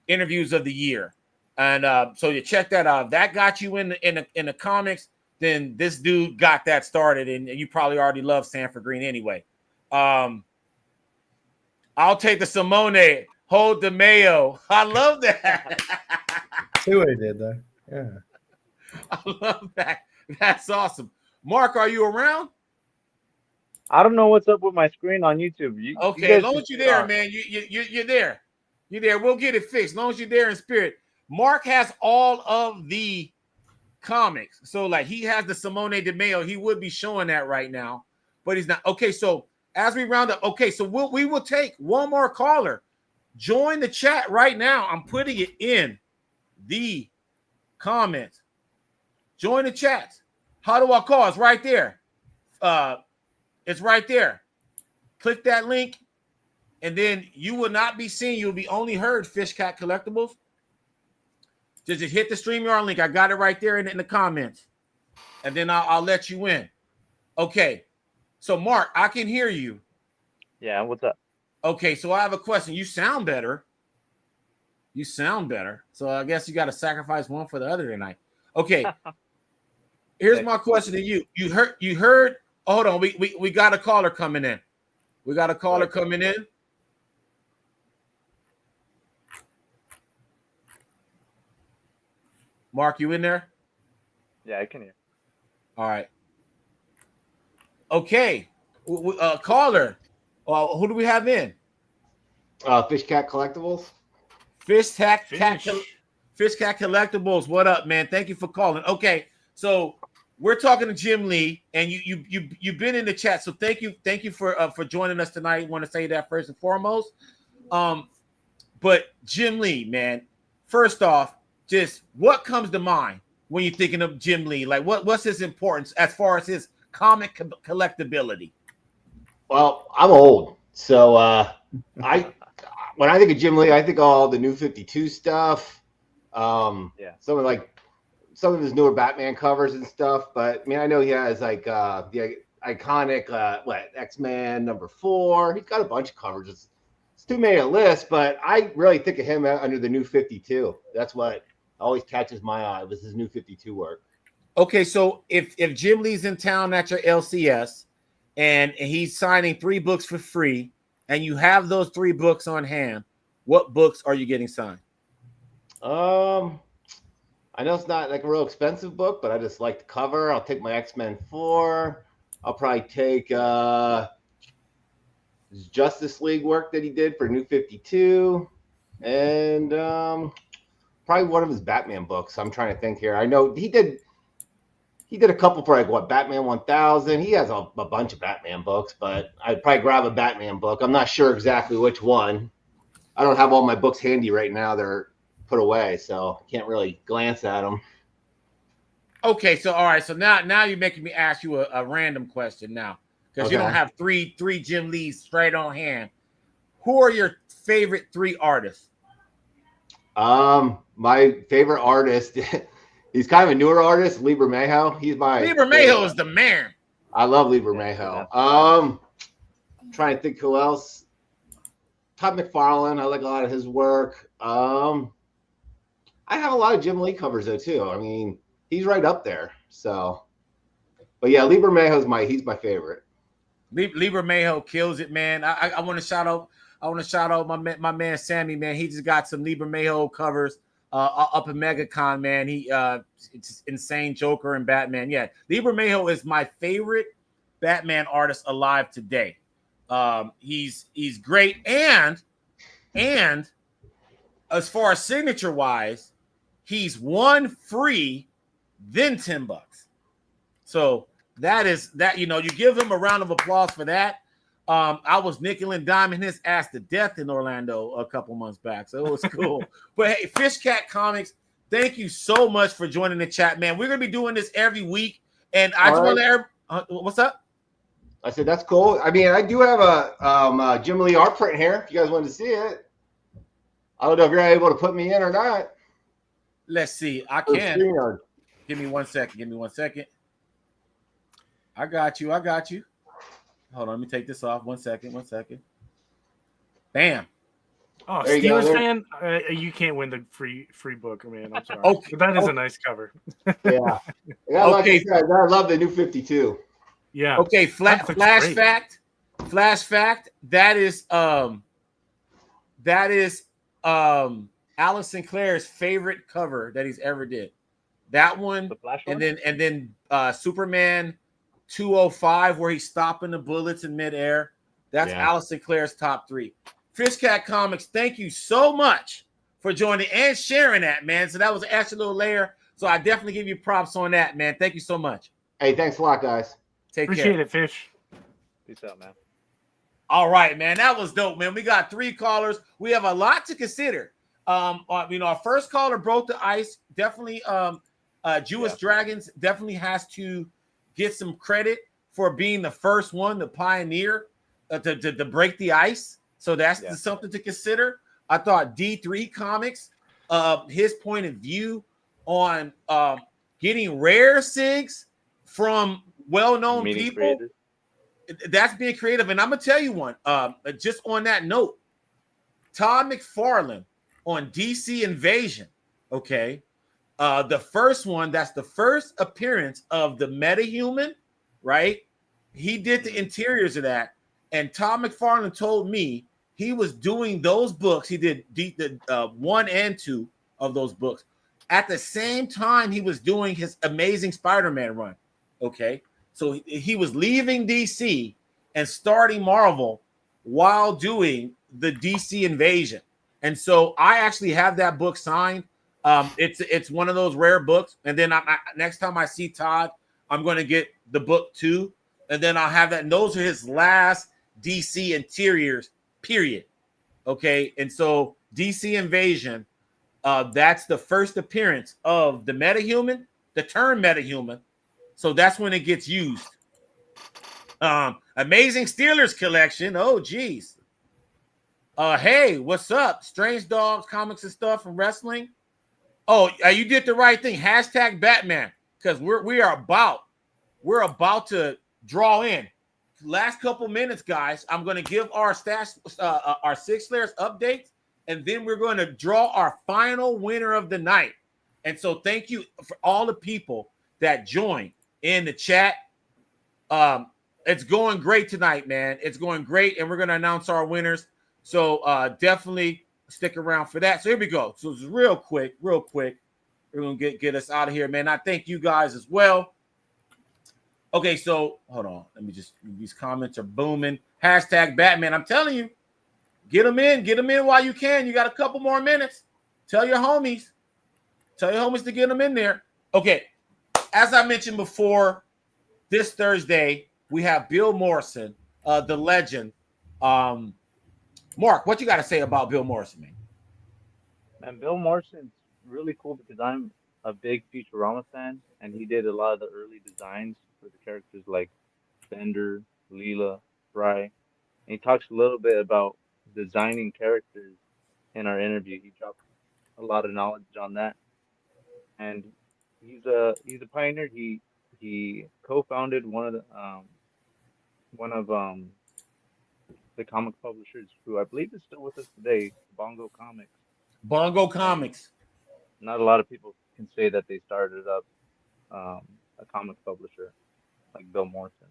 interviews of the year. And so you check that out. If that got you in the comics, then this dude got that started, and you probably already love Sanford Green anyway. I'll take the Simone. Hold the Mayo. I love that. See what he did there. Yeah. I love that. That's awesome. Mark, are you around? I don't know what's up with my screen on YouTube. Okay, as long as you're there, man, you're there. You're there. We'll get it fixed. As long as you're there in spirit. Mark has all of the comics. So, like, he has the Simone DeMeo. He would be showing that right now, but he's not. Okay, so as we round up, okay, so we will take one more caller. Join the chat right now. I'm putting it in the comments. Join the chat. How do I call? It's right there. It's right there. Click that link, and then you will not be seen. You'll be only heard. Fish Cat Collectibles. Just hit the StreamYard link. I got it right there in the comments, and then I'll let you in. Okay. So Mark, I can hear you. Yeah. What's up? Okay. So I have a question. You sound better. So I guess you got to sacrifice one for the other tonight. Okay. Here's my question to you. You heard. Hold on. We got a caller coming in. Mark, you in there? Yeah, I can hear. All right. Okay. Caller. Who do we have in? Fish Cat Collectibles. Fish Cat Collectibles. What up, man? Thank you for calling. Okay. So we're talking to Jim Lee, and you've been in the chat, so thank you for joining us tonight. Want to say that first and foremost. But Jim Lee, man, first off, just what comes to mind when you're thinking of Jim Lee? Like, what's his importance as far as his comic collectability? Well, I'm old, so when I think of Jim Lee, I think all the New 52 stuff. Some of his newer Batman covers and stuff. But I mean, I know he has like the iconic X-Men #4. He's got a bunch of covers. It's too many to list, but I really think of him under the New 52. That's what always catches my eye, was his New 52 work. Okay, so if Jim Lee's in town at your LCS and he's signing 3 books for free, and you have those 3 books on hand, what books are you getting signed? I know it's not like a real expensive book, but I just like the cover. I'll take my X-Men 4. I'll probably take his Justice League work that he did for New 52, and probably one of his Batman books. I'm trying to think here. I know he did a couple for Batman 1000. He has a bunch of Batman books, but I'd probably grab a Batman book. I'm not sure exactly which one. I don't have all my books handy right now. They're put away, so I can't really glance at them. Okay, so all right, so now you're making me ask you a random question now, because you don't have three Jim Lees straight on hand. Who are your favorite 3 artists? My favorite artist, he's kind of a newer artist, Lee Bermejo. He's my Bermejo is the man. I love Lee Bermejo. Trying to think who else. Todd McFarlane, I like a lot of his work. I have a lot of Jim Lee covers though too. I mean, he's right up there. So, but yeah, Lee Bermejo's he's my favorite. Lee Bermejo kills it, man. I want to shout out. My man Sammy, man. He just got some Lee Bermejo covers up in MegaCon, man. It's insane Joker and Batman. Yeah, Lee Bermejo is my favorite Batman artist alive today. He's great, and as far as signature wise, he's 1 free, then $10. So that is that. You give him a round of applause for that. I was nickel and diming his ass to death in Orlando a couple months back, so it was cool. But hey, Fish Cat Comics, thank you so much for joining the chat, man. We're gonna be doing this every week, and I just want to what's up? I said that's cool. I mean, I do have a Jim Lee art print here. If you guys wanted to see it, I don't know if you're able to put me in or not. Let's see. I can. Give me 1 second. I got you. Hold on. Let me take this off. 1 second. Bam. Oh, Steelers fan, you can't win the free book, man. I'm sorry. Okay. But that is a nice cover. Yeah. Like I said, I love the New 52. Yeah. Okay. Flash fact. That is Alan Sinclair's favorite cover that he's ever did. That one, and then Superman 205, where he's stopping the bullets in midair. That's Alan Sinclair's top 3. Fish Cat Comics, thank you so much for joining and sharing that, man. So that was an extra little layer. So I definitely give you props on that, man. Thank you so much. Hey, thanks a lot, guys. Appreciate it, Fish. Peace out, man. All right, man. That was dope, man. We got 3 callers. We have a lot to consider. Our first caller broke the ice. Definitely, Jewish Dragons definitely has to get some credit for being the first one, the pioneer, to break the ice. So that's something to consider. I thought D3 Comics, his point of view on getting rare SIGs from well-known people, that's being creative. And I'm gonna tell you one. Just on that note, Todd McFarlane on DC Invasion. Okay, the first one. That's the first appearance of the metahuman, right? He did the interiors of that, and Todd McFarlane told me he was doing those books. He did the 1 and 2 of those books at the same time he was doing his Amazing Spider-Man run. Okay, so he was leaving DC and starting Marvel while doing the DC Invasion. And so I actually have that book signed. It's one of those rare books. And then next time I see Todd, I'm going to get the book too. And then I'll have that. And those are his last DC interiors, period. Okay. And so DC Invasion, that's the first appearance of the metahuman, the term metahuman. So that's when it gets used. Amazing Steelers collection. Oh, geez. Hey, what's up? Strange Dogs, comics and stuff and wrestling. Oh, you did the right thing. Hashtag Batman, because we're about to draw in. Last couple minutes, guys. I'm going to give our our Sig Slayers updates, and then we're going to draw our final winner of the night. And so, thank you for all the people that joined in the chat. It's going great tonight, man. It's going great, and we're going to announce our winners. So definitely stick around for that. So here we go. So it's real quick. We're going to get us out of here, man. I thank you guys as well. Okay, so hold on. Let me just, these comments are booming. Hashtag Batman. I'm telling you, get them in while you can. You got a couple more minutes. Tell your homies to get them in there. Okay, as I mentioned before, this Thursday, we have Bill Morrison, the legend. Mark, what you got to say about Bill Morrison, man? Man, Bill Morrison's really cool because I'm a big Futurama fan, and he did a lot of the early designs for the characters like Bender, Leela, Fry. And he talks a little bit about designing characters in our interview. He dropped a lot of knowledge on that, and he's a pioneer. He co-founded one of the comic publishers who I believe is still with us today, Bongo Comics. Bongo Comics. Not a lot of people can say that they started up a comic publisher like Bill Morrison.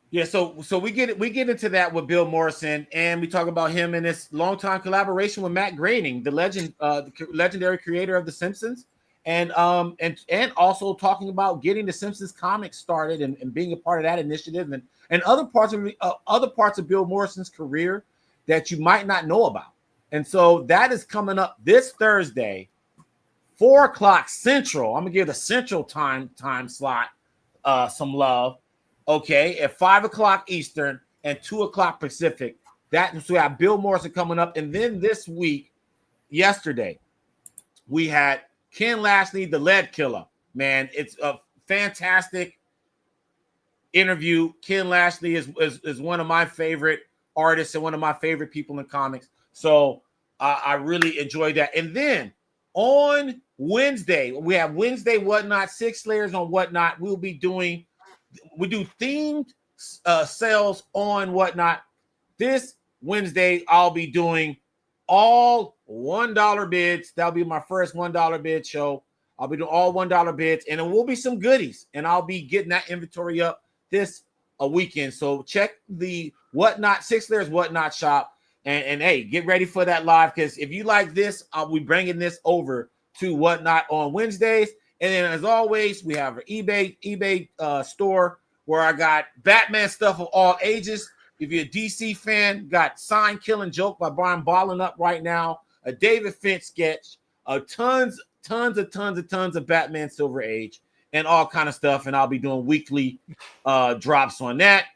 Yeah, so we get into that with Bill Morrison, and we talk about him and his longtime collaboration with Matt Groening, the legendary creator of The Simpsons, and also talking about getting The Simpsons comics started and being a part of that initiative and other parts of Bill Morrison's career that you might not know about. And so that is coming up this Thursday, 4:00 Central. I'm gonna give the Central time slot some love. Okay, at 5:00 Eastern and 2:00 Pacific. So we have Bill Morrison coming up, and then this week, yesterday, we had Ken Lashley, the Lead Killer. Man, it's a fantastic interview. Ken Lashley is one of my favorite artists and one of my favorite people in comics. So I really enjoyed that. And then on Wednesday, we have Wednesday Whatnot, Sig Slayers on Whatnot. We do themed sales on Whatnot. This Wednesday, I'll be doing all $1 bids. That'll be my first $1 bid show. I'll be doing all $1 bids, and there will be some goodies, and I'll be getting that inventory up this weekend. So check the Whatnot, Sig Slayers Whatnot shop, and hey, get ready for that live, because if you like this, I'll be bringing this over to Whatnot on Wednesdays. And then, as always, we have our eBay store where I got Batman stuff of all ages. If you're a DC fan, got Sign Killing Joke by Brian Balling up right now, a David Finch sketch, tons of Batman Silver Age, and all kind of stuff. And I'll be doing weekly drops on that.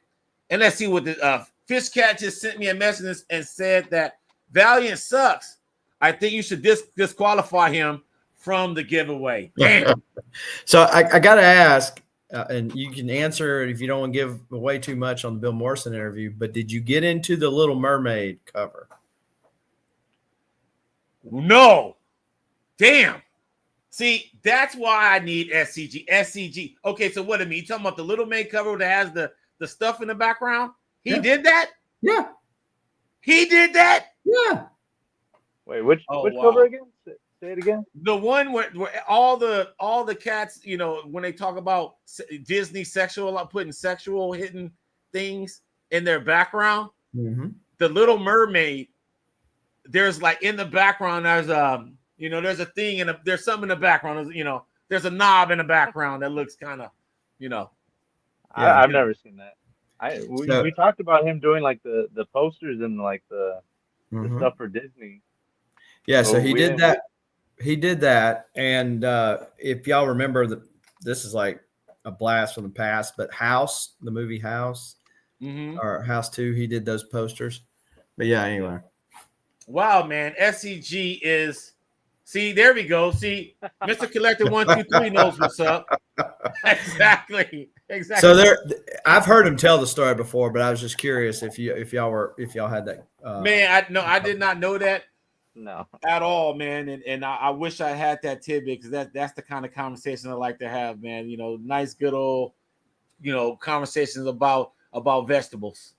And let's see what the Fish Cat just sent me a message and said that Valiant sucks. I think you should disqualify him from the giveaway. Damn. So I got to ask, and you can answer if you don't want to give away too much on the Bill Morrison interview, but did you get into the Little Mermaid cover? No. Damn. See, that's why I need SCG. SCG. Okay, so what do you mean? You talking about the Little Mermaid cover that has the stuff in the background? He did that? Yeah. He did that? Yeah. Wait, which cover again? Say it again. The one where all the cats, you know, when they talk about Disney sexual, putting sexual hidden things in their background. Mm-hmm. The Little Mermaid, there's like in the background, there's there's a thing and there's something in the background. There's a knob in the background that looks kind of, I've never seen that. We talked about him doing like the posters and like the stuff for Disney. Yeah, so he did that. He did that, and if y'all remember, this is like a blast from the past. But House, the movie House, Mm-hmm. or House 2, he did those posters. But yeah, anyway. Wow, man. SCG is. See, there we go. See, Mr. Collector 123 knows what's up. Exactly. So I've heard him tell the story before, but I was just curious if y'all had that. Man, I did not know that No. at all, man. And I wish I had that tidbit, because that's the kind of conversation I like to have, man. You know, nice, good old, you know, conversations about vegetables.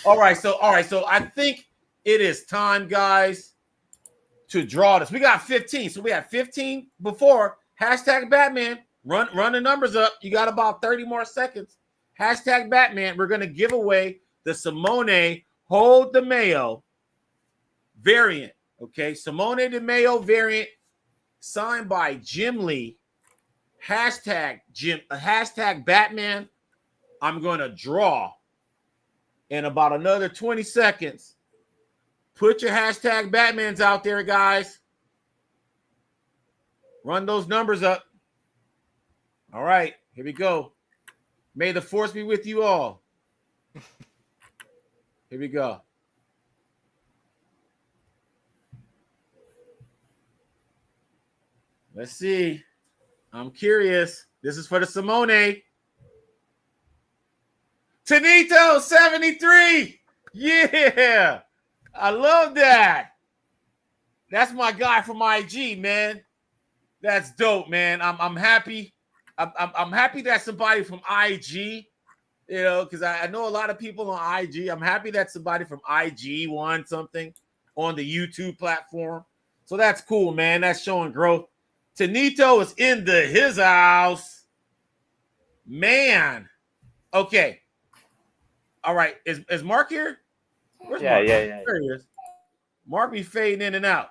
All right, so I think it is time, guys, to draw this. We got 15. So we had 15 before. Hashtag Batman. Run the numbers up. You got about 30 more seconds. Hashtag Batman. We're going to give away the Simone Hold the Mayo variant. Okay, Simone de Mayo variant signed by Jim Lee. Hashtag Batman. I'm going to draw in about another 20 seconds. Put your hashtag Batmans out there, guys. Run those numbers up. All right, here we go. May the force be with you all. Here we go. Let's see. I'm curious. This is for the Simone. Tanito 73. Yeah. I love that. That's my guy from IG, man. That's dope, man. I'm happy. I'm happy that somebody from IG, you know, because I know a lot of people on IG. I'm happy that somebody from IG won something on the YouTube platform. So that's cool, man. That's showing growth. Tanito is in his house. Man. Okay. All right. Is Mark here? Where's Yeah, Mark? yeah. There he is. Mark be fading in and out.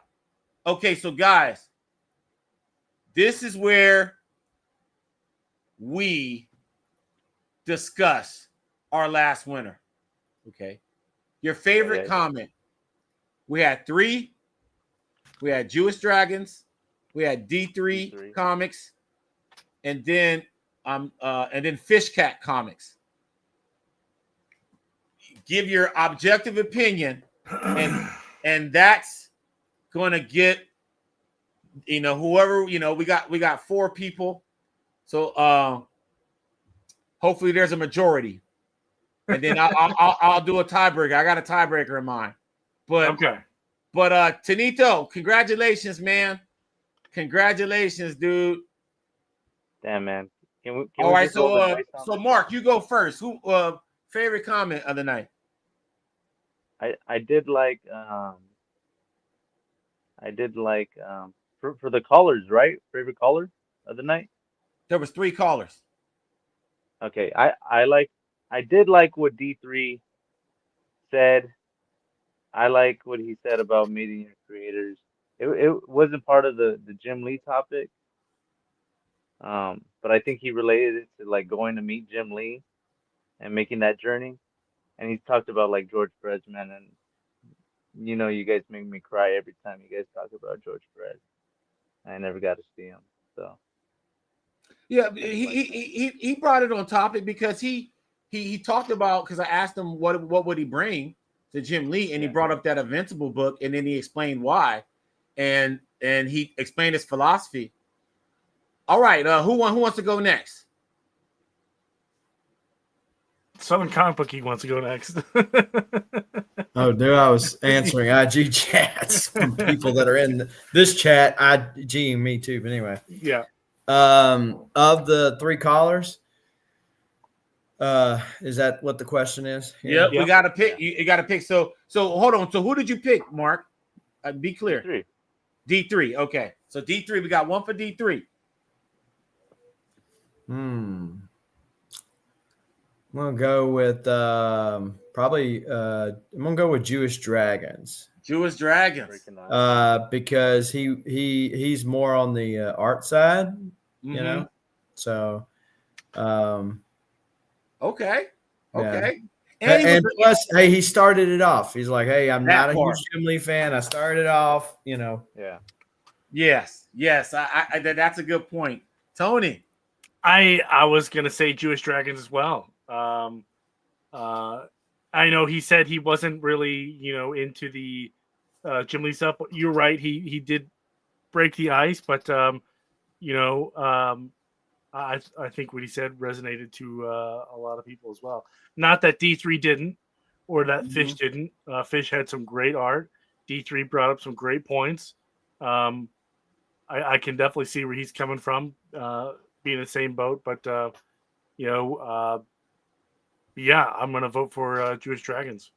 Okay, so guys, this is where we discuss our last winner. Okay. Your favorite comment. We had 3. We had Jewish Dragons. We had D3 Comics. And then Fish Cat Comics. Give your objective opinion, and that's going to get, you know, whoever, you know, we got 4 people, so hopefully there's a majority, and then I'll do a tiebreaker. I got a tiebreaker in mind, but okay. But Tanito, congratulations, man! Congratulations, dude. Damn, man. Can All we right, just roll the dice on so this? Mark, you go first. Who favorite comment of the night? I did like for the callers, right? Favorite caller of the night. There was 3 callers. Okay, I did like what D3 said. I like what he said about meeting your creators. It wasn't part of the Jim Lee topic. But I think he related it to like going to meet Jim Lee and making that journey. And he talked about like George Perez, man, and you know, you guys make me cry every time you guys talk about George Perez. I never got to see him, so. Yeah, he brought it on topic because he talked about, because I asked him what would he bring to Jim Lee, and he brought up that Invincible book, and then he explained why, and he explained his philosophy. All right, who wants to go next? Southern Comic Book, he wants to go next. Oh, dude, I was answering IG chats from people that are in this chat. IG and me too, but anyway. Yeah. Of the 3 callers, is that what the question is? Yeah, we got to pick. You got to pick. So hold on. So who did you pick, Mark? Be clear. D3. Okay. So D3, we got 1 for D3. I'm gonna go with probably. I'm gonna go with Jewish Dragons. Jewish Dragons. Because he's more on the art side, you know. So, okay. Yeah. And plus, hey, he started it off. He's like, hey, I'm not a huge Jim Lee fan. I started off, you know. Yeah. Yes. I that's a good point. Tony. I was gonna say Jewish Dragons as well. I know he said he wasn't really, into the Jim Lee stuff. But you're right. He did break the ice, but I think what he said resonated to a lot of people as well. Not that D3 didn't, or that Fish didn't. Fish had some great art. D3 brought up some great points. I can definitely see where he's coming from, being in the same boat. But yeah, I'm gonna vote for Jewish Dragons.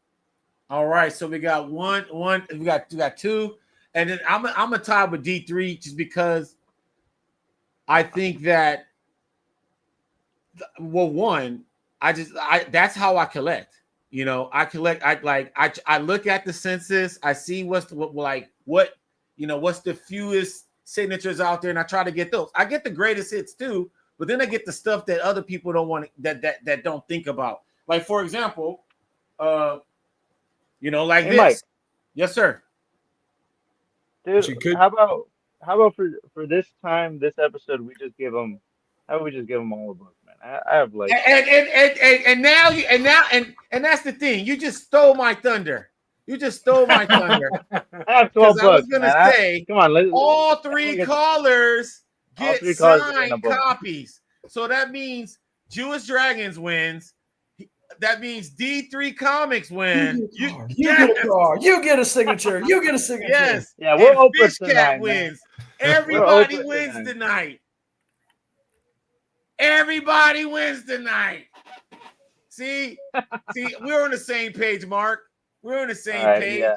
All right, so we got one. We got two, and then I'm a tie with D3 just because I think that. Well, one, that's how I collect. I collect. I look at the census. I see what's the fewest signatures out there, and I try to get those. I get the greatest hits too, but then I get the stuff that other people don't want that don't think about. Like for example, like Hey, this. Mike. Yes, sir. Dude, You could- how about for this time, this episode, we just give them. How about we just give them all a book, man? I have like. And that's the thing. You just stole my thunder. You just stole my thunder. I have 12 Because I was books. gonna Man. say, Come on, all three callers all get three callers get signed a book. copies. So that means Jewish Dragons wins. That means D3 Comics wins. You get a card. You get a signature. You get a signature. Yes. Yeah, we're And open Fish tonight, Cat man. wins. Everybody open wins tonight. tonight. Everybody wins tonight. See, we're on the same page, Mark. We're on the same All right, page. yeah.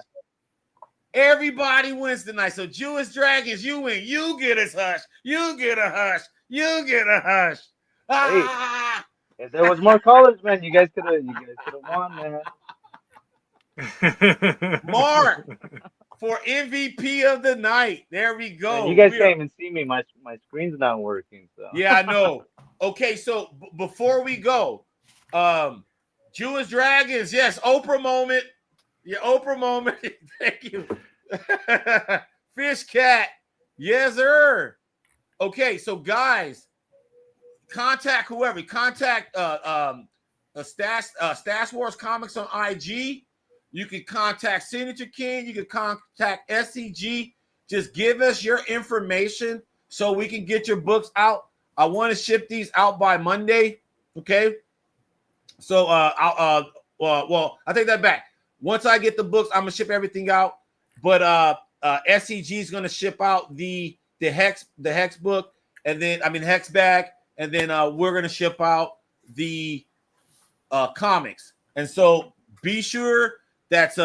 Everybody wins tonight. So Jewish Dragons, you win. You get a hush. You get a hush. You get a hush. Ah! If there was more callers, man, you guys could have won, man. Mark for MVP of the night. There we go. Man, you guys can't even see me. My screen's not working. So Yeah, I know. Okay, so before we go, Jewish Dragons, yes, Oprah moment. Yeah, Oprah moment. Thank you. Fish Cat, yes, sir. Okay, so guys, contact whoever. Contact Stash Wars Comics on IG. You can contact Signature King. You can contact SCG. Just give us your information so we can get your books out. I want to ship these out by Monday. Okay. So I take that back. Once I get the books, I'm gonna ship everything out. But SCG is gonna ship out the hex book, and then hex bag, and then we're gonna ship out the comics. And so be sure that's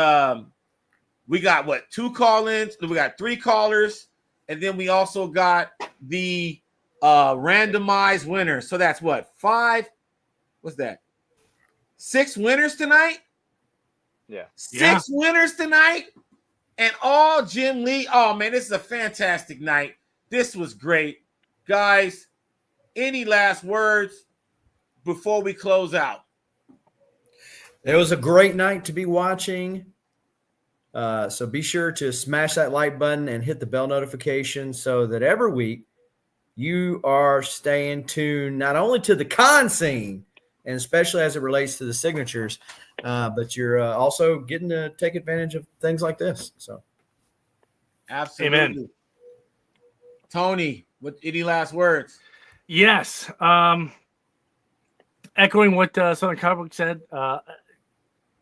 we got two call-ins, we got 3 callers, and then we also got the randomized winners. So that's 5. What's that? 6 winners tonight. yeah. 6 winners tonight, and all Jim Lee. Oh man, this is a fantastic night. This was great, guys. Any last words before we close out? It was a great night to be watching. So be sure to smash that like button and hit the bell notification so that every week you are staying tuned not only to the con scene, and especially as it relates to the signatures, but you're also getting to take advantage of things like this. So, Absolutely. Amen. Tony, any last words? Yes. Echoing what Southern Comic Book said,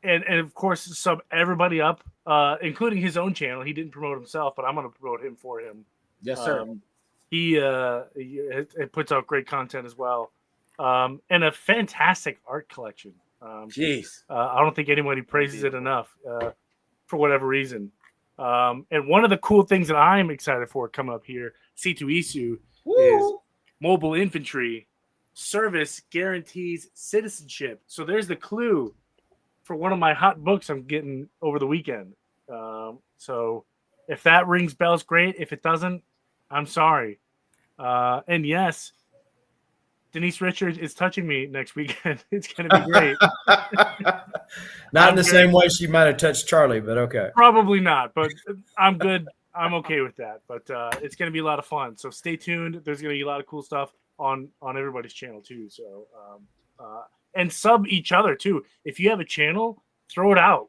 and of course sub everybody up, including his own channel. He didn't promote himself, but I'm going to promote him for him. Yes, sir. He puts out great content as well, and a fantastic art collection. Jeez. I don't think anybody praises it enough for whatever reason. And one of the cool things that I'm excited for coming up here, C2 Isu, is mobile infantry service guarantees citizenship. So there's the clue for one of my hot books I'm getting over the weekend. So if that rings bells, great. If it doesn't, I'm sorry. And yes, Denise Richards is touching me next weekend. It's going to be great. not in the same way she might have touched Charlie, but okay. Probably not, but I'm good. I'm okay with that. But it's going to be a lot of fun. So stay tuned. There's going to be a lot of cool stuff. on everybody's channel too. So and sub each other too. If you have a channel, throw it out.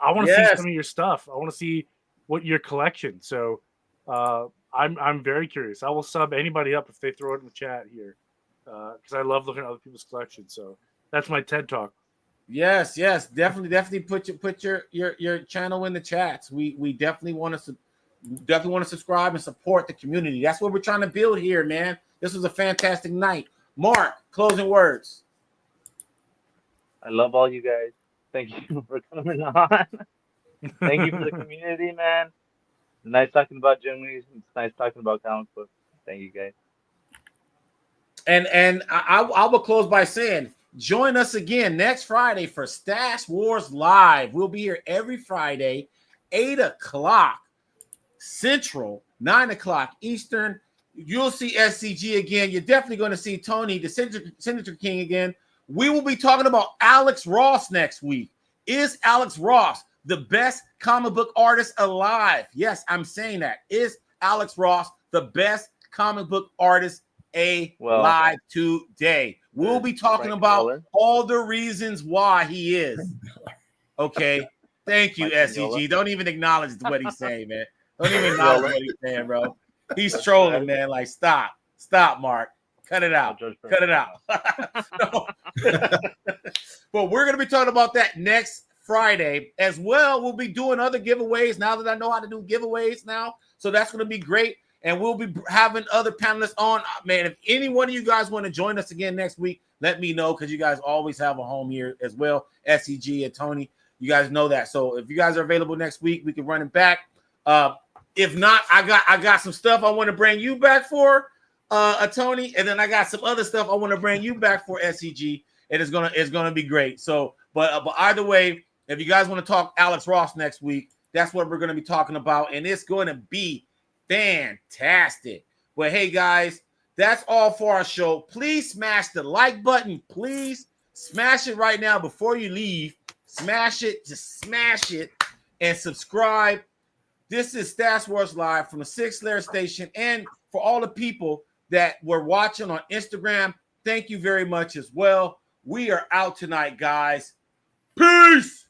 I want to see Yes. some of your stuff. I want to see what your collection. So I'm very curious. I will sub anybody up if they throw it in the chat here, because I love looking at other people's collections. So that's my TED talk. Yes, definitely put your channel in the chats. We definitely want to subscribe and support the community. That's what we're trying to build here, man. This was a fantastic night. Mark, closing words. I love all you guys. Thank you for coming on. Thank you for the community, man. Nice talking about Jim Lee. It's nice talking about comic books. Thank you, guys. And I will close by saying, join us again next Friday for Stash Wars Live. We'll be here every Friday, 8 o'clock Central, 9 o'clock Eastern. You'll see SCG again. You're definitely going to see Tony, the Senator King, again. We will be talking about Alex Ross next week. Is Alex Ross the best comic book artist alive? Yes, I'm saying that. Is Alex Ross the best comic book artist alive today? We'll be talking about all the reasons why he is. Okay. Thank you, SCG. Don't even acknowledge what he's saying, man. Don't even acknowledge what he's saying, bro. He's trolling, man. Like, stop, Mark. Cut it out. Cut it out. But we're going to be talking about that next Friday as well. We'll be doing other giveaways now that I know how to do giveaways now. So that's going to be great. And we'll be having other panelists on. Man, if any one of you guys want to join us again next week, let me know, because you guys always have a home here as well. SCG and Tony, you guys know that. So if you guys are available next week, we can run it back. If not, I got some stuff I want to bring you back for, Tony, and then I got some other stuff I want to bring you back for, SCG, and it's gonna be great. So, but either way, if you guys want to talk Alex Ross next week, that's what we're gonna be talking about, and it's going to be fantastic. But hey, guys, that's all for our show. Please smash the like button. Please smash it right now before you leave. Smash it, just smash it, and subscribe. This is Stash Wars Live from the Sig Slayers Station. And for all the people that were watching on Instagram, thank you very much as well. We are out tonight, guys. Peace.